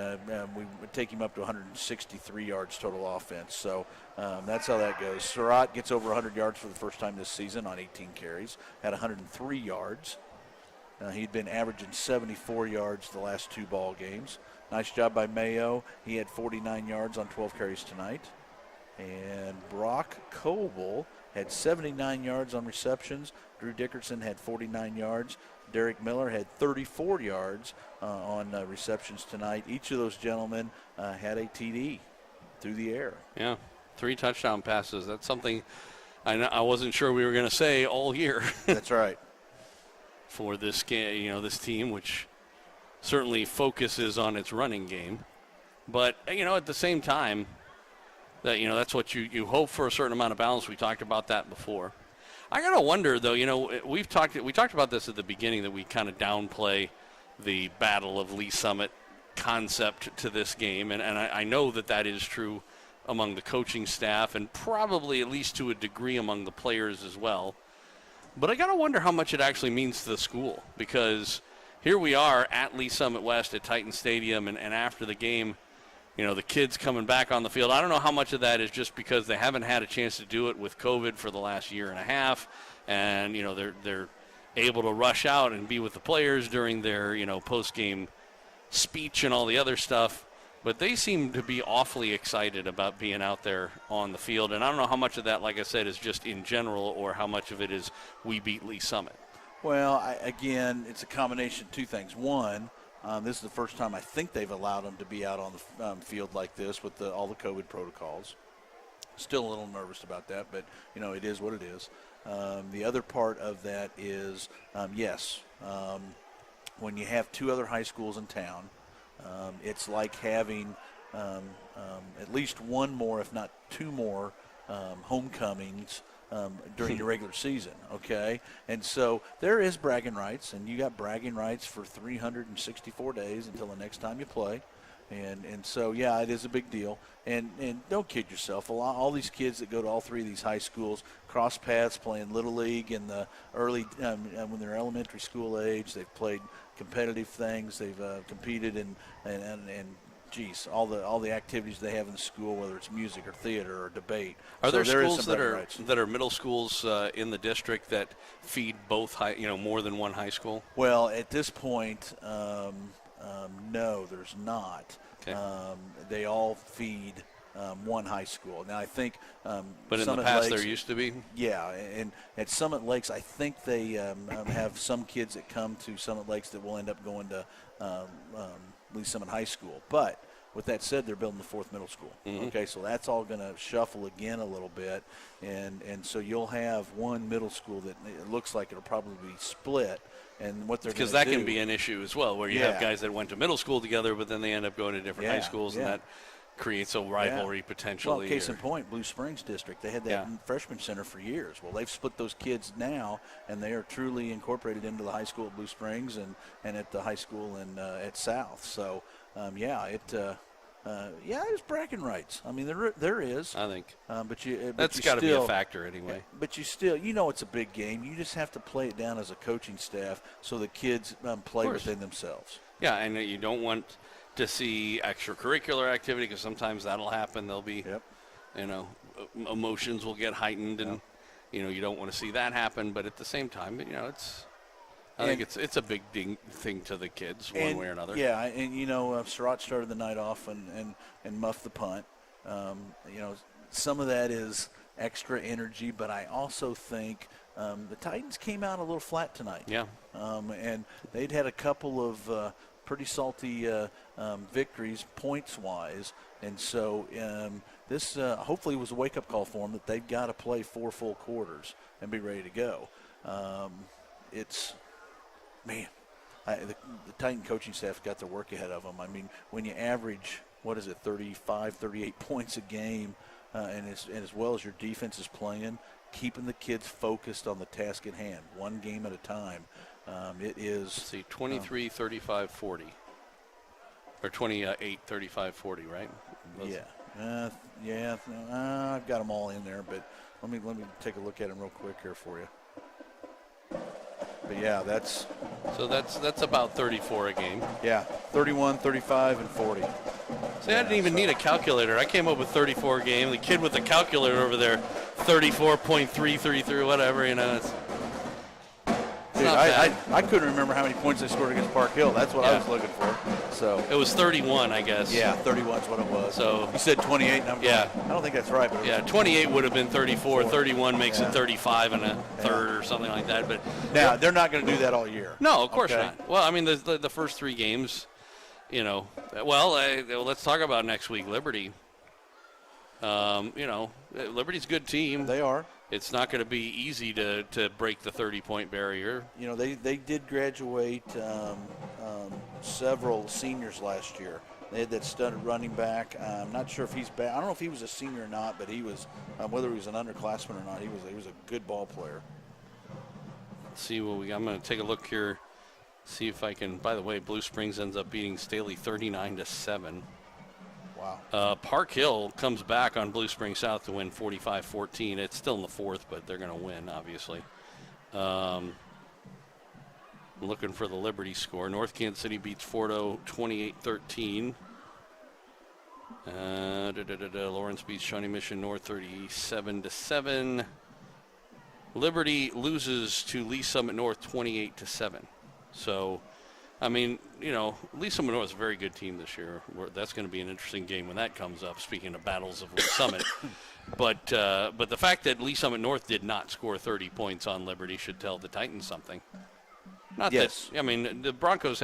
we would take him up to 163 yards total offense. So that's how that goes. Surratt gets over 100 yards for the first time this season on 18 carries, had 103 yards. He'd been averaging 74 yards the last 2 ball games. Nice job by Mayo. He had 49 yards on 12 carries tonight. And Brock Coble had 79 yards on receptions. Drew Dickerson had 49 yards. Derek Miller had 34 yards on receptions tonight. Each of those gentlemen had a TD through the air. Yeah, 3 touchdown passes. That's something I wasn't sure we were going to say all year. That's right. For this game, this team, which certainly focuses on its running game. But, at the same time, that's what you hope for, a certain amount of balance. We talked about that before. I gotta wonder though. We talked about this at the beginning, that we kind of downplay the Battle of Lee Summit concept to this game, and I know that is true among the coaching staff, and probably at least to a degree among the players as well. But I gotta wonder how much it actually means to the school, because here we are at Lee Summit West at Titan Stadium, and after the game, the kids coming back on the field. I don't know how much of that is just because they haven't had a chance to do it with COVID for the last year and a half, and they're able to rush out and be with the players during their post-game speech and all the other stuff. But they seem to be awfully excited about being out there on the field, and I don't know how much of that, like I said, is just in general, or how much of it is we beat Lee Summit. Well, again, it's a combination of 2 things. One, this is the first time I think they've allowed them to be out on the field like this with all the COVID protocols. Still a little nervous about that, but, it is what it is. The other part of that is, yes, when you have 2 other high schools in town, it's like having at least 1 more, if not 2 more, homecomings during the regular season, okay? And so there is bragging rights, and you got bragging rights for 364 days until the next time you play. And so, yeah, it is a big deal. And don't kid yourself. All these kids that go to all three of these high schools cross paths playing Little League in the early when they're elementary school age. They've played competitive things. They've competed in geez, all the activities they have in the school, whether it's music or theater or debate. Are there schools that are middle schools in the district that feed both more than one high school? Well, at this point, no, there's not. Okay. They all feed one high school. Now, I think but in Summit the past Lakes, there used to be? Yeah, and at Summit Lakes, I think they have some kids that come to Summit Lakes that will end up going to Lee Summit High School. But with that said, they're building the fourth middle school. Mm-hmm. Okay, so that's all going to shuffle again a little bit. And so you'll have one middle school that it looks like it'll probably be split. And what they're because that can be an issue as well, where you have guys that went to middle school together, but then they end up going to different high schools, and that creates a rivalry potentially. Well, case in point, Blue Springs District, they had that freshman center for years. Well, they've split those kids now, and they are truly incorporated into the high school at Blue Springs and at the high school at South. So, there's bragging rights. I mean, there is. I think. But that's got to be a factor anyway. But you still, it's a big game. You just have to play it down as a coaching staff so the kids play within themselves. Yeah, and you don't want to see extracurricular activity because sometimes that'll happen. There'll be, emotions will get heightened, and you don't want to see that happen. But at the same time, I think it's a big thing to the kids one way or another. Yeah, and Surratt started the night off and muffed the punt. Some of that is extra energy, but I also think the Titans came out a little flat tonight. Yeah, and they'd had a couple of pretty salty victories points-wise, and so this hopefully was a wake-up call for them that they've got to play 4 full quarters and be ready to go. Man, the Titan coaching staff got their work ahead of them. I mean, when you average, 35, 38 points a game, and as well as your defense is playing, keeping the kids focused on the task at hand, one game at a time, it is. Let's see, 23, 35, 40. Or 28, 35, 40, right? I've got them all in there, but let me take a look at them real quick here for you. But yeah, that's about 34 a game. Yeah, 31, 35, and 40. See, I didn't even need a calculator. I came up with 34 a game. The kid with the calculator over there, 34.3, 33, whatever. It's Dude, I couldn't remember how many points they scored against Park Hill. That's what I was looking for. So it was 31, I guess. Yeah, 31 is what it was. So you said 28. And I don't think that's right. But 28 would have been 34. 31 makes it 35 and a third or something like that. But now they're not going to do that all year. No, of course not. Well, I mean, the first 3 games, let's talk about next week. Liberty. Liberty's a good team. They are. It's not going to be easy to break the 30-point barrier. They did graduate several seniors last year. They had that studded running back. I'm not sure if he's back. I don't know if he was a senior or not, but he was, whether he was an underclassman or not, he was a good ball player. Let's see what I'm going to take a look here, see if I can. By the way, Blue Springs ends up beating Staley 39-7. Wow. Park Hill comes back on Blue Springs South to win 45-14. It's still in the fourth, but they're going to win, obviously. Looking for the Liberty score. North Kansas City beats Fordo 28-13. Lawrence beats Shawnee Mission North 37-7. Liberty loses to Lee Summit North 28-7. So, I mean, Lee Summit North is a very good team this year. That's going to be an interesting game when that comes up, speaking of battles of Lee Summit. But the fact that Lee Summit North did not score 30 points on Liberty should tell the Titans something. The Broncos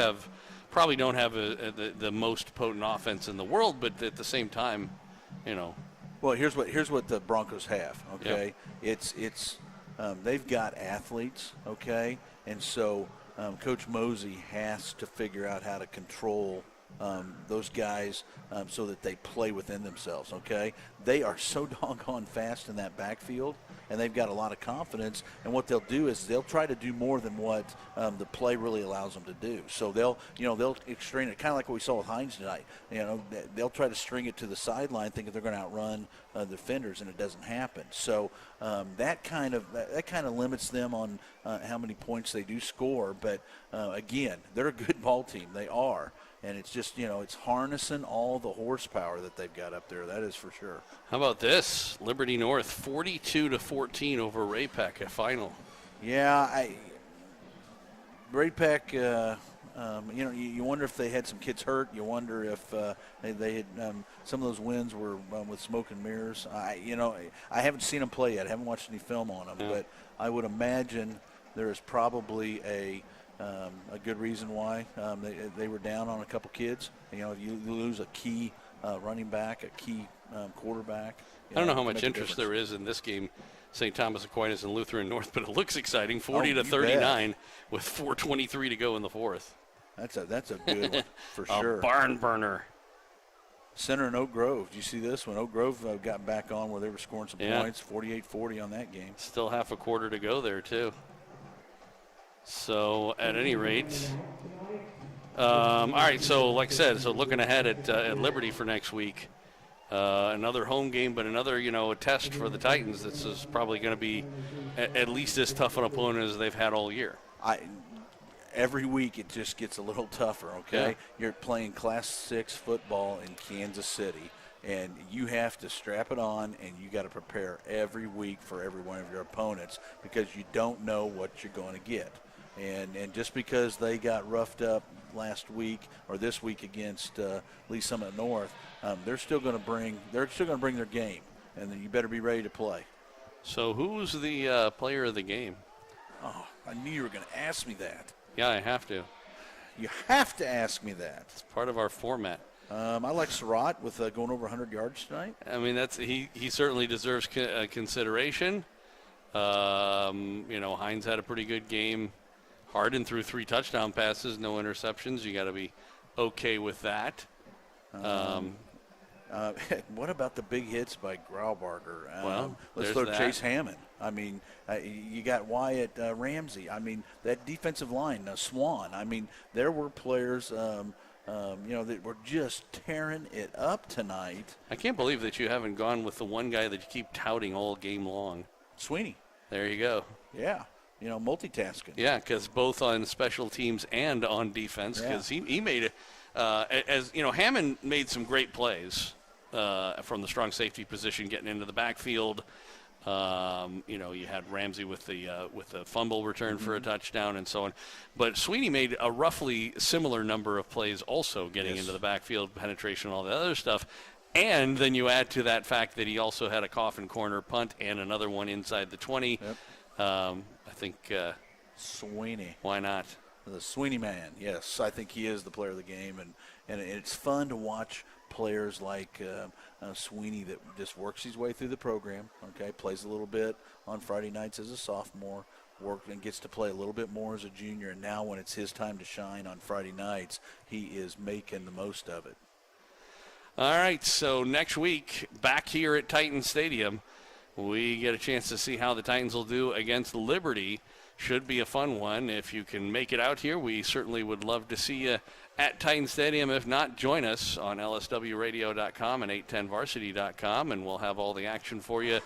probably don't have the most potent offense in the world, but at the same time, Well, here's what the Broncos have, okay? Yep. It's they've got athletes, okay? And so Coach Mosey has to figure out how to control those guys so that they play within themselves, okay? They are so doggone fast in that backfield, and they've got a lot of confidence. And what they'll do is they'll try to do more than what the play really allows them to do. So they'll string it, kind of like what we saw with Hines tonight. They'll try to string it to the sideline thinking they're going to outrun the defenders, and it doesn't happen. So that kind of limits them on how many points they do score. But, again, they're a good ball team. They are. And it's just, it's harnessing all the horsepower that they've got up there. That is for sure. How about this? Liberty North 42-14 over Ray-Pec at final. Yeah, Ray-Pec, you wonder if they had some kids hurt. You wonder if they had some of those wins were with smoke and mirrors. I haven't seen them play yet. I haven't watched any film on them. Yeah. But I would imagine there is probably a good reason why they were down on a couple kids. If you lose a key running back, a key quarterback. I don't know how much interest there is in this game, St. Thomas Aquinas and Lutheran North, but it looks exciting. 40-39 with 4:23 to go in the fourth. That's a good one for sure. A barn burner. Center and Oak Grove. Did you see this one? Oak Grove got back on where they were scoring some points. 48-40 on that game. Still half a quarter to go there too. So, at any rate, all right, so like I said, looking ahead at Liberty for next week, another home game, but another, a test for the Titans. This is probably going to be at least as tough an opponent as they've had all year. Every week it just gets a little tougher, okay? Yeah. You're playing Class 6 football in Kansas City, and you have to strap it on, and you got to prepare every week for every one of your opponents because you don't know what you're going to get. And just because they got roughed up last week or this week against Lee Summit North, they're still going to bring their game, and then you better be ready to play. So who's the player of the game? Oh, I knew you were going to ask me that. Yeah, I have to. You have to ask me that. It's part of our format. I like Surratt with going over 100 yards tonight. I mean, he certainly deserves consideration. Hines had a pretty good game. Harden threw 3 touchdown passes, no interceptions. You got to be okay with that. What about the big hits by Graubarger? Let's throw that. Chase Hammond. I mean, you got Wyatt Ramsey. I mean, that defensive line, Swan. I mean, there were players, that were just tearing it up tonight. I can't believe that you haven't gone with the one guy that you keep touting all game long. Sweeney. There you go. Yeah. Multitasking. Yeah, because both on special teams and on defense, because he made it. Hammond made some great plays from the strong safety position, getting into the backfield. You had Ramsey with the fumble return for a touchdown and so on. But Sweeney made a roughly similar number of plays also getting into the backfield, penetration, all the other stuff. And then you add to that fact that he also had a coffin corner punt and another one inside the 20. Yep. I think Sweeney. Why not? The Sweeney man. Yes, I think he is the player of the game, and it's fun to watch players like Sweeney that just works his way through the program. Okay, plays a little bit on Friday nights as a sophomore, and gets to play a little bit more as a junior. And now when it's his time to shine on Friday nights, he is making the most of it. All right, so next week back here at Titan Stadium, we get a chance to see how the Titans will do against Liberty. Should be a fun one. If you can make it out here, we certainly would love to see you at Titan Stadium. If not, join us on lswradio.com and 810varsity.com, and we'll have all the action for you.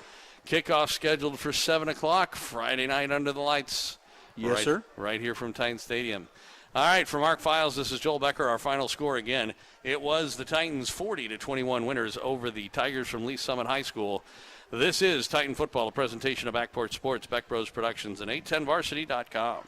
Kickoff scheduled for 7 o'clock Friday night under the lights. Yes, sir. Right here from Titan Stadium. All right, for Mark Files, this is Joel Becker. Our final score again. It was the Titans 40-21 winners over the Tigers from Lee Summit High School. This is Titan Football, a presentation of Backport Sports, Beck Bros Productions, and 810varsity.com.